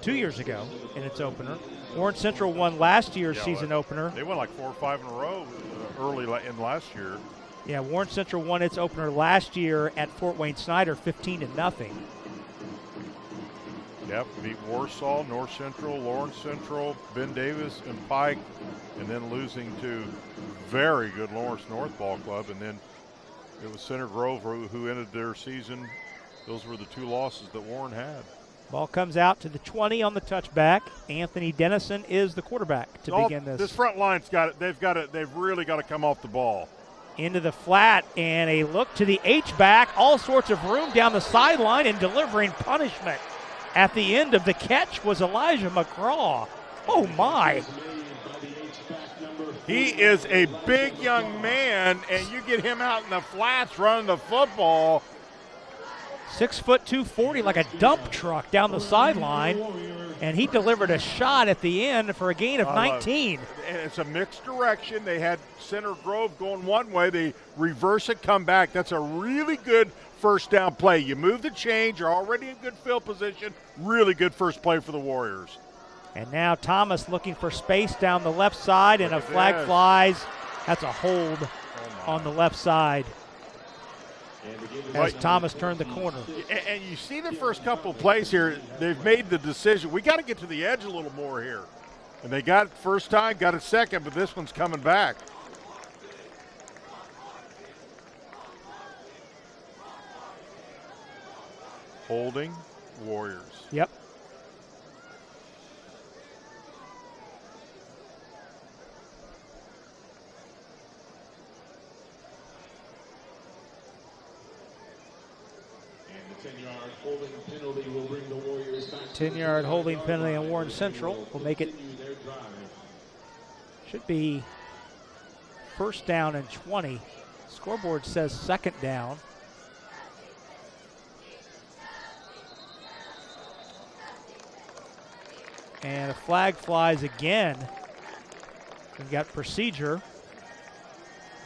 S2: 2 years ago in its opener. Warren Central won last year's season opener.
S3: They won like 4 or 5 in a row early in last year.
S2: Yeah, Warren Central won its opener last year at Fort Wayne Snyder 15-0.
S3: Yep, beat Warsaw, North Central, Lawrence Central, Ben Davis, and Pike, and then losing to very good Lawrence North Ball Club, and then it was Center Grove who ended their season. Those were the 2 losses that Warren had.
S2: Ball comes out to the 20 on the touchback. Anthony Dennison is the quarterback to begin this.
S3: This front line's got it. They've really got to come off the ball.
S2: Into the flat, and a look to the H-back. All sorts of room down the sideline and delivering punishment. At the end of the catch was Elijah McGraw. Oh, my.
S3: He is a big young man, and you get him out in the flats running the football.
S2: 6 foot 240, like a dump truck down the sideline, and he delivered a shot at the end for a gain of 19.
S3: And it's a mixed direction. They had Center Grove going one way. They reverse it, come back. That's a really good first down play. You move the change. You're already in good field position. Really good first play for the Warriors.
S2: And now Thomas looking for space down the left side, and a flag flies. That's a hold on the left side as Thomas turned the corner.
S3: And you see the first couple of plays here, they've made the decision. We got to get to the edge a little more here. And they got it first time, got it second, but this one's coming back. Holding Warriors.
S2: Yep.
S1: The 10-yard holding penalty will bring the Warriors back.
S2: 10-yard holding penalty on Warren Central will make it. Should be first down and 20. Scoreboard says second down. And a flag flies again. We've got procedure.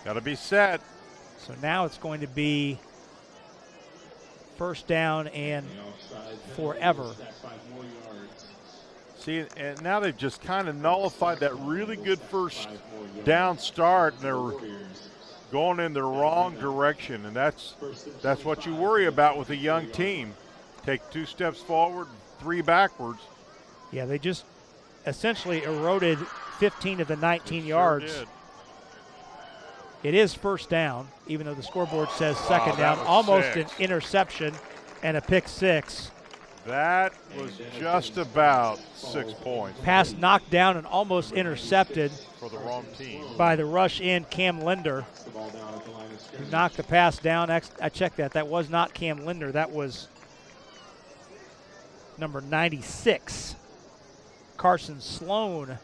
S3: Got to be set.
S2: So now it's going to be first down and forever.
S3: See, and now they've just kind of nullified that really good first down start, and they're going in the wrong direction, and that's what you worry about with a young team. Take 2 steps forward, 3 backwards.
S2: Yeah, they just essentially eroded 15 of the 19 yards.
S3: Sure did.
S2: It is first down, even though the scoreboard says second down. Almost an interception and a pick 6.
S3: That was just about 6 points.
S2: Pass knocked down and almost intercepted
S3: for the wrong team
S2: by the rush in Cam Linder, who knocked the pass down. I checked that. That was not Cam Linder. That was number 96, Carson Sloan,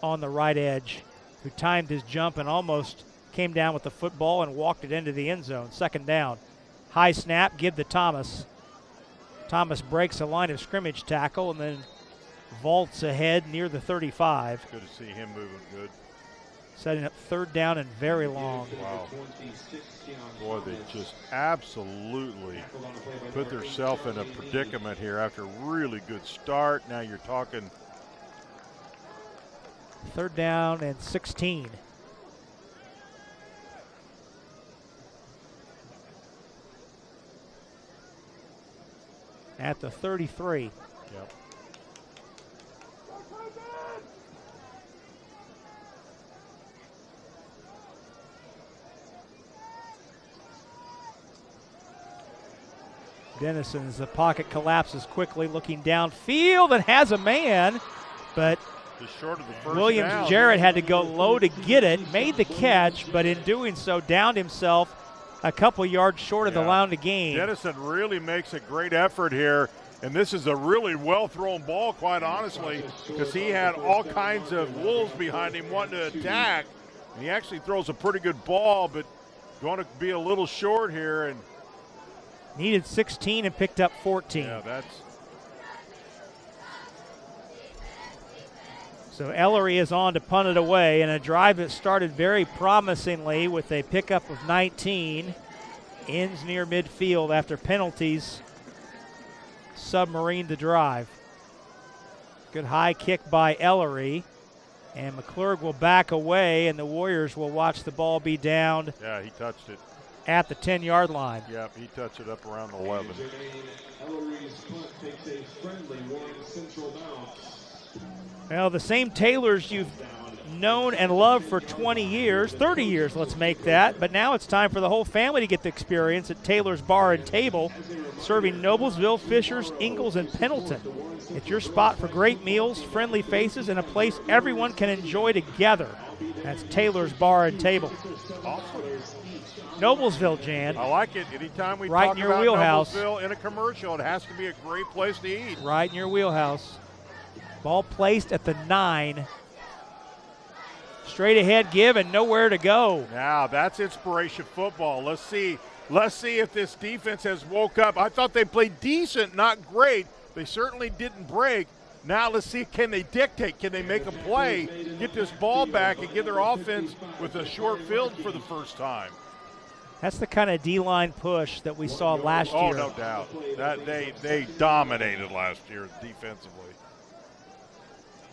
S2: on the right edge, who timed his jump and almost came down with the football and walked it into the end zone. Second down. High snap, give to Thomas. Thomas breaks a line of scrimmage tackle and then vaults ahead near the 35.
S3: Good to see him moving good.
S2: Setting up third down and very long.
S3: Wow. Boy, they just absolutely put themselves in a predicament here after a really good start. Now you're talking
S2: third down and 16. At the 33.
S3: Yep.
S2: Dennison, as the pocket collapses quickly, looking downfield and has a man, but
S3: just short of the first
S2: Williams
S3: down.
S2: Jarrett had to go low to get it, made the catch, but in doing so downed himself a couple yards short of the line to gain.
S3: Dennison really makes a great effort here, and this is a really well-thrown ball, quite honestly, because he had all kinds of wolves behind him wanting to attack. And he actually throws a pretty good ball, but going to be a little short here. And
S2: needed 16 and picked up 14.
S3: Yeah, that's.
S2: So Ellery is on to punt it away, and a drive that started very promisingly with a pickup of 19 ends near midfield after penalties submarine the drive. Good high kick by Ellery, and McClurg will back away, and the Warriors will watch the ball be downed.
S3: Yeah, he touched it
S2: at the 10-yard line.
S3: Yep, he touched it up around the 11.
S1: Ellery's punt takes a friendly Warren Central bounce.
S2: Well, the same tailors you've known and loved for 20 years, 30 years, let's make that. But now it's time for the whole family to get the experience at Taylor's Bar and Table, serving Noblesville, Fishers, Ingalls, and Pendleton. It's your spot for great meals, friendly faces, and a place everyone can enjoy together. That's Taylor's Bar and Table.
S3: Awesome.
S2: Noblesville, Jan.
S3: I like it. Anytime we
S2: right
S3: talk
S2: in your
S3: about
S2: wheelhouse.
S3: Noblesville in a commercial, it has to be a great place to eat.
S2: Right in your wheelhouse. Ball placed at the 9. Straight ahead give and nowhere to go.
S3: Now that's inspiration football. Let's see if this defense has woke up. I thought they played decent, not great. They certainly didn't break. Now let's see, can they dictate? Can they make a play, get this ball back, and get their offense with a short field for the first time?
S2: That's the kind of D-line push that we saw last year.
S3: Oh, no doubt. That they dominated last year defensively.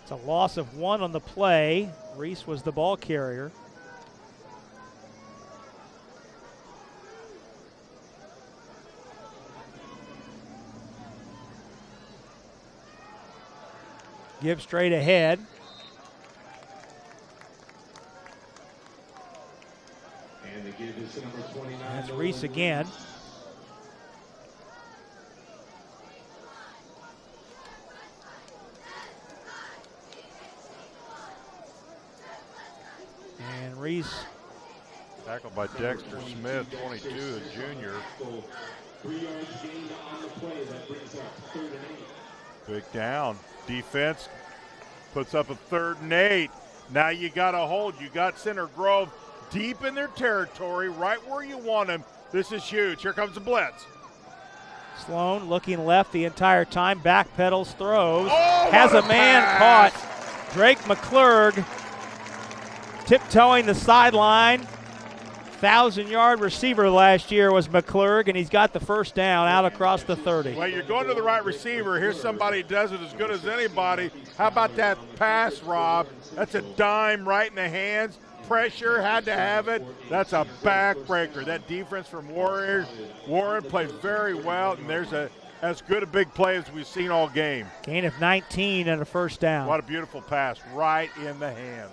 S2: It's a loss of 1 on the play. Reese was the ball carrier. Give straight ahead.
S1: And the give is to number 29.
S2: That's Reese again. And Reese.
S3: Tackled by Dexter Smith, 22, a junior.
S1: 3 yards gained on the play. That brings up 3rd and 8.
S3: Big down. Defense puts up a 3rd and 8. Now you got to hold. You got Center Grove deep in their territory, right where you want them. This is huge. Here comes the blitz.
S2: Sloan looking left the entire time, backpedals, throws,
S3: Oh,
S2: has
S3: what
S2: a man
S3: pass.
S2: caught. Drake McClurg tiptoeing the sideline. 1,000-yard receiver last year was McClurg, and he's got the first down out across the 30.
S3: Well, you're going to the right receiver. Here's somebody who does it as good as anybody. How about that pass, Rob? That's a dime right in the hands. Pressure, had to have it. That's a backbreaker. That defense from Warren played very well, and there's as good a big play as we've seen all game.
S2: Gain of 19 and a first down.
S3: What a beautiful pass, right in the hands.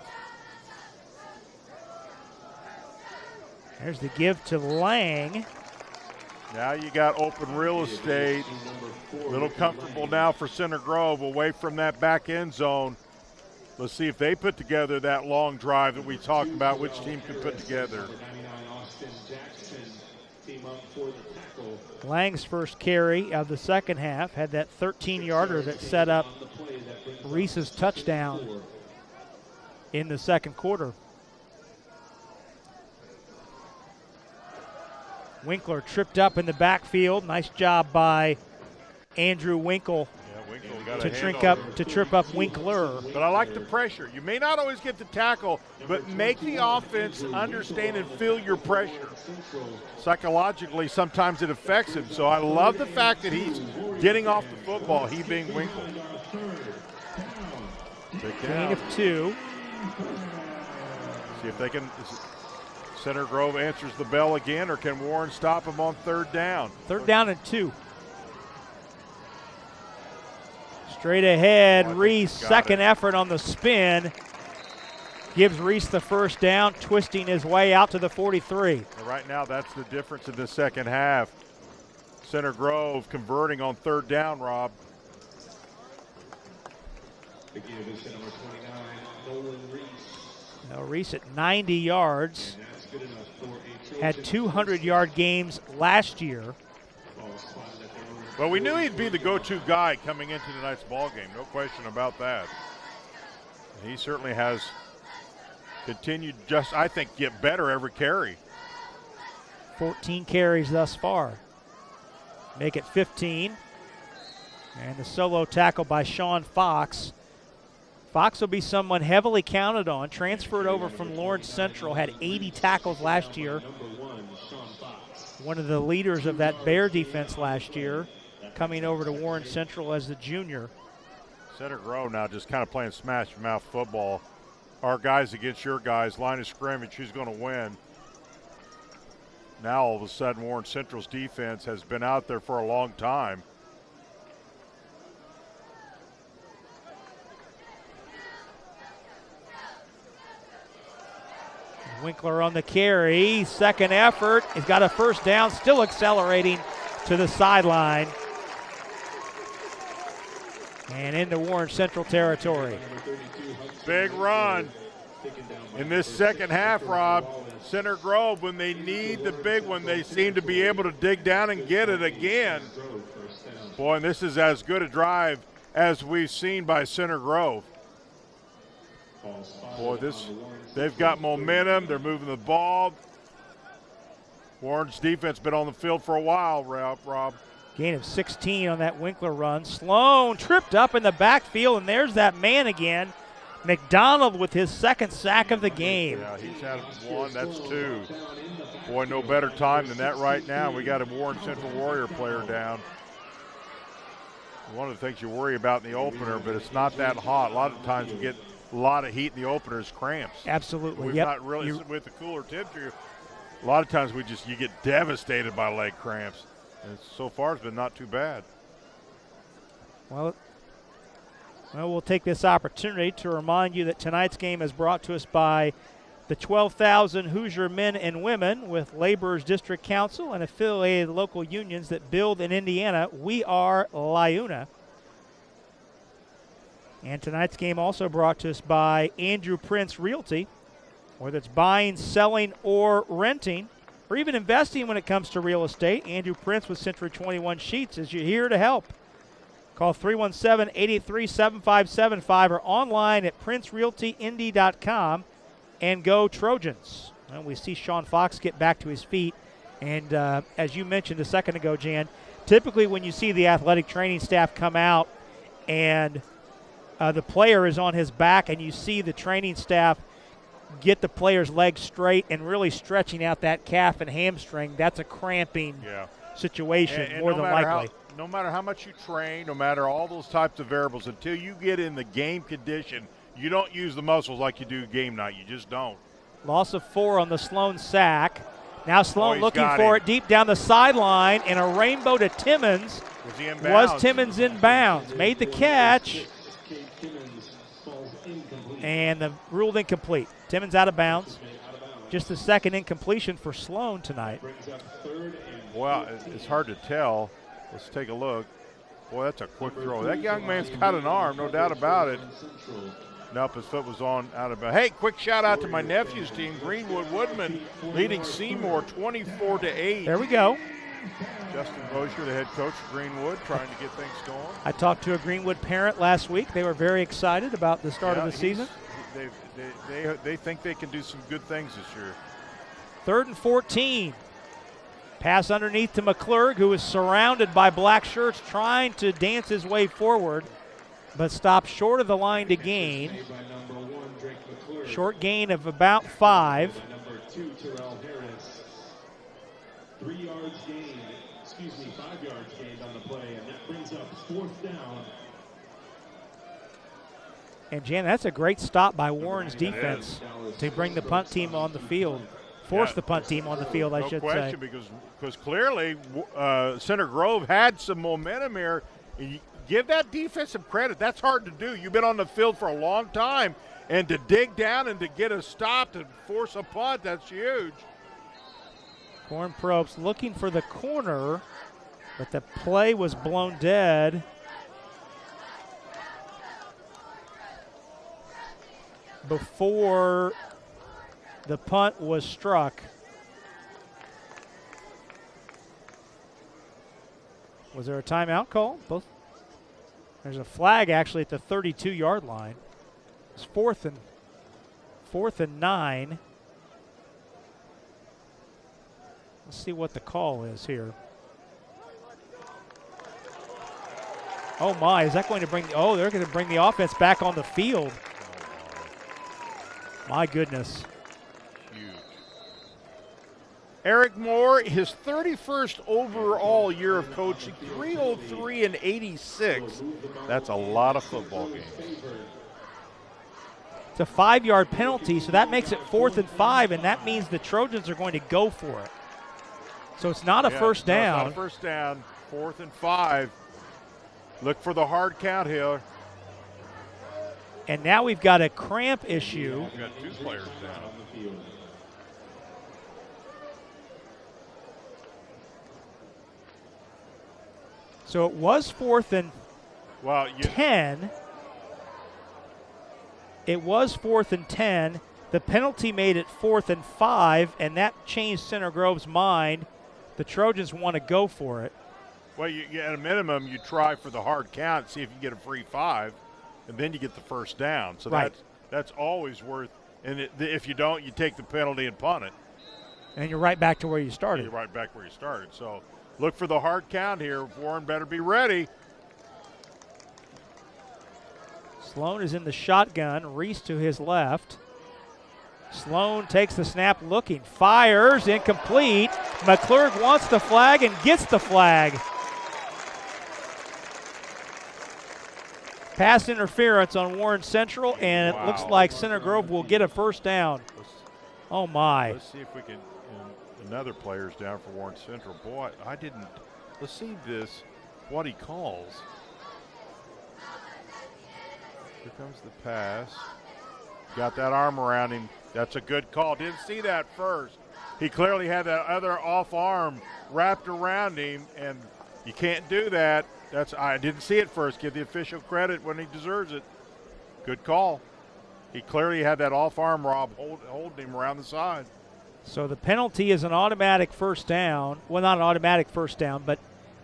S2: There's the give to Lang.
S3: Now you got open real estate. A little comfortable now for Center Grove away from that back end zone. Let's see if they put together that long drive that we talked about, which team can put together.
S2: Lang's first carry of the second half had that 13-yarder that set up Reese's touchdown in the second quarter. Winkler tripped up in the backfield. Nice job by Andrew Winkle to trip up Winkler.
S3: But I like the pressure. You may not always get the tackle, but make the offense understand and feel your pressure. Psychologically, sometimes it affects him. So I love the fact that he's getting off the football, he being Winkle.
S2: Gain of 2.
S3: See if they can. Center Grove answers the bell again, or can Warren stop him on 3rd down?
S2: 3rd down and 2. Straight ahead, Reese, second effort on the spin. Gives Reese the first down, twisting his way out to the 43.
S3: Right now, that's the difference in the second half. Center Grove converting on 3rd down, Rob.
S1: The give is to number 29, Nolan Reese.
S2: Now Reese at 90 yards. Had 200-yard games last year.
S3: Well, we knew he'd be the go-to guy coming into tonight's ball game. No question about that. He certainly has continued just, I think, get better every carry.
S2: 14 carries thus far. Make it 15. And the solo tackle by Sean Fox. Fox will be someone heavily counted on. Transferred over from Lawrence Central, had 80 tackles last year. One of the leaders of that Bear defense last year, coming over to Warren Central as the junior.
S3: Center Grove now just kind of playing smash mouth football. Our guys against your guys, line of scrimmage, who's going to win? Now all of a sudden Warren Central's defense has been out there for a long time.
S2: Winkler on the carry, second effort. He's got a first down, still accelerating to the sideline. And into Warren Central territory.
S3: Big run in this second half, Rob. Center Grove, when they need the big one, they seem to be able to dig down and get it again. Boy, and this is as good a drive as we've seen by Center Grove. Boy, they've got momentum. They're moving the ball. Warren's defense been on the field for a while, Rob.
S2: Gain of 16 on that Winkler run. Sloan tripped up in the backfield, and there's that man again. McDonald with his second sack of the game.
S3: Yeah, he's had one. That's two. Boy, no better time than that right now. We got a Warren Central Warrior player down. One of the things you worry about in the opener, but it's not that hot. A lot of times we get a lot of heat in the opener is cramps.
S2: Absolutely.
S3: We've not really, with the cooler temperature, a lot of times you get devastated by leg cramps. And so far it's been not too bad.
S2: Well, we'll take this opportunity to remind you that tonight's game is brought to us by the 12,000 Hoosier men and women with Laborers District Council and affiliated local unions that build in Indiana. We are LIUNA. And tonight's game also brought to us by Andrew Prince Realty. Whether it's buying, selling, or renting, or even investing when it comes to real estate, Andrew Prince with Century 21 Sheets is here to help. Call 317-883-7575 or online at princerealtyindy.com and go Trojans. Well, we see Sean Fox get back to his feet. And as you mentioned a second ago, Jan, typically when you see the athletic training staff come out and the player is on his back and you see the training staff get the player's legs straight and really stretching out that calf and hamstring, that's a cramping situation and more than likely.
S3: No matter how much you train, no matter all those types of variables, until you get in the game condition, you don't use the muscles like you do game night. You just don't.
S2: Loss of 4 on the Sloan sack. Now Sloan looking for it deep down the sideline, and a rainbow to Timmons.
S3: Was he in bounds?
S2: Was Timmons in bounds. Made the catch. And ruled incomplete. Timmons out of bounds. Just the second incompletion for Sloan tonight.
S3: Well, it's hard to tell. Let's take a look. Boy, that's a quick throw. That young man's got an arm, no doubt about it. Nope, his foot was on out of bounds. Hey, quick shout out to my nephew's team, Greenwood Woodman, leading Seymour 24-8.
S2: There we go.
S3: Justin Bosher, the head coach of Greenwood, trying to get things going.
S2: I talked to a Greenwood parent last week. They were very excited about the start of the season.
S3: They think they can do some good things this year.
S2: 3rd and 14. Pass underneath to McClurg, who is surrounded by black shirts trying to dance his way forward, but stopped short of the line to gain. Short gain of about 5.
S1: 3 yards gained, 5 yards gained on the play, and that brings up 4th down.
S2: And Jan, that's a great stop by Warren's defense to bring the punt team on the field. Force the punt team on the field, I should say.
S3: No question, because clearly Center Grove had some momentum here. Give that defense some credit. That's hard to do. You've been on the field for a long time, and to dig down and to get a stop to force a punt, that's huge.
S2: Corn Probst looking for the corner, but the play was blown dead. Before the punt was struck. Was there a timeout call? Both. There's a flag actually at the 32-yard line. It's 4th and 9. Let's see what the call is here. Oh my, is that going to bring they're going to bring the offense back on the field. My goodness.
S3: Huge. Eric Moore, his 31st overall year of coaching, 303-86. That's a lot of football games.
S2: It's a 5-yard penalty, so that makes it 4th and 5, and that means the Trojans are going to go for it. So it's not a first down.
S3: No, it's not a first down. 4th and 5. Look for the hard count here.
S2: And now we've got a cramp issue.
S3: We've got 2 players down.
S2: So it was 4th and 10. It was 4th and 10. The penalty made it 4th and 5, and that changed Center Grove's mind. The Trojans want to go for it.
S3: Well, at a minimum, you try for the hard count, see if you get a free 5, and then you get the first down. So that's always worth. And if you don't, you take the penalty and punt it.
S2: And you're right back to where you started.
S3: You're right back where you started. So look for the hard count here. Warren better be ready.
S2: Sloan is in the shotgun. Reese to his left. Sloan takes the snap looking. Fires. Incomplete. McClurg wants the flag and gets the flag. Pass interference on Warren Central, and it looks like Center Grove will get a first down. Oh, my.
S3: Let's see if we can. Another player's down for Warren Central. Boy, I didn't. Let's see what he calls. Here comes the pass. Got that arm around him. That's a good call. Didn't see that first. He clearly had that other off arm wrapped around him, and you can't do that. I didn't see it first. Give the official credit when he deserves it. Good call. He clearly had that off arm, Rob, holding him around the side.
S2: So the penalty is an automatic first down. Well, not an automatic first down, but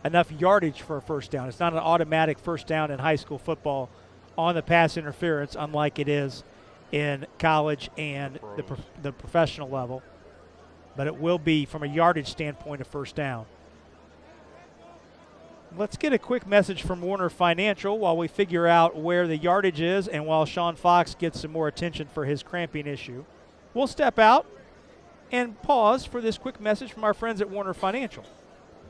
S2: enough yardage for a first down. It's not an automatic first down in high school football on the pass interference, unlike it is in college and the professional level. But it will be, from a yardage standpoint, a first down. Let's get a quick message from Warner Financial while we figure out where the yardage is and while Sean Fox gets some more attention for his cramping issue. We'll step out and pause for this quick message from our friends at Warner Financial.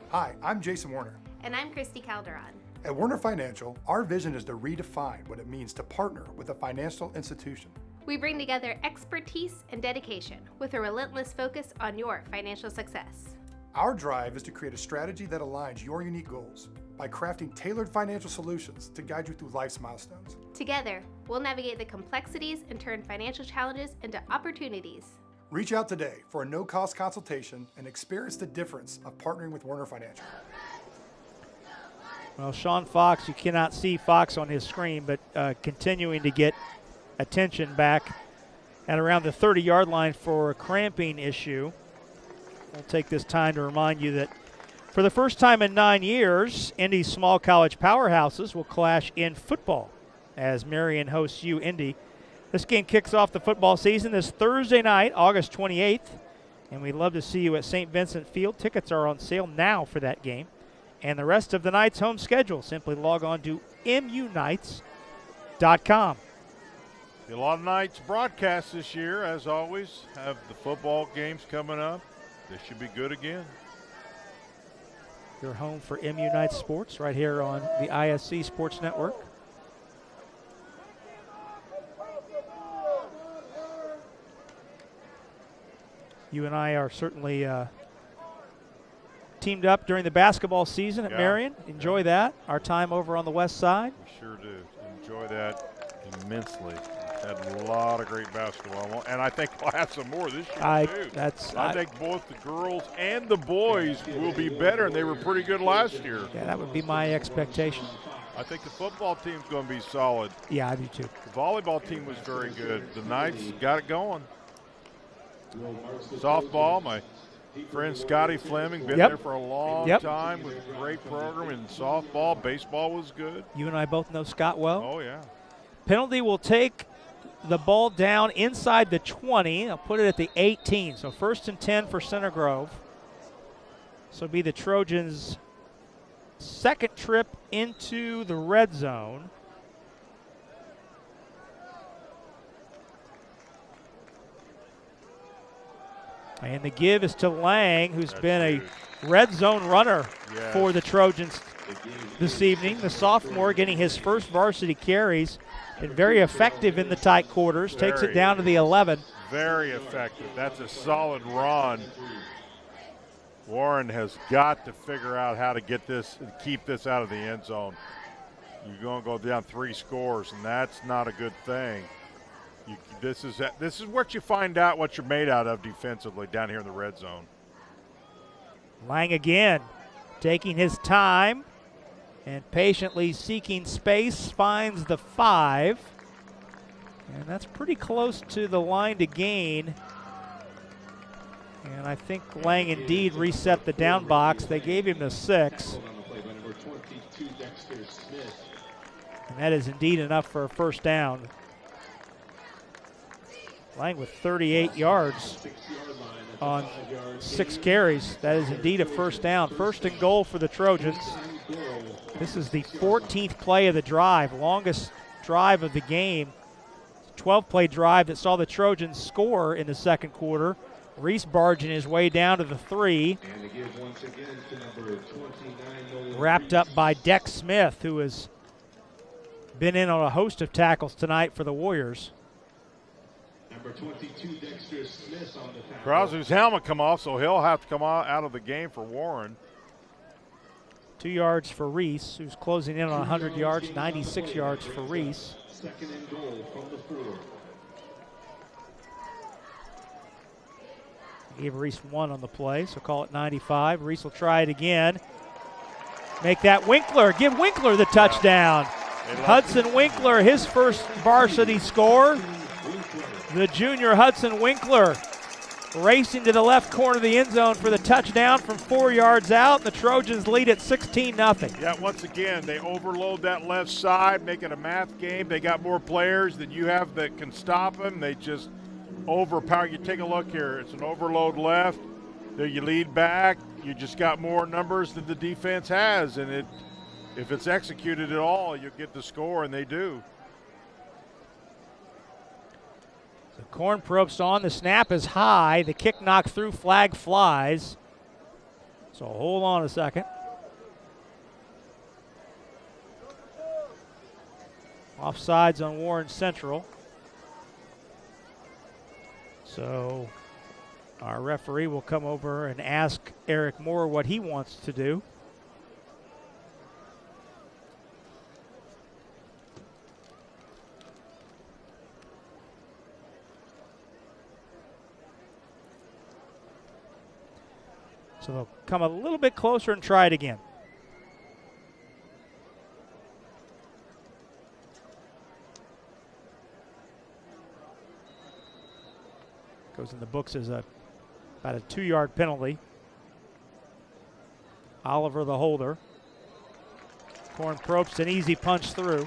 S5: Hi, I'm Jason Warner.
S6: And I'm Christy Calderon.
S5: At Warner Financial, our vision is to redefine what it means to partner with a financial institution.
S6: We bring together expertise and dedication with a relentless focus on your financial success.
S5: Our drive is to create a strategy that aligns your unique goals by crafting tailored financial solutions to guide you through life's milestones.
S6: Together, we'll navigate the complexities and turn financial challenges into opportunities.
S5: Reach out today for a no-cost consultation and experience the difference of partnering with Warner Financial.
S2: Well, Sean Fox, you cannot see Fox on his screen, but continuing to get attention back at around the 30-yard line for a cramping issue. We'll take this time to remind you that for the first time in 9 years, Indy's small college powerhouses will clash in football as Marion hosts Indy. This game kicks off the football season this Thursday night, August 28th, and we'd love to see you at St. Vincent Field. Tickets are on sale now for that game. And the rest of the night's home schedule, simply log on to munites.com.
S3: A lot of nights broadcast this year, as always. Have the football games coming up. They should be good again.
S2: Your home for MU Nights Sports right here on the ISC Sports Network. You and I are certainly teamed up during the basketball season at Marion. Enjoy that. Our time over on the west side.
S3: We sure do. Enjoy that immensely. Had a lot of great basketball, and I think we'll have some more this year, too. I think both the girls and the boys will be better, and they were pretty good last year.
S2: Yeah, that would be my expectation.
S3: I think the football team's going to be solid.
S2: Yeah, I do, too.
S3: The volleyball team was very good. The Knights got it going. Softball, my friend Scotty Fleming, been there for a long time with a great program in softball. Baseball was good.
S2: You and I both know Scott well.
S3: Oh, yeah.
S2: Penalty will take the ball down inside the 20. I'll put it at the 18. So 1st and 10 for Center Grove. So it'll be the Trojans' second trip into the red zone. And the give is to Lang, who's been a red zone runner for the Trojans this evening. The sophomore getting his first varsity carries. Been very effective in the tight quarters. Takes it down to the 11.
S3: Very effective. That's a solid run. Warren has got to figure out how to get this and keep this out of the end zone. You're going to go down 3 scores, and that's not a good thing. This is what you find out what you're made out of defensively down here in the red zone.
S2: Lang again, taking his time. And patiently seeking space, finds the 5. And that's pretty close to the line to gain. And I think Lang indeed reset the down box. They gave him the 6. And that is indeed enough for a first down. Lang with 38 yards on 6 carries. That is indeed a first down. First and goal for the Trojans. This is the 14th play of the drive, longest drive of the game. 12-play drive that saw the Trojans score in the second quarter. Reese barging his way down to the 3. Wrapped up by Deck Smith, who has been in on a host of tackles tonight for the Warriors.
S1: Number 22, Dexter Smith on the tackle.
S3: Crosby's helmet come off, so he'll have to come out of the game for Warren.
S2: 2 yards for Reese, who's closing in on 100 yards, 96 yards for Reese.
S1: Second and goal from the 4.
S2: Gave Reese 1 on the play, so call it 95. Reese will try it again. Make that Winkler. Give Winkler the touchdown. Hudson Winkler, his first varsity score. The junior Hudson Winkler racing to the left corner of the end zone for the touchdown from 4 yards out. The Trojans lead at 16-0.
S3: Yeah, once again, they overload that left side, make it a math game. They got more players than you have that can stop them. They just overpower. You take a look here. It's an overload left. There you lead back. You just got more numbers than the defense has, and if it's executed at all, you'll get the score, and they do.
S2: The Corn Probst on. The snap is high. The kick knocked through. Flag flies. So hold on a second. Offsides on Warren Central. So our referee will come over and ask Eric Moore what he wants to do. So they'll come a little bit closer and try it again. Goes in the books as about a 2-yard penalty. Oliver the holder. Corn Probst an easy punch through.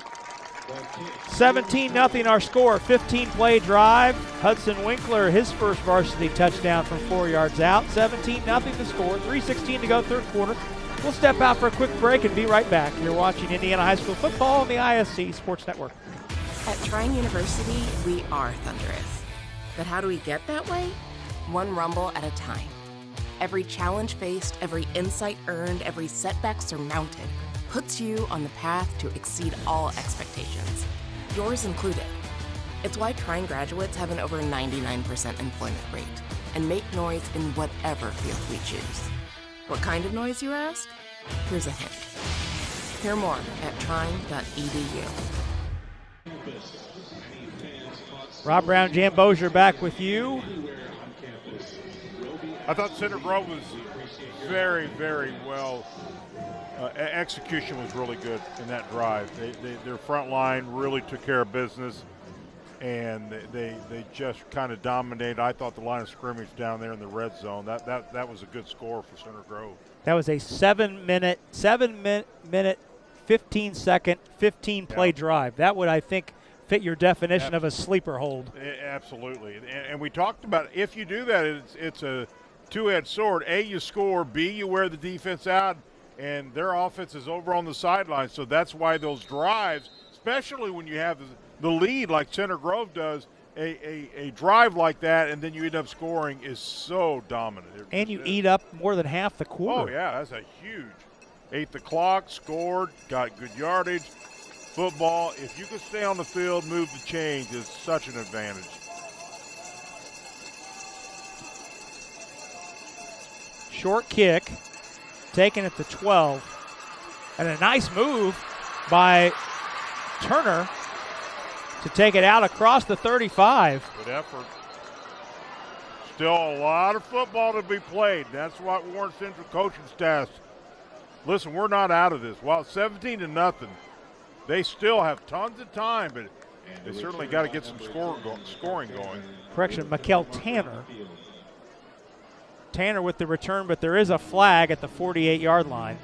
S2: 17-0 our score. 15-play drive. Hudson Winkler, his first varsity touchdown from 4 yards out. 17-0 the score. 3:16 to go, third quarter. We'll step out for a quick break and be right back. You're watching Indiana High School football on the IHSAA Sports Network.
S12: At Trine University, we are thunderous. But how do we get that way? One rumble at a time. Every challenge faced, every insight earned, every setback surmounted puts you on the path to exceed all expectations, yours included. It's why Trine graduates have an over 99% employment rate and make noise in whatever field we choose. What kind of noise, you ask? Here's a hint. Hear more at trine.edu.
S2: Rob Brown, Jan Bozier back with you.
S3: I thought Center Grove was very, very well. Execution was really good in that drive. Their front line really took care of business, and they just kind of dominated. I thought the line of scrimmage down there in the red zone, that was a good score for Center Grove. That was a
S2: 7-minute, 15-second, 15-play drive. That would, I think, fit your definition of a sleeper hold.
S3: Absolutely. And we talked about if you do that, it's a two-edged sword. A, you score. B, you wear the defense out, and their offense is over on the sideline. So that's why those drives, especially when you have the lead like Center Grove does, a drive like that, and then you end up scoring is so dominant.
S2: And you eat up more than half the quarter.
S3: Oh, yeah, that's a huge. Ate the clock, scored, got good yardage. Football, if you can stay on the field, move the chains, is such an advantage.
S2: Short kick, taken at the 12. And a nice move by Turner to take it out across the 35.
S3: Good effort. Still a lot of football to be played. That's what Warren Central coaching staff listen, we're not out of this. While it's 17-0, they still have tons of time, but they certainly got to get some scoring going.
S2: Correction, Mikel Tanner. Tanner with the return, but there is a flag at the 48-yard line.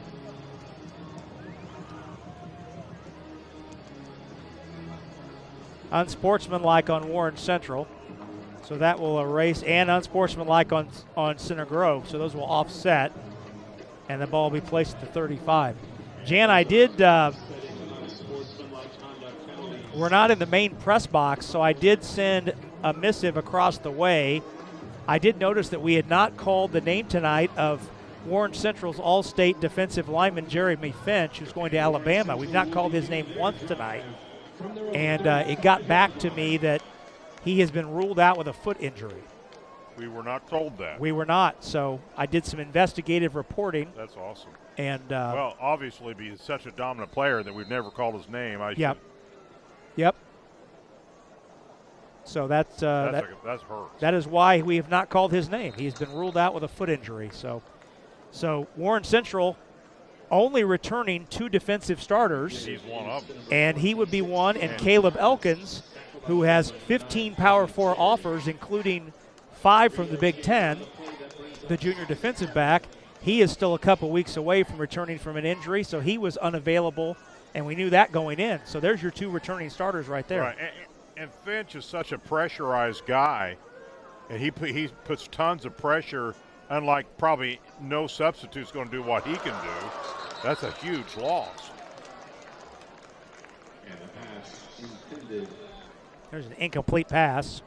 S2: Unsportsmanlike on Warren Central. So that will erase, and unsportsmanlike on Center Grove. So those will offset, and the ball will be placed at the 35. Jan, I did, we're not in the main press box, so I did send a missive across the way. I did notice that we had not called the name tonight of Warren Central's All-State defensive lineman Jeremy Finch, who's going to Alabama. We've not called his name once tonight. And it got back to me that he has been ruled out with a foot injury.
S3: We were not told that.
S2: We were not. So I did some investigative reporting.
S3: That's awesome.
S2: And
S3: well, obviously, he's such a dominant player that we've never called his name.
S2: Yep. So that's
S3: hurt.
S2: That is why we have not called his name. He has been ruled out with a foot injury. So Warren Central only returning 2 defensive starters.
S3: He's one of them.
S2: And he would be one, and Caleb Elkins, who has 15 Power 4 offers, including 5 from the Big Ten, the junior defensive back. He is still a couple weeks away from returning from an injury, so he was unavailable, and we knew that going in. So there's your 2 returning starters right there.
S3: Right. And Finch is such a pressurized guy, and he puts tons of pressure, unlike probably no substitute's going to do what he can do. That's a huge loss.
S1: And the pass intended.
S2: There's an incomplete pass.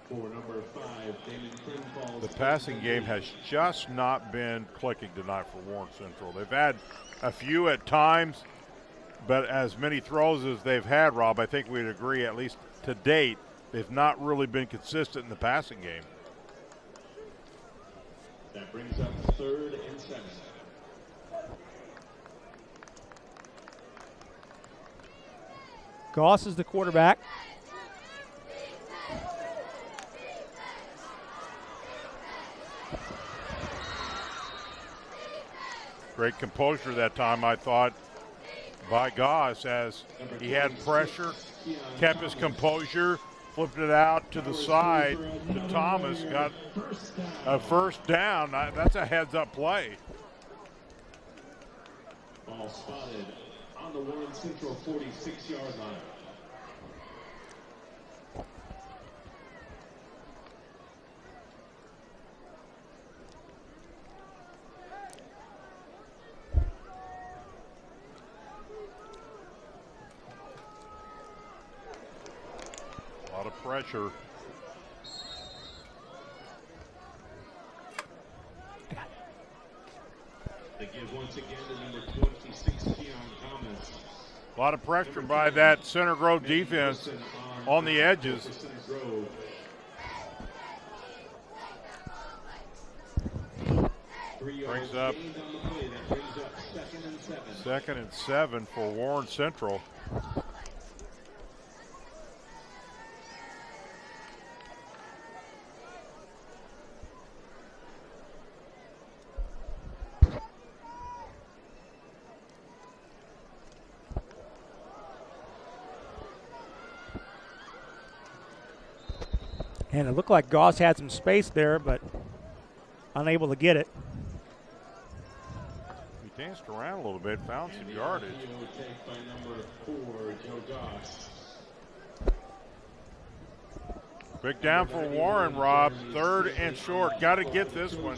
S1: For number 5, Damon
S3: The passing game has just not been clicking tonight for Warren Central. They've had a few at times, but as many throws as they've had, Rob, I think we'd agree, at least to date, they've not really been consistent in the passing game.
S1: That brings up 3rd and 7.
S2: Goss is the quarterback.
S3: Great composure that time, I thought, by Goss, as he had pressure, kept his composure, flipped it out to the side to Thomas, got a first down. That's a heads-up play.
S1: Ball spotted on the Warren Central 46-yard line.
S3: A lot of pressure.
S1: They give once again to number 26, Keon Thomas.
S3: A lot of pressure by that Center Grove defense on the edges. Brings up 2nd and 7 for Warren Central.
S2: And it looked like Goss had some space there, but unable to get it.
S3: He danced around a little bit, found some yardage.
S1: By number 4, Joe Goss.
S3: Big down for Warren, Rob. 3rd and short. Got to get this one.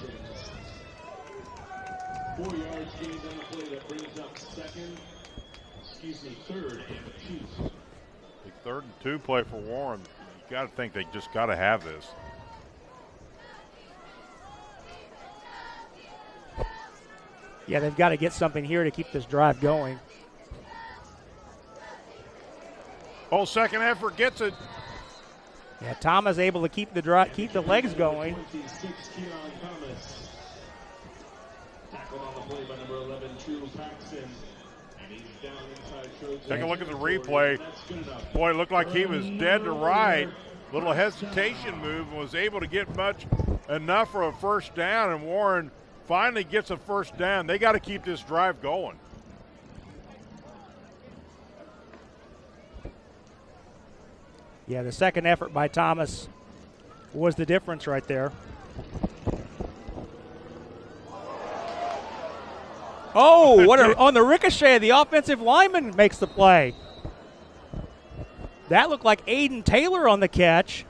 S1: 4 yards gained on the play. That brings up 3rd and 2.
S3: Big 3rd and 2 play for Warren. You got to think they just got to have this.
S2: Yeah, they've got to get something here to keep this drive going.
S3: Oh, second effort gets it.
S2: Yeah, Thomas able to keep the legs going.
S1: 26, Keon Thomas. Tackled on the play by number 11, True Paxton. And he's down inside.
S3: Take a look at the replay. Boy, it looked like he was dead to right. Little hesitation move and was able to get enough for a first down, and Warren finally gets a first down. They got to keep this drive going.
S2: Yeah, the second effort by Thomas was the difference right there. Oh, on the ricochet, the offensive lineman makes the play. That looked like Aiden Taylor on the catch.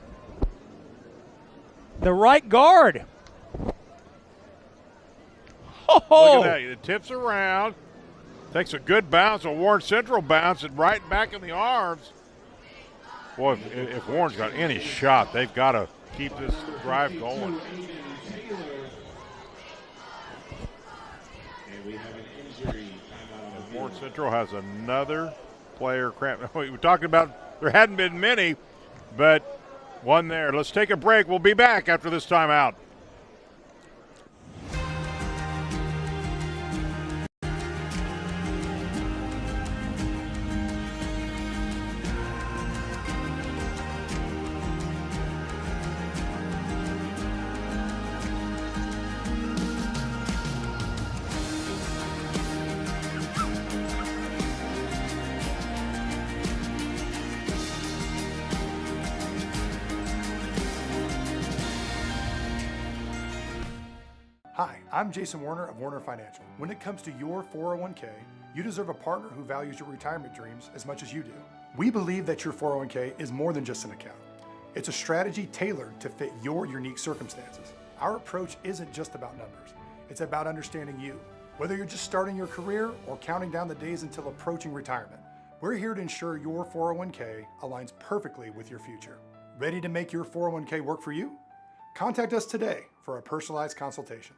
S2: The right guard. Oh.
S3: Look at that. It tips around, takes a good bounce, a Warren Central bounce, and right back in the arms. Boy, if Warren's got any shot, they've got to keep this drive going. Warren Central has another player cramp. We were talking about there hadn't been many, but one there. Let's take a break. We'll be back after this timeout.
S5: Hi, I'm Jason Warner of Warner Financial. When it comes to your 401k, you deserve a partner who values your retirement dreams as much as you do. We believe that your 401k is more than just an account. It's a strategy tailored to fit your unique circumstances. Our approach isn't just about numbers. It's about understanding you. Whether you're just starting your career or counting down the days until approaching retirement, we're here to ensure your 401k aligns perfectly with your future. Ready to make your 401k work for you? Contact us today for a personalized consultation.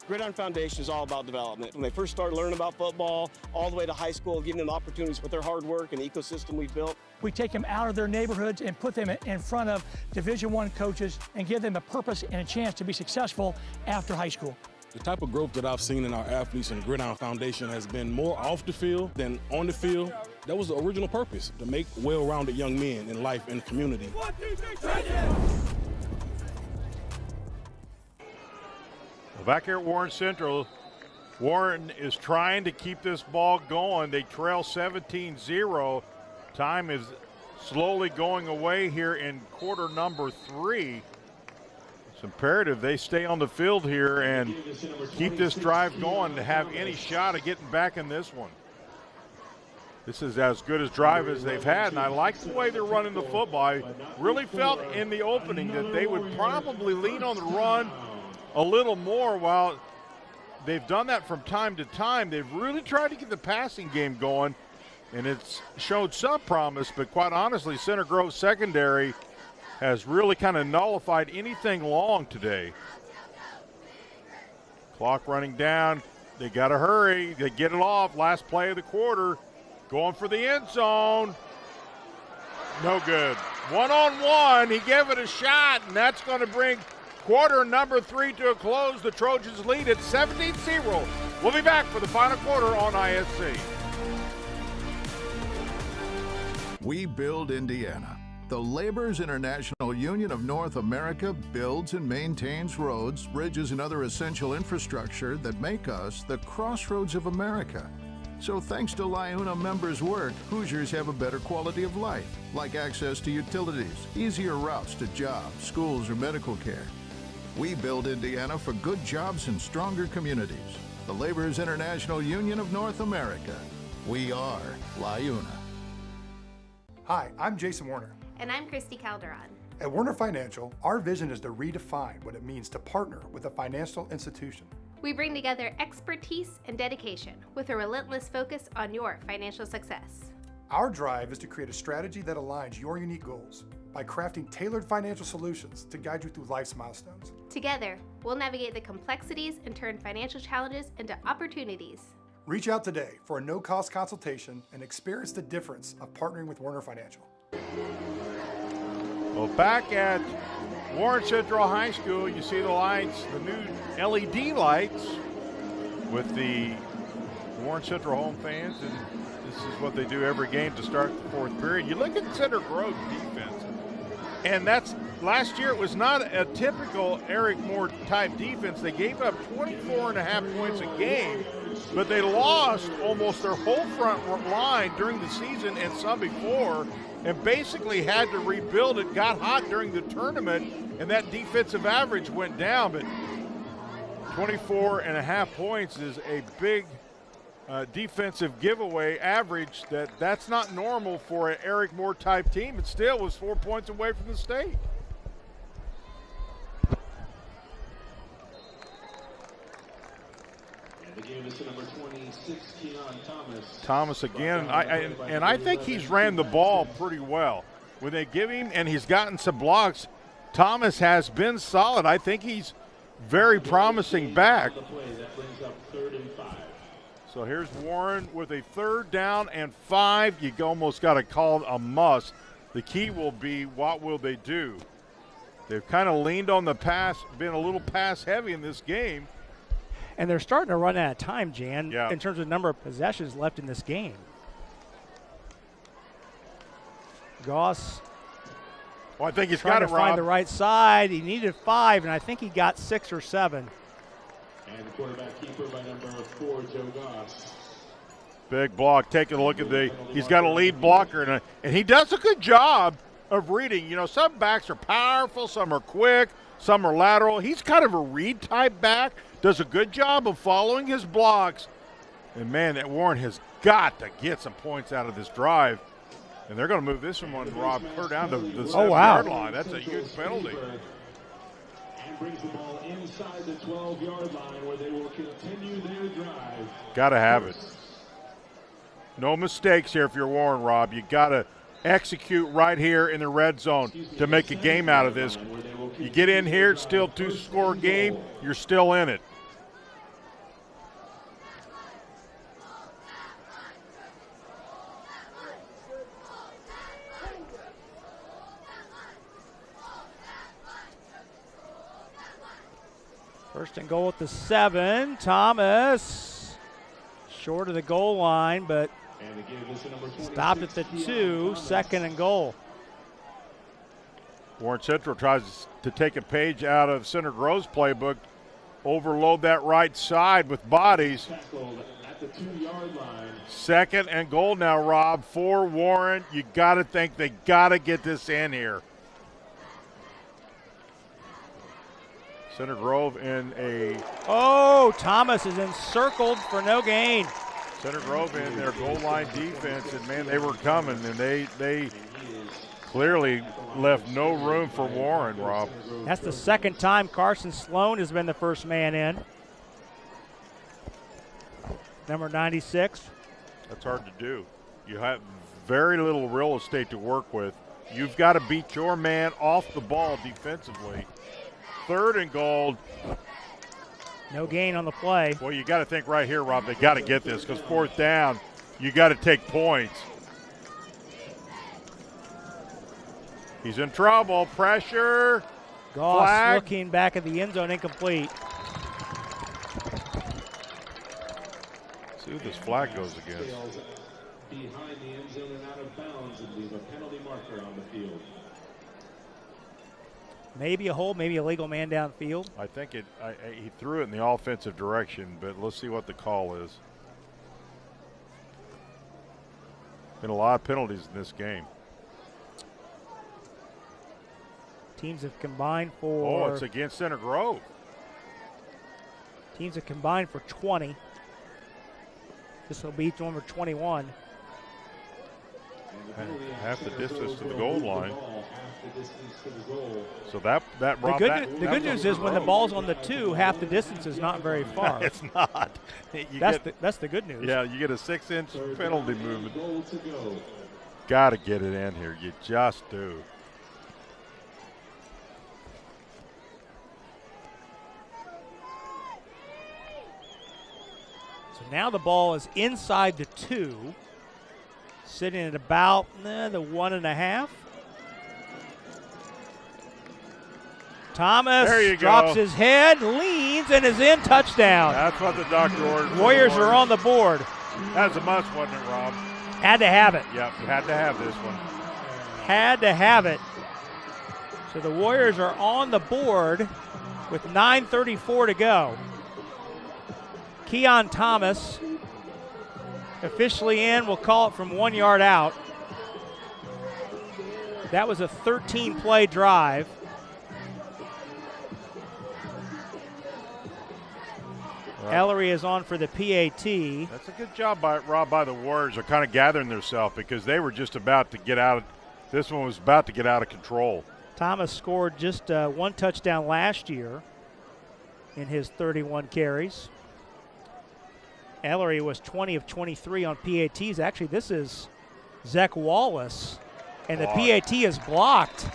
S7: Gridiron Foundation is all about development. When they first start learning about football, all the way to high school, giving them opportunities with their hard work and the ecosystem we've built.
S8: We take them out of their neighborhoods and put them in front of Division I coaches and give them a purpose and a chance to be successful after high school.
S9: The type of growth that I've seen in our athletes and Gridiron Foundation has been more off the field than on the field. That was the original purpose, to make well-rounded young men in life and community.
S3: 1, 2, 3, back here at Warren Central, Warren is trying to keep this ball going. They trail 17-0. Time is slowly going away here in quarter number 3. It's imperative they stay on the field here and keep this drive going to have any shot of getting back in this one. This is as good a drive as they've had, and I like the way they're running the football. I really felt in the opening that they would probably lean on the run a little more. While they've done that from time to time, they've really tried to get the passing game going, and it's showed some promise, but quite honestly, Center Grove secondary has really kind of nullified anything long today. Clock running down. They got to hurry. They get it off. Last play of the quarter. Going for the end zone. No good. One-on-one. He gave it a shot, and that's going to bring quarter number 3 to a close. The Trojans lead at 17-0. We'll be back for the final quarter on IHSAA.
S4: We build Indiana. The Laborers International Union of North America builds and maintains roads, bridges, and other essential infrastructure that make us the crossroads of America. So thanks to LIUNA members' work, Hoosiers have a better quality of life, like access to utilities, easier routes to jobs, schools, or medical care. We build Indiana for good jobs and stronger communities. The Laborers International Union of North America. We are LIUNA.
S5: Hi, I'm Jason Warner.
S6: And I'm Christy Calderon.
S5: At Warner Financial, our vision is to redefine what it means to partner with a financial institution.
S6: We bring together expertise and dedication with a relentless focus on your financial success.
S5: Our drive is to create a strategy that aligns your unique goals by crafting tailored financial solutions to guide you through life's milestones.
S6: Together, we'll navigate the complexities and turn financial challenges into opportunities.
S5: Reach out today for a no-cost consultation and experience the difference of partnering with Warner Financial.
S3: Well, back at Warren Central High School, you see the lights, the new LED lights with the Warren Central home fans, and this is what they do every game to start the fourth period. You look at Center Grove defense. And that's last year. It was not a typical Eric Moore type defense. They gave up 24.5 points a game, but they lost almost their whole front line during the season and some before, and basically had to rebuild. It got hot during the tournament, and that defensive average went down. But 24.5 points is a big defensive giveaway average. That's not normal for an Eric Moore type team. It still was 4 points away from the state.
S1: And the game is to number 26, Keon Thomas.
S3: Thomas again, and I think he's ran the ball pretty well. When they give him, and he's gotten some blocks, Thomas has been solid. I think he's very promising back.
S1: That brings up 3rd and 5.
S3: So here's Warren with a 3rd down and 5. You almost got to call it a must. The key will be, what will they do? They've kind of leaned on the pass, been a little pass heavy in this game.
S2: And they're starting to run out of time, Jan,
S3: Yeah.
S2: in terms of number of possessions left in this game. Goss.
S3: Well, I think he's
S2: trying
S3: got it,
S2: to find
S3: Rob.
S2: the right side. He needed 5, and I think he got 6 or 7.
S1: And the quarterback keeper by number 4, Joe Goss.
S3: Big block. Taking a look at he's got a lead blocker, and he does a good job of reading. You know, some backs are powerful, some are quick, some are lateral. He's kind of a read type back, does a good job of following his blocks. And man, that Warren has got to get some points out of this drive. And they're going to move this one, Rob, clear down to the 7-yard line. That's a huge penalty.
S1: And brings the ball inside the 12-yard line where they will continue their drive.
S3: Got to have it. No mistakes here if you're Warren, Rob. You got to execute right here in the red zone to make a game out of this. You get in here, it's still 2-score game, you're still in it.
S2: First and goal at the 7. Thomas short of the goal line, but stopped at the 2. 2nd and goal.
S3: Warren Central tries to take a page out of Center Grove's playbook, overload that right side with bodies.
S1: At the 2-yard line.
S3: 2nd and goal now, Rob, for Warren. You got to think they got to get this in here. Center Grove in a...
S2: Oh, Thomas is encircled for no gain.
S3: Center Grove in their goal line defense, and man, they were coming, and they clearly left no room for Warren, Rob.
S2: That's the 2nd time Carson Sloan has been the first man in. Number 96.
S3: That's hard to do. You have very little real estate to work with. You've got to beat your man off the ball defensively. 3rd and goal.
S2: No gain on the play.
S3: Well, you got to think right here, Rob, they got to get this because 4th down, you got to take points. He's in trouble. Pressure.
S2: Goss
S3: flag.
S2: looking back at the end zone, incomplete.
S3: See who this flag goes against.
S1: Behind the end zone and out of bounds, and leave a penalty marker on the field.
S2: Maybe a hold, maybe a legal man downfield.
S3: I think he threw it in the offensive direction, but let's see what the call is. Been a lot of penalties in this game.
S2: Teams have combined for...
S3: Oh, it's against Center Grove.
S2: Teams have combined for 20. This will be number 21.
S3: Half the distance to the goal line. So that Rob,
S2: the good news is when the ball's on the 2, half the distance is not very far.
S3: It's not.
S2: That's the good news.
S3: Yeah, you get a 6-inch penalty movement. Got to get it in here. You just do.
S2: So now the ball is inside the 2, sitting at about the 1.5. Thomas drops his head, leans, and is in. Touchdown.
S3: That's what the doctor ordered.
S2: Warriors are on the board.
S3: That's a must, wasn't it, Rob?
S2: Had to have it.
S3: Yep, you had to have this one.
S2: Had to have it. So the Warriors are on the board with 9:34 to go. Keon Thomas officially in. We'll call it from 1 yard out. That was a 13-play drive. Ellery is on for the PAT.
S3: That's a good job by Rob, by the Warriors. Are kind of gathering themselves because they were just about to get out of, this one was about to get out of control.
S2: Thomas scored just one touchdown last year in his 31 carries. Ellery was 20 of 23 on PATs. Actually, this is Zach Wallace, and the PAT is blocked.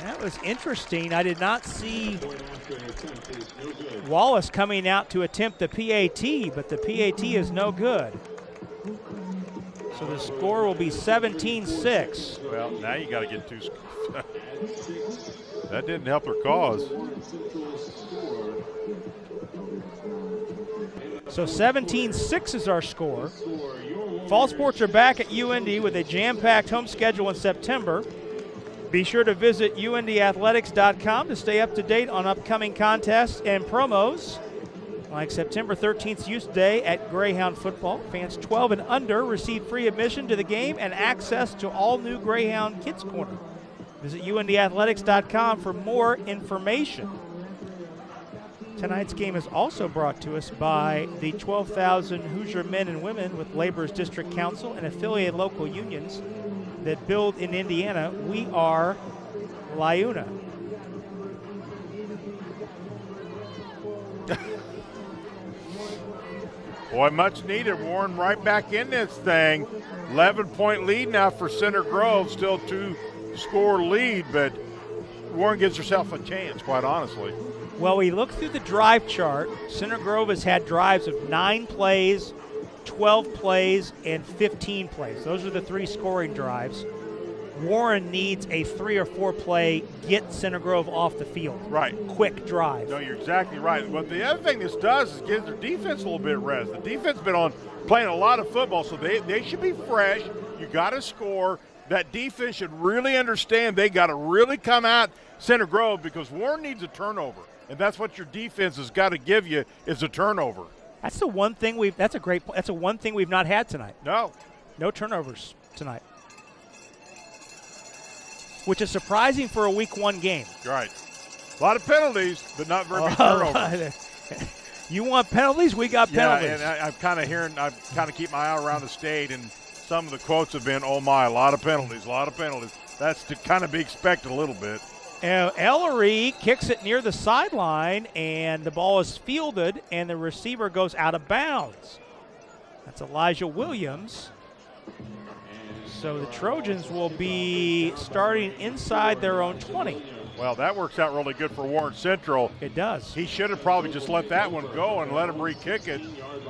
S2: That was interesting. I did not see Wallace coming out to attempt the PAT, but the PAT is no good. So the score will be 17-6.
S3: Well, now you got to get two. That didn't help their cause.
S2: So 17-6 is our score. Fall sports are back at UND with a jam-packed home schedule in September. Be sure to visit UNDathletics.com to stay up to date on upcoming contests and promos. Like September 13th Youth Day at Greyhound Football. Fans 12 and under receive free admission to the game and access to all new Greyhound Kids Corner. Visit UNDathletics.com for more information. Tonight's game is also brought to us by the 12,000 Hoosier men and women with Labor's District Council and affiliated local unions that build in Indiana. We are LIUNA.
S3: Boy, much needed. Warren right back in this thing. 11-point lead now for Center Grove. Still 2-score lead, but Warren gives herself a chance, quite honestly.
S2: Well, we look through the drive chart. Center Grove has had drives of 9 plays, 12 plays, and 15 plays. Those are the 3 scoring drives. Warren needs a 3 or 4 play, get Center Grove off the field.
S3: Right.
S2: Quick drive.
S3: No, you're exactly right. But the other thing this does is gives their defense a little bit of rest. The defense has been playing a lot of football, so they should be fresh. You got to score. That defense should really understand they got to really come out Center Grove because Warren needs a turnover. And that's what your defense has got to give you is a turnover.
S2: That's the one thing that's a one thing we've not had tonight. No turnovers tonight. Which is surprising for a week 1 game.
S3: Right. A lot of penalties, but not very many turnovers.
S2: You want penalties? We got penalties.
S3: Yeah, and I'm kind of keep my eye around the state, and some of the quotes have been, oh my, a lot of penalties. That's to kind of be expected a little bit.
S2: Ellery kicks it near the sideline, and the ball is fielded, and the receiver goes out of bounds. That's Elijah Williams. So the Trojans will be starting inside their own 20.
S3: Well, that works out really good for Warren Central.
S2: It does.
S3: He should have probably just let that one go and let him re-kick it.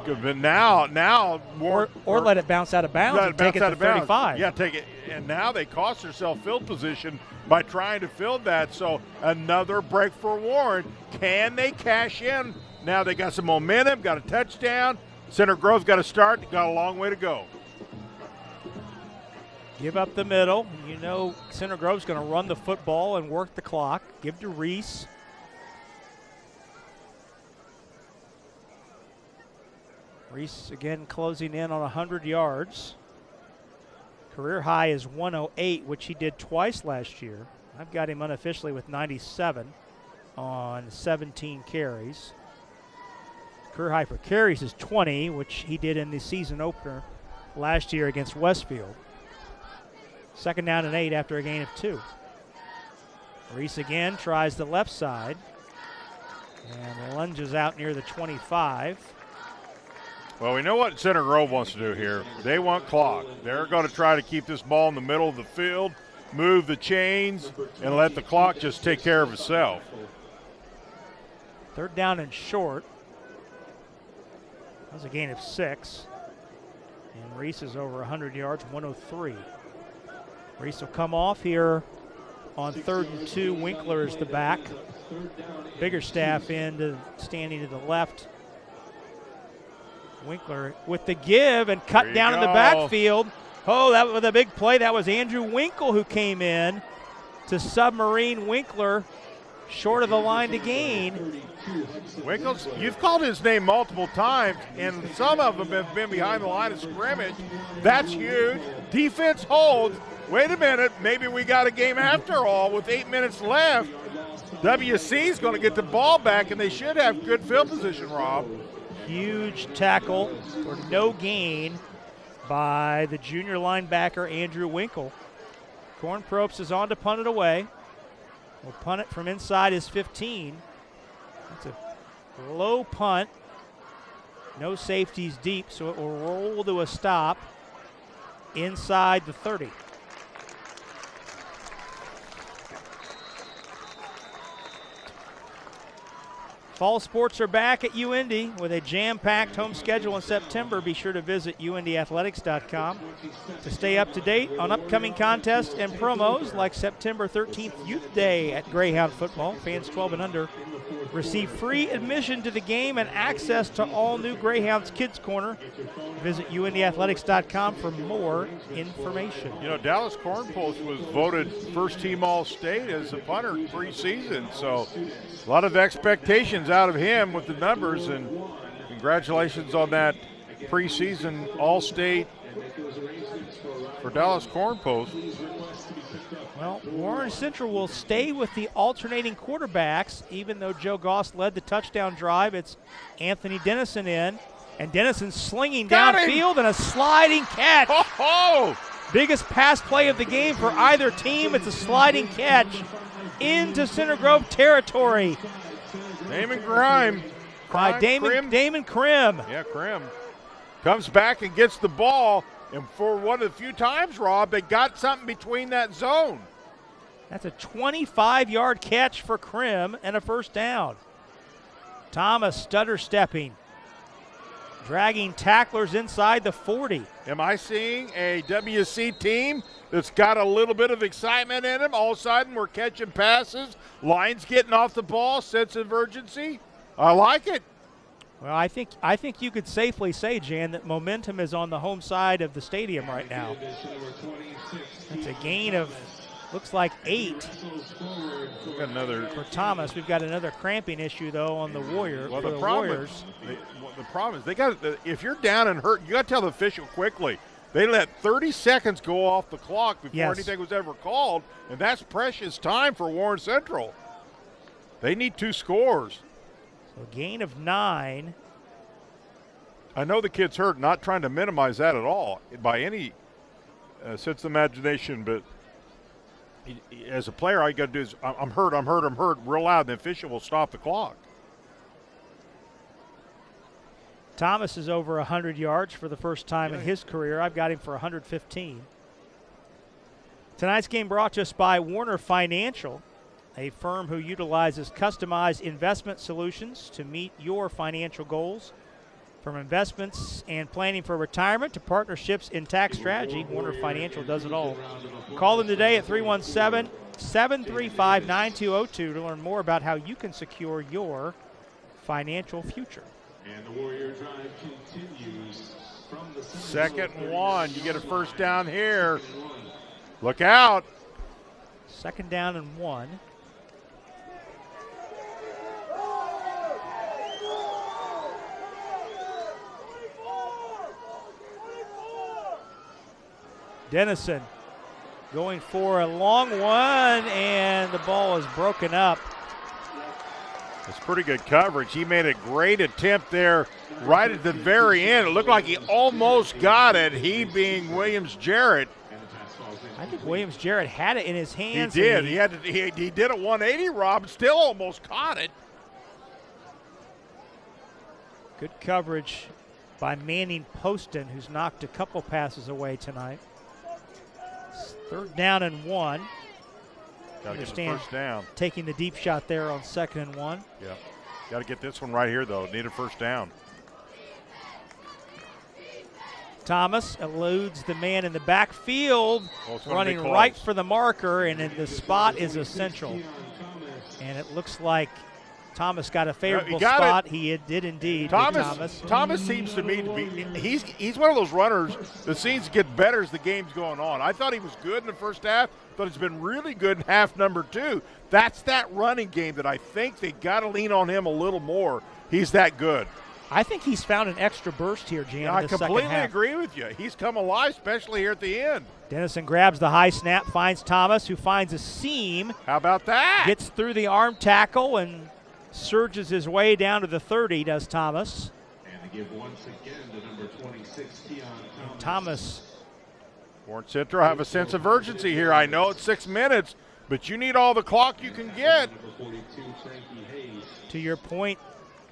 S3: But now Warren,
S2: or let it bounce out of bounds and take it to 35.
S3: Yeah, take it. And now they cost themselves field position by trying to field that. So another break for Warren. Can they cash in? Now they got some momentum, got a touchdown. Center Grove's got to start. Got a long way to go.
S2: Give up the middle. You know Center Grove's going to run the football and work the clock. Give to Reese. Reese again closing in on 100 yards. Career high is 108, which he did twice last year. I've got him unofficially with 97 on 17 carries. Career high for carries is 20, which he did in the season opener last year against Westfield. 2nd down and 8 after a gain of 2. Reese again tries the left side and lunges out near the 25.
S3: Well, we know what Center Grove wants to do here. They want clock. They're going to try to keep this ball in the middle of the field, move the chains, and let the clock just take care of itself.
S2: 3rd down and short. That was a gain of 6. And Reese is over 100 yards, 103. Reese will come off here on 3rd and 2. Winkler is the back. Biggerstaff standing to the left. Winkler with the give and cut down in the backfield. Oh, that was a big play. That was Andrew Winkle who came in to submarine Winkler, short of the line to gain.
S3: Winkles, you've called his name multiple times, and some of them have been behind the line of scrimmage. That's huge. Defense holds. Wait a minute, maybe we got a game after all with 8 minutes left. WC is going to get the ball back, and they should have good field position, Rob.
S2: Huge tackle for no gain by the junior linebacker, Andrew Winkle. Corn Probst is on to punt it away. Will punt it from inside his 15. That's a low punt. No safeties deep, so it will roll to a stop inside the 30. Fall sports are back at UIndy with a jam-packed home schedule in September. Be sure to visit UIndyathletics.com to stay up to date on upcoming contests and promos like September 13th Youth Day at Greyhound Football. Fans 12 and under receive free admission to the game and access to all new Greyhounds Kids Corner. Visit UIndyathletics.com for more information.
S3: You know, Dallas Corn Post was voted first team All-State as a punter preseason, so a lot of expectations out of him with the numbers, and congratulations on that preseason All-State for Dallas Corn Post.
S2: Well, Warren Central will stay with the alternating quarterbacks, even though Joe Goss led the touchdown drive. It's Anthony Dennison in, and Dennison slinging downfield and a sliding catch.
S3: Oh!
S2: Biggest pass play of the game for either team. It's a sliding catch into Center Grove territory.
S3: Damon Grime.
S2: By Damon Krim.
S3: Yeah, Krim. Comes back and gets the ball. And for one of the few times, Rob, they got something between that zone.
S2: That's a 25-yard catch for Krim and a first down. Thomas stutter stepping, dragging tacklers inside the 40.
S3: Am I seeing a WC team that's got a little bit of excitement in them? All of a sudden, we're catching passes, lines getting off the ball, sense of urgency. I like it.
S2: Well, I think you could safely say, Jan, that momentum is on the home side of the stadium right now. That's a gain of, looks like 8.
S3: We've got another
S2: for Thomas. We've got another cramping issue though on the Warriors.
S3: Well,
S2: the Warriors.
S3: The problem is they got. If you're down and hurt, you got to tell the official quickly. They let 30 seconds go off the clock before anything was ever called, and that's precious time for Warren Central. They need 2 scores.
S2: So a gain of 9.
S3: I know the kid's hurt, not trying to minimize that at all by any sense of imagination, but as a player, all you got to do is, I'm hurt, real loud, and the official will stop the clock.
S2: Thomas is over 100 yards for the first time in his career. I've got him for 115. Tonight's game brought to us by Warner Financial, a firm who utilizes customized investment solutions to meet your financial goals. From investments and planning for retirement to partnerships in tax strategy, Warner Financial does it all. Call them today at 317-735-9202 to learn more about how you can secure your financial future.
S1: And the Warrior drive continues from the
S3: 2nd and 1. You get a first down here. Look out.
S2: 2nd down and 1. Dennison going for a long one, and the ball is broken up.
S3: It's pretty good coverage. He made a great attempt there right at the very end. It looked like he almost got it, he being Williams Jarrett.
S2: I think Williams Jarrett had it in his hands.
S3: He did. He did a 180, Rob, still almost caught it.
S2: Good coverage by Manning Poston, who's knocked a couple passes away tonight. 3rd down and 1.
S3: Got to get the first down.
S2: Taking the deep shot there on 2nd and 1.
S3: Yeah. Got to get this one right here, though. Need a first down.
S2: Thomas eludes the man in the backfield, running right for the marker, and the spot is essential. And it looks like Thomas got a favorable
S3: got
S2: spot.
S3: it.
S2: He did indeed.
S3: Thomas seems to me to be he's one of those runners that seems to get better as the game's going on. I thought he was good in the first half, but he's been really good in half number 2. That's that running game that I think they got to lean on him a little more. He's that good.
S2: I think he's found an extra burst here, Jan.
S3: I
S2: in the
S3: completely
S2: second half.
S3: agree with you. He's come alive, especially here at the end.
S2: Dennison grabs the high snap, finds Thomas, who finds a seam.
S3: How about that?
S2: Gets through the arm tackle and surges his way down to the 30, does Thomas.
S1: And to give once again to number 26, Keon
S2: Thomas.
S3: Warren Central have a sense of urgency here. I know it's 6 minutes, but you need all the clock you can get.
S2: To your point,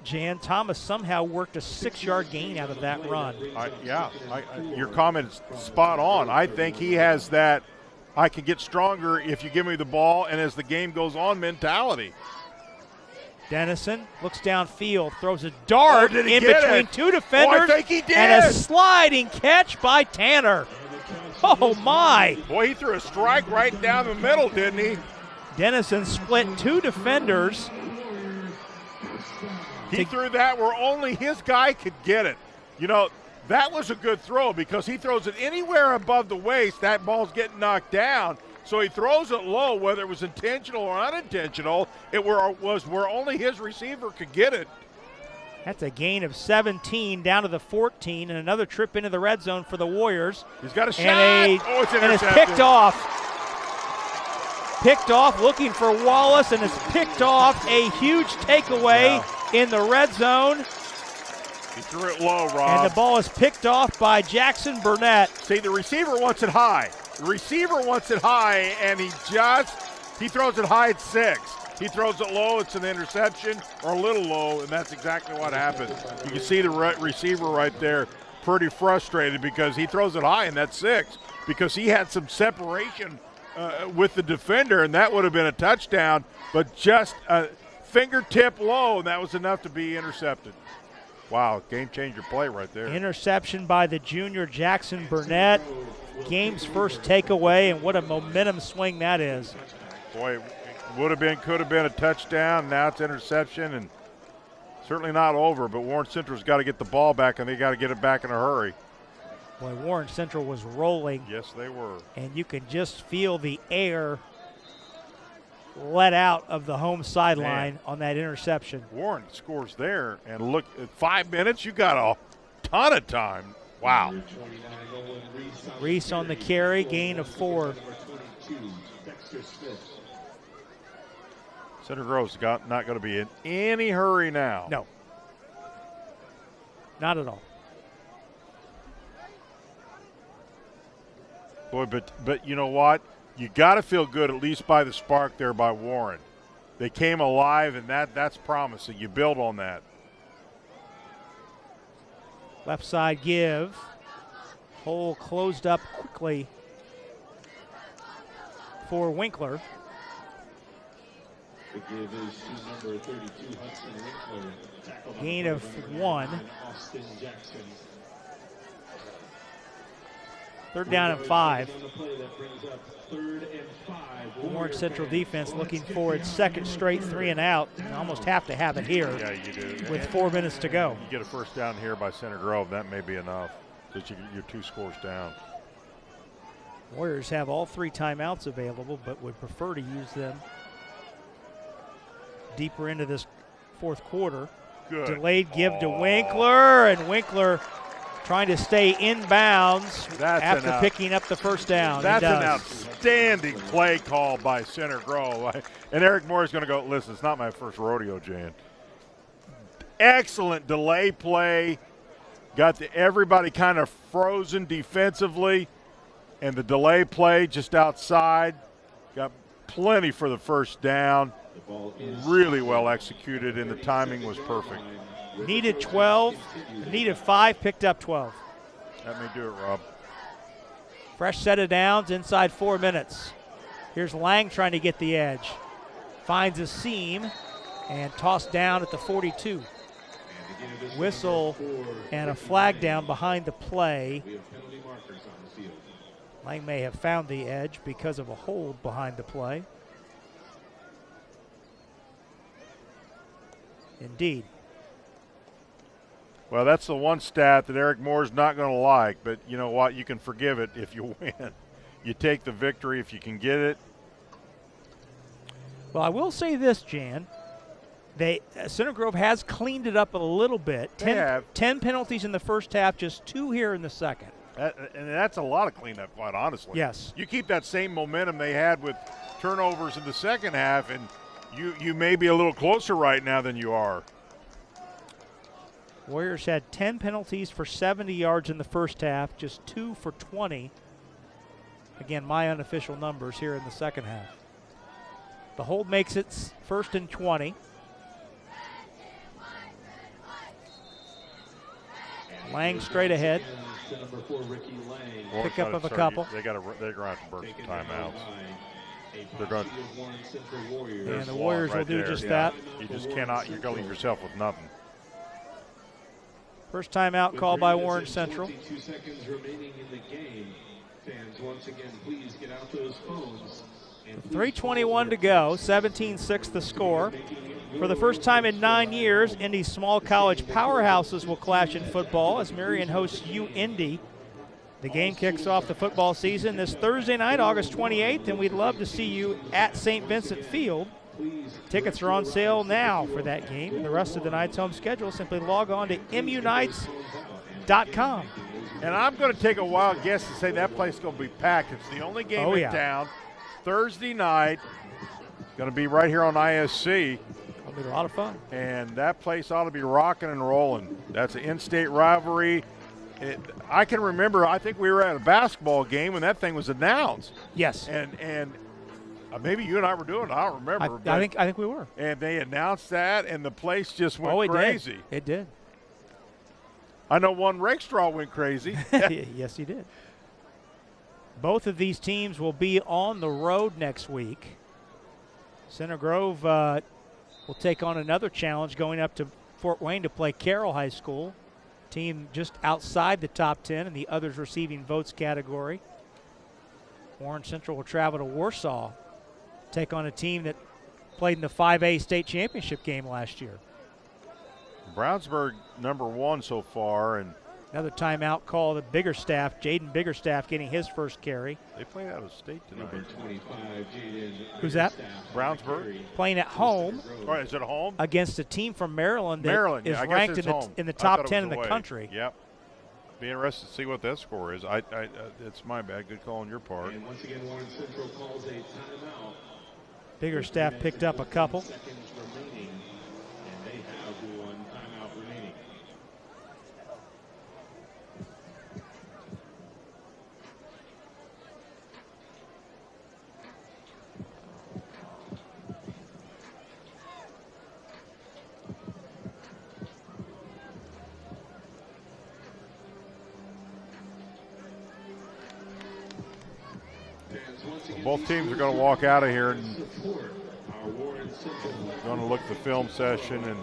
S2: Jan, Thomas somehow worked a 6-yard gain out of that run.
S3: Your comment is spot on. I think he has that I can get stronger if you give me the ball and as the game goes on mentality.
S2: Dennison looks downfield, throws a dart in between 2 defenders,
S3: I think he did.
S2: And a sliding catch by Tanner. Oh, my.
S3: Boy, he threw a strike right down the middle, didn't he?
S2: Dennison split 2 defenders.
S3: He threw that where only his guy could get it. You know, that was a good throw because he throws it anywhere above the waist, that ball's getting knocked down. So he throws it low, whether it was intentional or unintentional. It was where only his receiver could get it.
S2: That's a gain of 17 down to the 14 and another trip into the red zone for the Warriors.
S3: He's got a shot.
S2: It's
S3: intercepted.
S2: It's picked off. Picked off, looking for Wallace, and it's picked off. A huge takeaway in the red zone.
S3: He threw it low, Rob.
S2: And the ball is picked off by Jackson Burnett.
S3: See, the receiver wants it high. The receiver wants it high, and he throws it high at 6. He throws it low, it's an interception, or a little low, and that's exactly what happened. You can see the receiver right there pretty frustrated because he throws it high, and that's 6, because he had some separation with the defender, and that would have been a touchdown, but just a fingertip low, and that was enough to be intercepted. Wow, game-changer play right there.
S2: Interception by the junior Jackson Burnett. Game's first takeaway, and what a momentum swing that is.
S3: Boy, could have been a touchdown. Now it's interception, and certainly not over, but Warren Central's got to get the ball back, and they got to get it back in a hurry.
S2: Boy, Warren Central was rolling.
S3: Yes, they were.
S2: And you can just feel the air let out of the home sideline on that interception.
S3: Warren scores there, and look, at 5 minutes, you got a ton of time. Wow.
S2: Reese on the carry, gain of 4.
S3: Center Grove's not going to be in any hurry now.
S2: No. Not at all.
S3: Boy, but you know what? You got to feel good at least by the spark there by Warren. They came alive, and that's promising. You build on that.
S2: Left side give. Hole closed up quickly for Winkler.
S1: The give is to number 32, Hudson Winkler.
S2: Gain of 1.
S1: Austin Jackson.
S2: 3rd down and 5.
S1: Third and 5.
S2: Warren Central defense looking for its second straight 3 and out. You almost have to have it here.
S3: Yeah, you do.
S2: With 4 minutes to go.
S3: You get a first down here by Center Grove, that may be enough. That you're 2 scores down.
S2: Warriors have all 3 timeouts available, but would prefer to use them deeper into this 4th quarter.
S3: Good.
S2: Delayed give to Winkler, and Winkler trying to stay inbounds after picking up the first down.
S3: That's an outstanding play call by Center Grove. And Eric Moore is going to go, listen, it's not my first rodeo, Jan. Excellent delay play. Got everybody kind of frozen defensively, and the delay play just outside. Got plenty for the first down. Really well executed, and the timing was perfect.
S2: Needed 12, needed 5, picked up 12.
S3: Let me do it, Rob.
S2: Fresh set of downs inside 4 minutes. Here's Lang trying to get the edge. Finds a seam and tossed down at the 42. Whistle and a flag down behind the play. Lang may have found the edge because of a hold behind the play. Indeed.
S3: Well, that's the one stat that Eric Moore's not going to like, but you know what? You can forgive it if you win. You take the victory if you can get it.
S2: Well, I will say this, Jan. Center Grove has cleaned it up a little bit. 10 penalties in the first half, just 2 here in the second.
S3: And that's a lot of cleanup, quite honestly.
S2: Yes.
S3: You keep that same momentum they had with turnovers in the second half, and you may be a little closer right now than you are.
S2: Warriors had 10 penalties for 70 yards in the first half, just 2 for 20. Again, my unofficial numbers here in the second half. The hold makes it 1st and 20. Lang straight ahead. Pick up of a couple.
S3: They're going to have to burn some timeouts. They're going.
S2: And the Warriors will do just that.
S3: You just cannot. You're going to leave yourself with nothing.
S2: First timeout called by Warren Central.
S1: 22 seconds remaining in the game. Fans, once again, please get out those phones.
S2: 3:21 to go, 17-6 the score. For the first time in 9 years, Indy's small college powerhouses will clash in football as Marion hosts UIndy. The game kicks off the football season this Thursday night, August 28th, and we'd love to see you at St. Vincent Field. Tickets are on sale now for that game. The rest of the night's home schedule, simply log on to MUnites.com.
S3: And I'm going to take a wild guess to say that place is going to be packed. It's the only game in town. Thursday night, going to be right here on ISC.
S2: It'll be a lot of fun.
S3: And that place ought to be rocking and rolling. That's an in-state rivalry. I can remember, I think we were at a basketball game when that thing was announced.
S2: Yes.
S3: And maybe you and I were doing it. I don't remember.
S2: I think we were.
S3: And they announced that, and the place just went crazy.
S2: It did.
S3: I know one Rakestraw went crazy.
S2: Yes, he did. Both of these teams will be on the road next week. Center Grove will take on another challenge going up to Fort Wayne to play Carroll High School. Team just outside the top 10 in the others receiving votes category. Warren Central will travel to Warsaw, take on a team that played in the 5A state championship game last year.
S3: Brownsburg #1 so far, and
S2: another timeout call to Biggerstaff. Jaden Biggerstaff getting his first carry.
S3: They played out of state tonight.
S2: Who's that?
S3: Brownsburg.
S2: Playing at home.
S3: Oh, is it at home?
S2: Against a team from Maryland that is ranked in the top 10 in the country.
S3: Yep. Be interested to see what that score is. It's my bad. Good call on your part.
S1: And once again, Warren Central calls a timeout.
S2: Biggerstaff picked up a couple.
S1: Seconds remaining, and they have one timeout remaining.
S3: Both teams are going to walk out of here and going to look at the film session and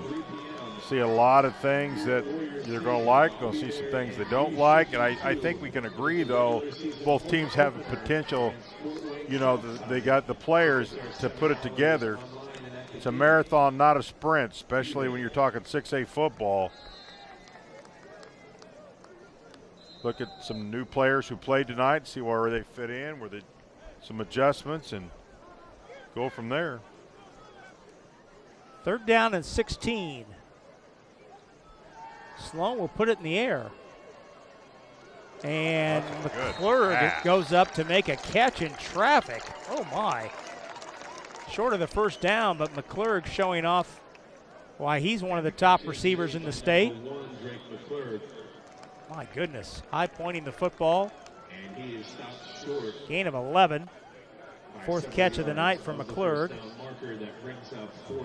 S3: see a lot of things that they're going to like. Going to see some things they don't like. And I think we can agree, though, both teams have the potential. You know, they got the players to put it together. It's a marathon, not a sprint, especially when you're talking 6A football. Look at some new players who played tonight, see where they fit in, where they some adjustments, and go from there.
S2: 3rd down and 16. Sloan will put it in the air. And McClure goes up to make a catch in traffic. Oh, my. Short of the first down, but McClure showing off why he's one of the top receivers in the state. My goodness. High pointing the football.
S1: And he is stopped short.
S2: Gain of 11. 4th catch of the night for McClure.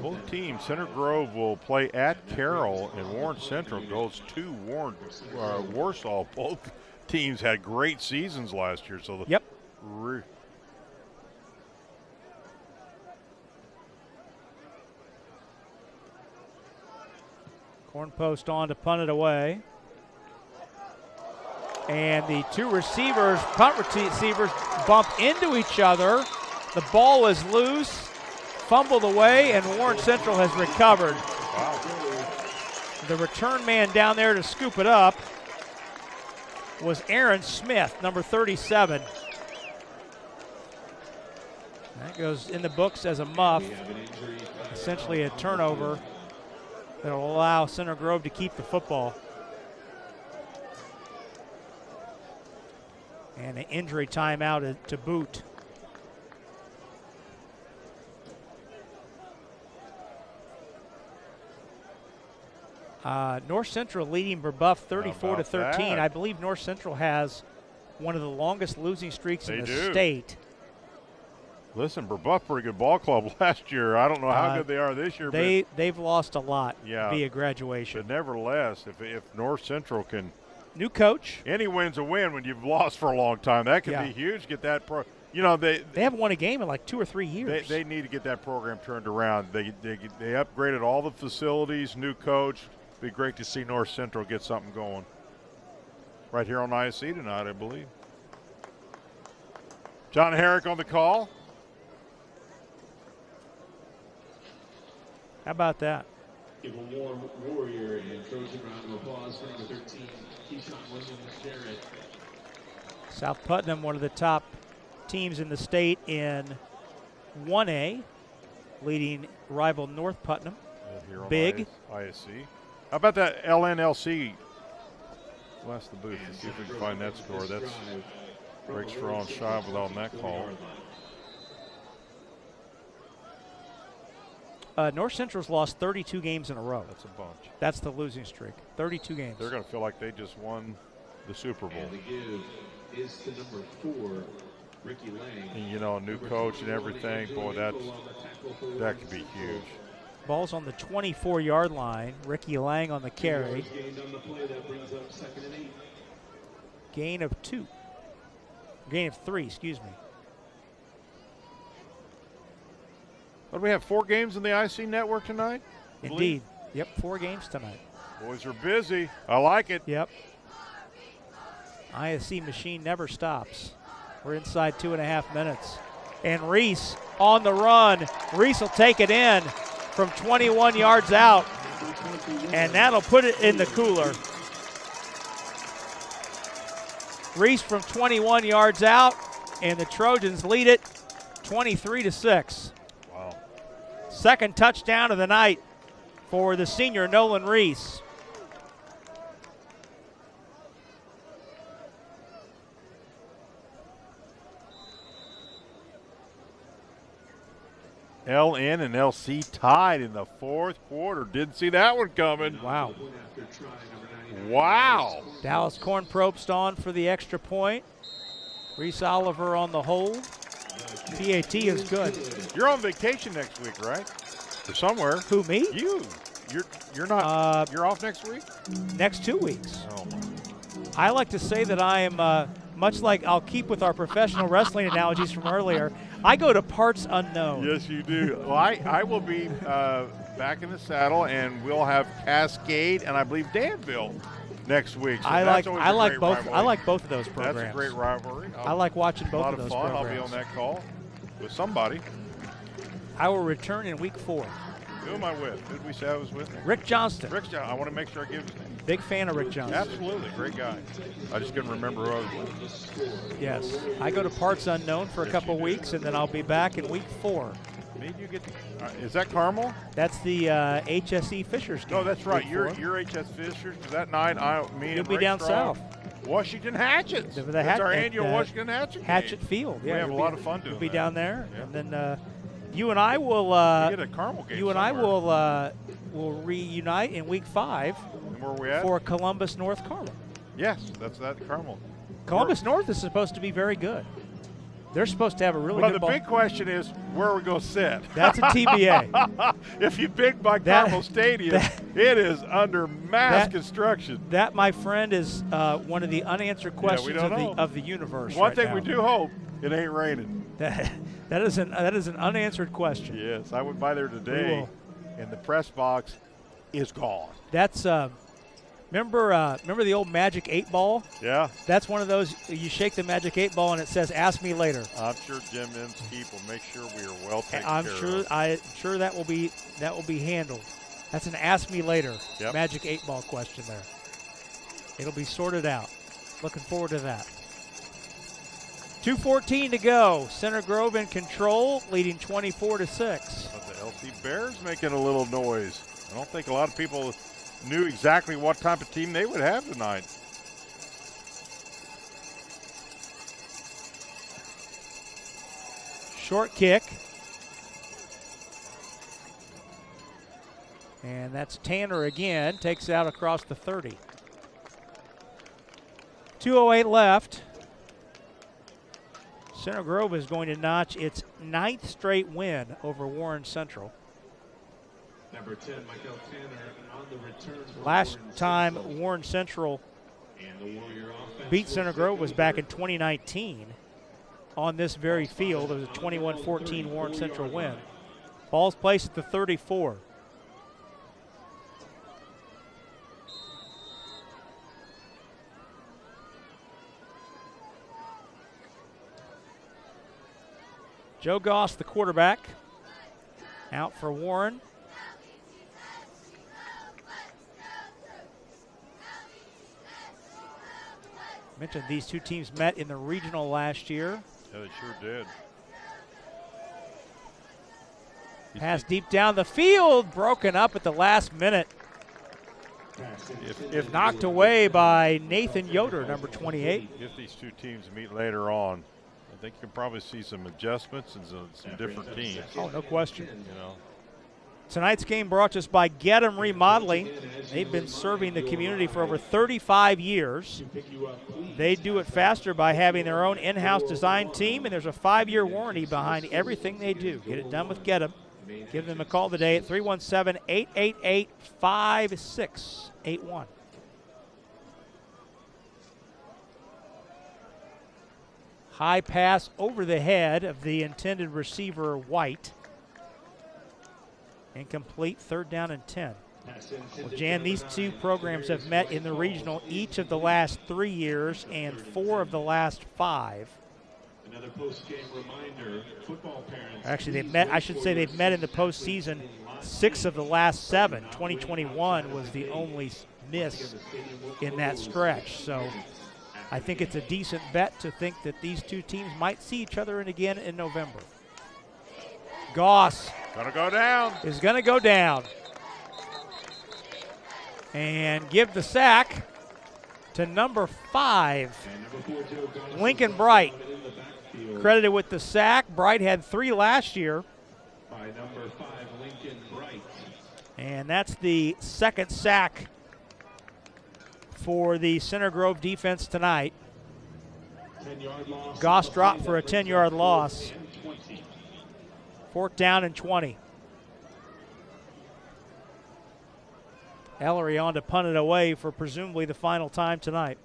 S3: Both teams, Center Grove will play at Carroll, and Warren Central goes to Warsaw. Both teams had great seasons last year. So
S2: yep. Corn post on to punt it away. And the two receivers, punt receivers, bump into each other. The ball is loose, fumbled away, and Warren Central has recovered.
S3: Wow.
S2: The return man down there to scoop it up was Aaron Smith, number 37. That goes in the books as a muff, essentially a turnover that will allow Center Grove to keep the football. And an injury timeout to boot. North Central leading Brebeuf 34-13. I believe North Central has one of the longest losing streaks in the state.
S3: Listen, Brebeuf, pretty good ball club last year. I don't know how good they are this year.
S2: They've lost a lot via graduation.
S3: But nevertheless, if North Central can –
S2: new coach.
S3: Any win's a win when you've lost for a long time. That can be huge. Get that they
S2: haven't won a game in like 2 or 3 years.
S3: They need to get that program turned around. They upgraded all the facilities, new coach. Be great to see North Central get something going. Right here on IHSAA tonight, I believe. John Herrick on the call.
S2: How about that?
S1: Give a warm Warrior and Trojan round of applause for number 13, Keyshawn Williams-Jarrett.
S2: South Putnam, one of the top teams in the state in 1A, leading rival North Putnam.
S3: Here on
S2: Big.
S3: IHSAA. How about that LNLC? Bless the booth. Let's see if we can find that score. That's Greg Strawn shy without that call.
S2: North Central's lost 32 games in a row.
S3: That's a bunch.
S2: That's the losing streak. 32 games.
S3: They're going to feel like they just won the Super Bowl.
S1: And the give is to number 4, Ricky Lang.
S3: And, you know, a new coach and everything. Boy, that could be huge.
S2: Ball's on the 24-yard line. Ricky Lang on the carry. Gain of 2. Gain of 3, excuse me.
S3: What do we have, 4 games in the IC network tonight?
S2: Indeed. Yep, 4 games tonight.
S3: Boys are busy. I like it.
S2: Yep. ISC machine never stops. We're inside 2.5 minutes. And Reese on the run. Reese will take it in from 21 yards out. And that'll put it in the cooler. Reese from 21 yards out. And the Trojans lead it 23-6.
S3: Wow.
S2: Second touchdown of the night for the senior Nolan Reese.
S3: LN and LC tied in the fourth quarter. Didn't see that one coming.
S2: Wow.
S3: Wow.
S2: Dallas Corn Probst on for the extra point. Reese Oliver on the hold. PAT is good.
S3: You're on vacation next week, right? Or somewhere.
S2: Who, me?
S3: You. You're not. You're off next week?
S2: Next 2 weeks.
S3: Oh, my.
S2: I like to say that I am, much like I'll keep with our professional wrestling analogies from earlier, I go to parts unknown.
S3: Yes, you do. Well, I will be back in the saddle, and we'll have Cascade and I believe Danville next week. So
S2: I like both.
S3: Rivalry.
S2: I like both of those programs.
S3: That's a great rivalry.
S2: I like watching both of those
S3: fun.
S2: programs.
S3: I'll be on that call with somebody.
S2: I will return in week 4.
S3: Who am I with? Who did we say I was with?
S2: Rick Johnston.
S3: Rick Johnston. I want to make sure I give his name.
S2: Big fan of Rick Johnston.
S3: Absolutely. Great guy. I just couldn't remember who I was with.
S2: Yes. I go to parts unknown for a couple weeks, and then I'll be back in week 4.
S3: Maybe you get is that Carmel?
S2: That's the HSE Fishers game.
S3: No, that's right.
S2: Week 4.
S3: You're HS Fishers, because that night me
S2: You'll
S3: and
S2: be
S3: Rick
S2: down
S3: Straub,
S2: south.
S3: Washington Hatchets.
S2: That's
S3: our annual Washington Hatchet
S2: Hatchet
S3: game.
S2: Field. Yeah,
S3: we have a lot of fun doing
S2: We'll be
S3: that.
S2: down there,
S3: Yeah.
S2: and then you and I will.
S3: We get a Carmel game
S2: You and I
S3: somewhere.
S2: will reunite in week 5
S3: And where are we at?
S2: for Columbus North Carmel.
S3: Yes, that's that Carmel.
S2: Columbus North is supposed to be very good. They're supposed to have a really
S3: Well,
S2: good
S3: the
S2: ball.
S3: big question is where are we going to sit?
S2: That's a TBA.
S3: If you pick by Carmel Stadium, it is under mass construction.
S2: That, my friend, is one of the unanswered questions of the universe.
S3: One
S2: right
S3: thing
S2: now.
S3: we do hope, it ain't raining.
S2: That is an unanswered question.
S3: Yes, I went by there today, and the press box is gone.
S2: That's remember the old Magic 8 ball?
S3: Yeah.
S2: That's one of those. You shake the Magic 8 ball and it says "Ask me later."
S3: I'm sure Jim Inskeep will make sure we are well taken
S2: I'm
S3: care
S2: sure.
S3: of.
S2: I'm sure that will be handled. That's an Ask Me Later
S3: Yep.
S2: Magic 8-Ball question there. It'll be sorted out. Looking forward to that. 2:14 to go. Center Grove in control, leading 24-6.
S3: But the LC Bears making a little noise. I don't think a lot of people knew exactly what type of team they would have tonight.
S2: Short kick. And that's Tanner again. Takes it out across the 30. 2:08 left. Center Grove is going to notch its 9th straight win over Warren Central.
S1: Number 10, Michael Tanner on the return.
S2: Last time Warren Central beat Center Grove was back in 2019 on this very field. It was a 21-14 Warren Central win. Ball's placed at the 34. Joe Goss, the quarterback, out for Warren. Mentioned these two teams met in the regional last year.
S3: Yeah, they sure did.
S2: Pass deep down the field, broken up at the last minute.
S3: If
S2: knocked away by Nathan Yoder, number 28.
S3: If these two teams meet later on, I think you can probably see some adjustments and some different teams.
S2: Oh, no question.
S3: You know.
S2: Tonight's game brought to us by Get 'em Remodeling. They've been serving the community for over 35 years. They do it faster by having their own in-house design team, and there's a 5-year warranty behind everything they do. Get it done with Get 'em. Give them a call today at 317-888-5681. High pass over the head of the intended receiver, White. Incomplete, 3rd down and 10. Well, Jan, these two programs have met in the regional each of the last 3 years and 4 of the last 5.
S1: Another post-game reminder, football parents.
S2: Actually, they've met. I should say they've met in the postseason 6 of the last 7. 2021 was the only miss in that stretch. So I think it's a decent bet to think that these two teams might see each other again in November. Goss
S3: Gonna go down.
S2: is going to go down and give the sack to number 5, Lincoln Bright. Credited with the sack. Bright had 3 last year.
S1: By number 5, Lincoln Bright.
S2: And that's the 2nd sack for the Center Grove defense tonight.
S1: 10-yard loss.
S2: Goss dropped for a 10-yard loss. 4th down and 20. Ellery on to punt it away for presumably the final time tonight.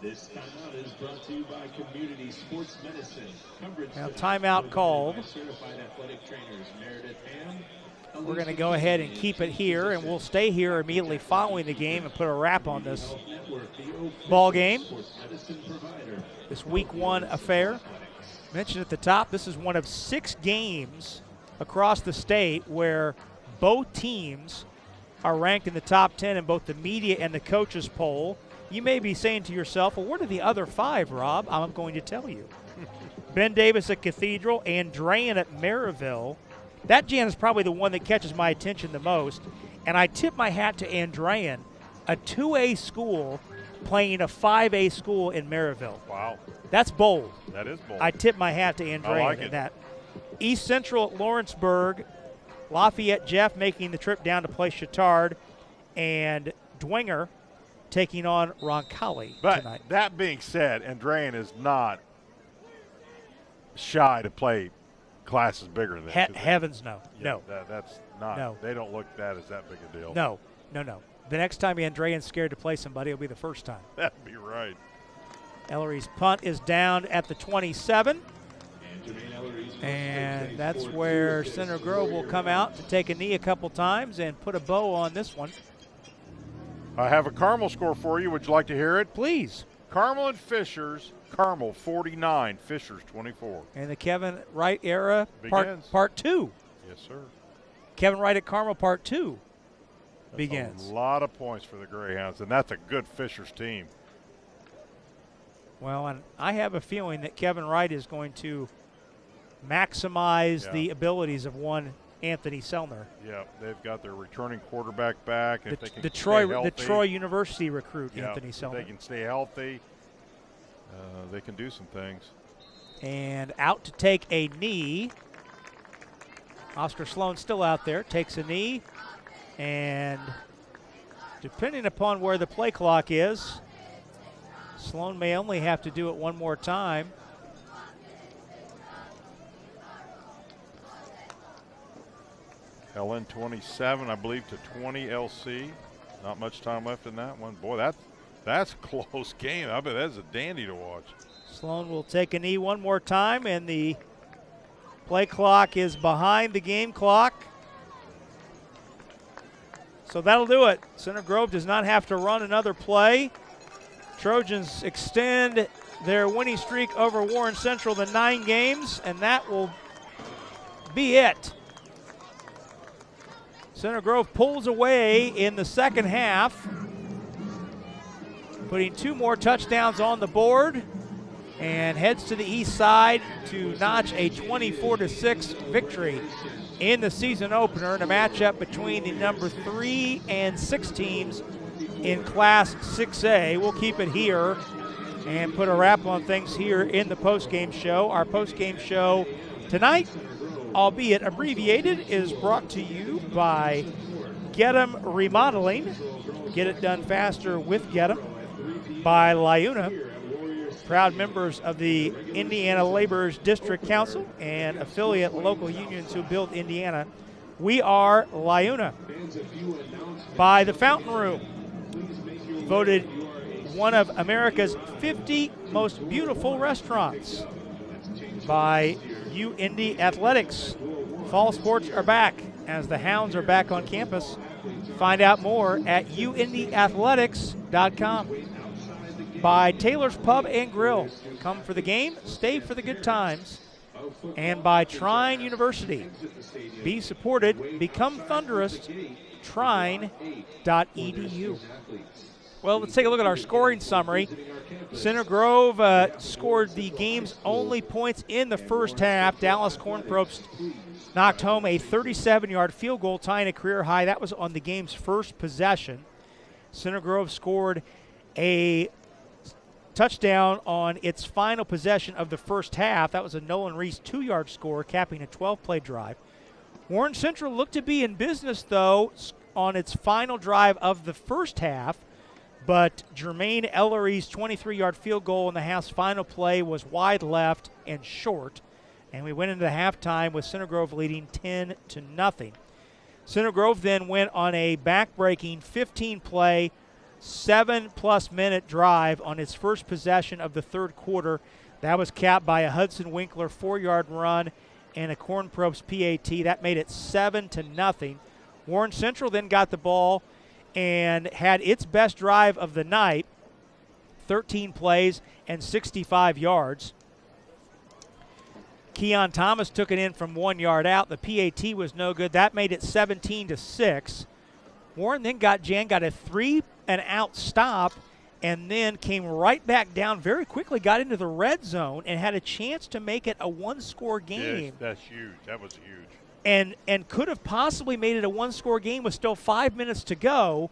S1: This timeout is brought to you by Community Sports Medicine.
S2: Now timeout called.
S1: Certified athletic trainers Meredith Ham.
S2: We're going to go ahead and keep it here, and we'll stay here immediately following the game and put a wrap on this ball game, this Week 1 affair. Mentioned at the top, this is one of 6 games across the state where both teams are ranked in the top 10 in both the media and the coaches poll. You may be saying to yourself, well, what are the other 5, Rob? I'm going to tell you. Ben Davis at Cathedral, Andrean at Maryville. That, Jan, is probably the one that catches my attention the most. And I tip my hat to Andrean, a 2A school playing a 5A school in Maryville.
S3: Wow.
S2: That's bold.
S3: That is bold.
S2: I tip my hat to Andrean
S3: I like
S2: in
S3: it.
S2: that. East Central at Lawrenceburg. Lafayette Jeff making the trip down to play Chittard. And Dwinger taking on Roncalli tonight.
S3: But that being said, Andrean is not shy to play classes bigger than that.
S2: Heavens no.
S3: Yeah,
S2: no.
S3: That's not.
S2: No.
S3: They don't look at that as that big a deal.
S2: No. The next time Andrean's scared to play somebody, it'll be the first time.
S3: That'd be right.
S2: Ellery's punt is down at the 27. And And that's where Center Grove will come out to take a knee a couple times and put a bow on this one.
S3: I have a Carmel score for you. Would you like to hear it?
S2: Please.
S3: Carmel and Fishers. Carmel 49, Fishers 24.
S2: And the Kevin Wright era
S3: Begins.
S2: part 2.
S3: Yes, sir.
S2: Kevin Wright at Carmel part 2 begins.
S3: A lot of points for the Greyhounds, and that's a good Fishers team.
S2: Well, and I have a feeling that Kevin Wright is going to maximize the abilities of one Anthony Selner.
S3: Yeah, they've got their returning quarterback back. If they can
S2: the
S3: stay healthy,
S2: Troy University recruit, Anthony
S3: if
S2: Selner.
S3: they can stay healthy, they can do some things.
S2: And out to take a knee. Oscar Sloan still out there, takes a knee. And depending upon where the play clock is, Sloan may only have to do it one more time.
S3: LN 27, I believe, to 20 LC. Not much time left in that one. Boy, that's a close game. I bet that's a dandy to watch.
S2: Sloan will take a knee one more time, and the play clock is behind the game clock. So that'll do it. Center Grove does not have to run another play. Trojans extend their winning streak over Warren Central to 9 games, and that will be it. Center Grove pulls away in the second half, putting 2 more touchdowns on the board, and heads to the east side to notch a 24-6 victory in the season opener in a matchup between the number 3 and 6 teams in Class 6A. We'll keep it here and put a wrap on things here in the postgame show. Our postgame show tonight, albeit abbreviated, is brought to you by Get 'em Remodeling. Get it done faster with Get 'em. By LiUNA, proud members of the Indiana Laborers District Council and affiliate local unions who build Indiana. We are LiUNA. By the Fountain Room, voted one of America's 50 most beautiful restaurants. By UIndy Athletics, fall sports are back as the Hounds are back on campus. Find out more at uindyathletics.com. By Taylor's Pub and Grill, come for the game, stay for the good times. And by Trine University, be supported, become thunderous, trine.edu. Well, let's take a look at our scoring summary. Center Grove scored the game's only points in the first half. Dallas Corn Probst knocked home a 37-yard field goal, tying a career high. That was on the game's first possession. Center Grove scored a touchdown on its final possession of the first half. That was a Nolan Reese 2-yard score, capping a 12-play drive. Warren Central looked to be in business, though, on its final drive of the first half, but Jermaine Ellery's 23-yard field goal in the half's final play was wide left and short, and we went into halftime with Center Grove leading 10-0. Center Grove then went on a back-breaking 15-play, 7+ minute drive on its first possession of the third quarter. That was capped by a Hudson Winkler 4-yard run and a Corn Probst PAT. That made it 7-0. Warren Central then got the ball and had its best drive of the night, 13 plays and 65 yards. Keon Thomas took it in from 1 yard out. The PAT was no good. That made it 17-6. Warren then got a 3-and-out stop and then came right back down very quickly, got into the red zone, and had a chance to make it a one-score game.
S3: Yes, that's huge. That was huge.
S2: And could have possibly made it a one-score game with still 5 minutes to go,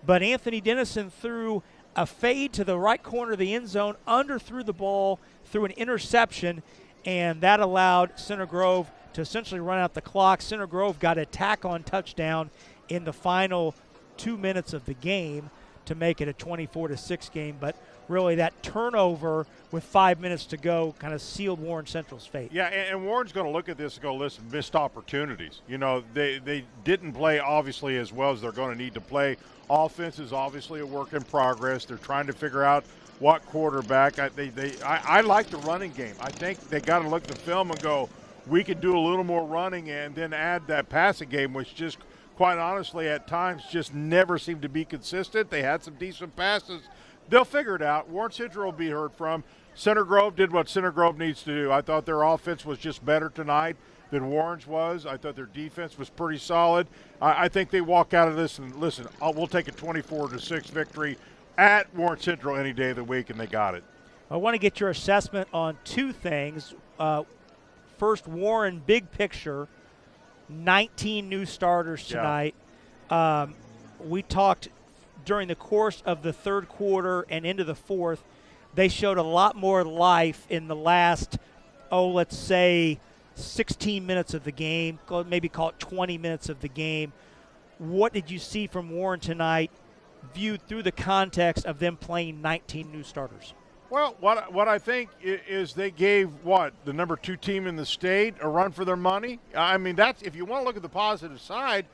S2: but Anthony Dennison threw a fade to the right corner of the end zone, underthrew the ball, threw an interception, and that allowed Center Grove to essentially run out the clock. Center Grove got a tack-on touchdown in the final 2 minutes of the game to make it a 24-6 game, but really that turnover with 5 minutes to go kind of sealed Warren Central's fate.
S3: Yeah, and Warren's going to look at this and go, listen, missed opportunities. You know, they didn't play obviously as well as they're going to need to play. Offense is obviously a work in progress. They're trying to figure out what quarterback. I like the running game. I think they got to look at the film and go, we could do a little more running and then add that passing game, which just quite honestly at times just never seemed to be consistent. They had some decent passes. They'll figure it out. Warren Central will be heard from. Center Grove did what Center Grove needs to do. I thought their offense was just better tonight than Warren's was. I thought their defense was pretty solid. I think they walk out of this and, listen, we'll take a 24-6 victory at Warren Central any day of the week, and they got it.
S2: I want to get your assessment on two things. First, Warren, big picture, 19 new starters tonight. Yeah. We talked during the course of the third quarter and into the fourth. They showed a lot more life in the last, let's say 16 minutes of the game, maybe call it 20 minutes of the game. What did you see from Warren tonight, viewed through the context of them playing 19 new starters?
S3: Well, what I think is they gave, the number 2 team in the state a run for their money. I mean, that's, if you want to look at the positive side,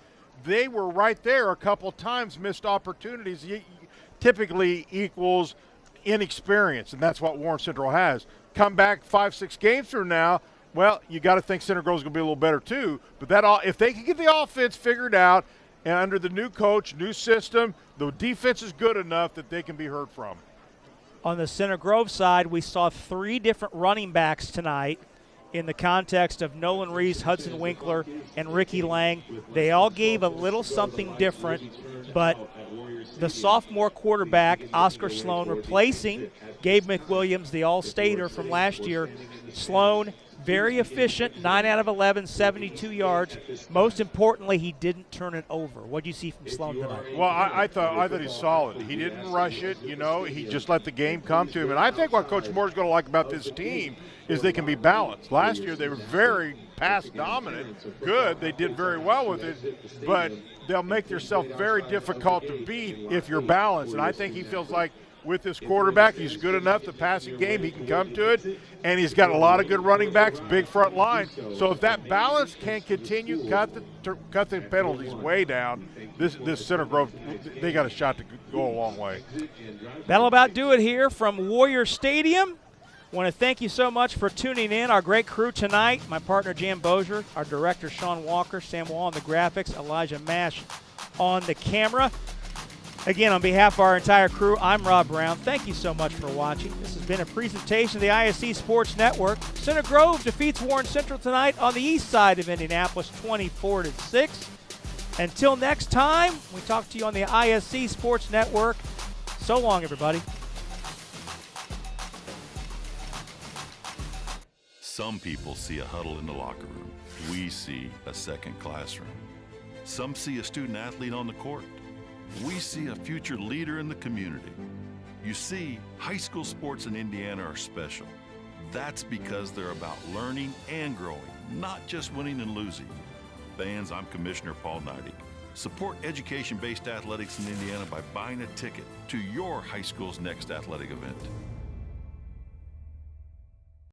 S3: they were right there a couple times, missed opportunities. Typically equals inexperience, and that's what Warren Central has. Come back 5-6 games from now, well, you got to think Center Grove's going to be a little better too. But if they can get the offense figured out, and under the new coach, new system, the defense is good enough that they can be heard from.
S2: On the Center Grove side, we saw 3 different running backs tonight in the context of Nolan Reese, Hudson Winkler, and Ricky Lang. They all gave a little something different, but the sophomore quarterback, Oscar Sloan, replacing Gabe McWilliams, the All-Stater from last year. Sloan, very efficient, 9 out of 11, 72 yards. Most importantly, he didn't turn it over. What do you see from Sloan tonight?
S3: Well, I thought he's solid. He didn't rush it, he just let the game come to him. And I think what Coach Moore's going to like about this team is they can be balanced. Last year they were very pass dominant, good. They did very well with it, but they'll make themselves very difficult to beat if you're balanced. And I think he feels like with this quarterback, he's good enough. The passing game, he can come to it, and he's got a lot of good running backs, big front line. So if that balance can continue, cut the penalties way down, this Center Grove, they got a shot to go a long way.
S2: That'll about do it here from Warrior Stadium. Want to thank you so much for tuning in. Our great crew tonight, my partner Jan Bozier, our director Sean Walker, Sam Wall on the graphics, Elijah Mash on the camera. Again, on behalf of our entire crew, I'm Rob Brown. Thank you so much for watching. This has been a presentation of the IHSAA Sports Network. Center Grove defeats Warren Central tonight on the east side of Indianapolis, 24-6. Until next time, we talk to you on the IHSAA Sports Network. So long, everybody.
S13: Some people see a huddle in the locker room. We see a second classroom. Some see a student athlete on the court. We see a future leader in the community. You see, high school sports in Indiana are special. That's because they're about learning and growing, not just winning and losing. Fans, I'm Commissioner Paul Neidig. Support education-based athletics in Indiana by buying a ticket to your high school's next athletic event.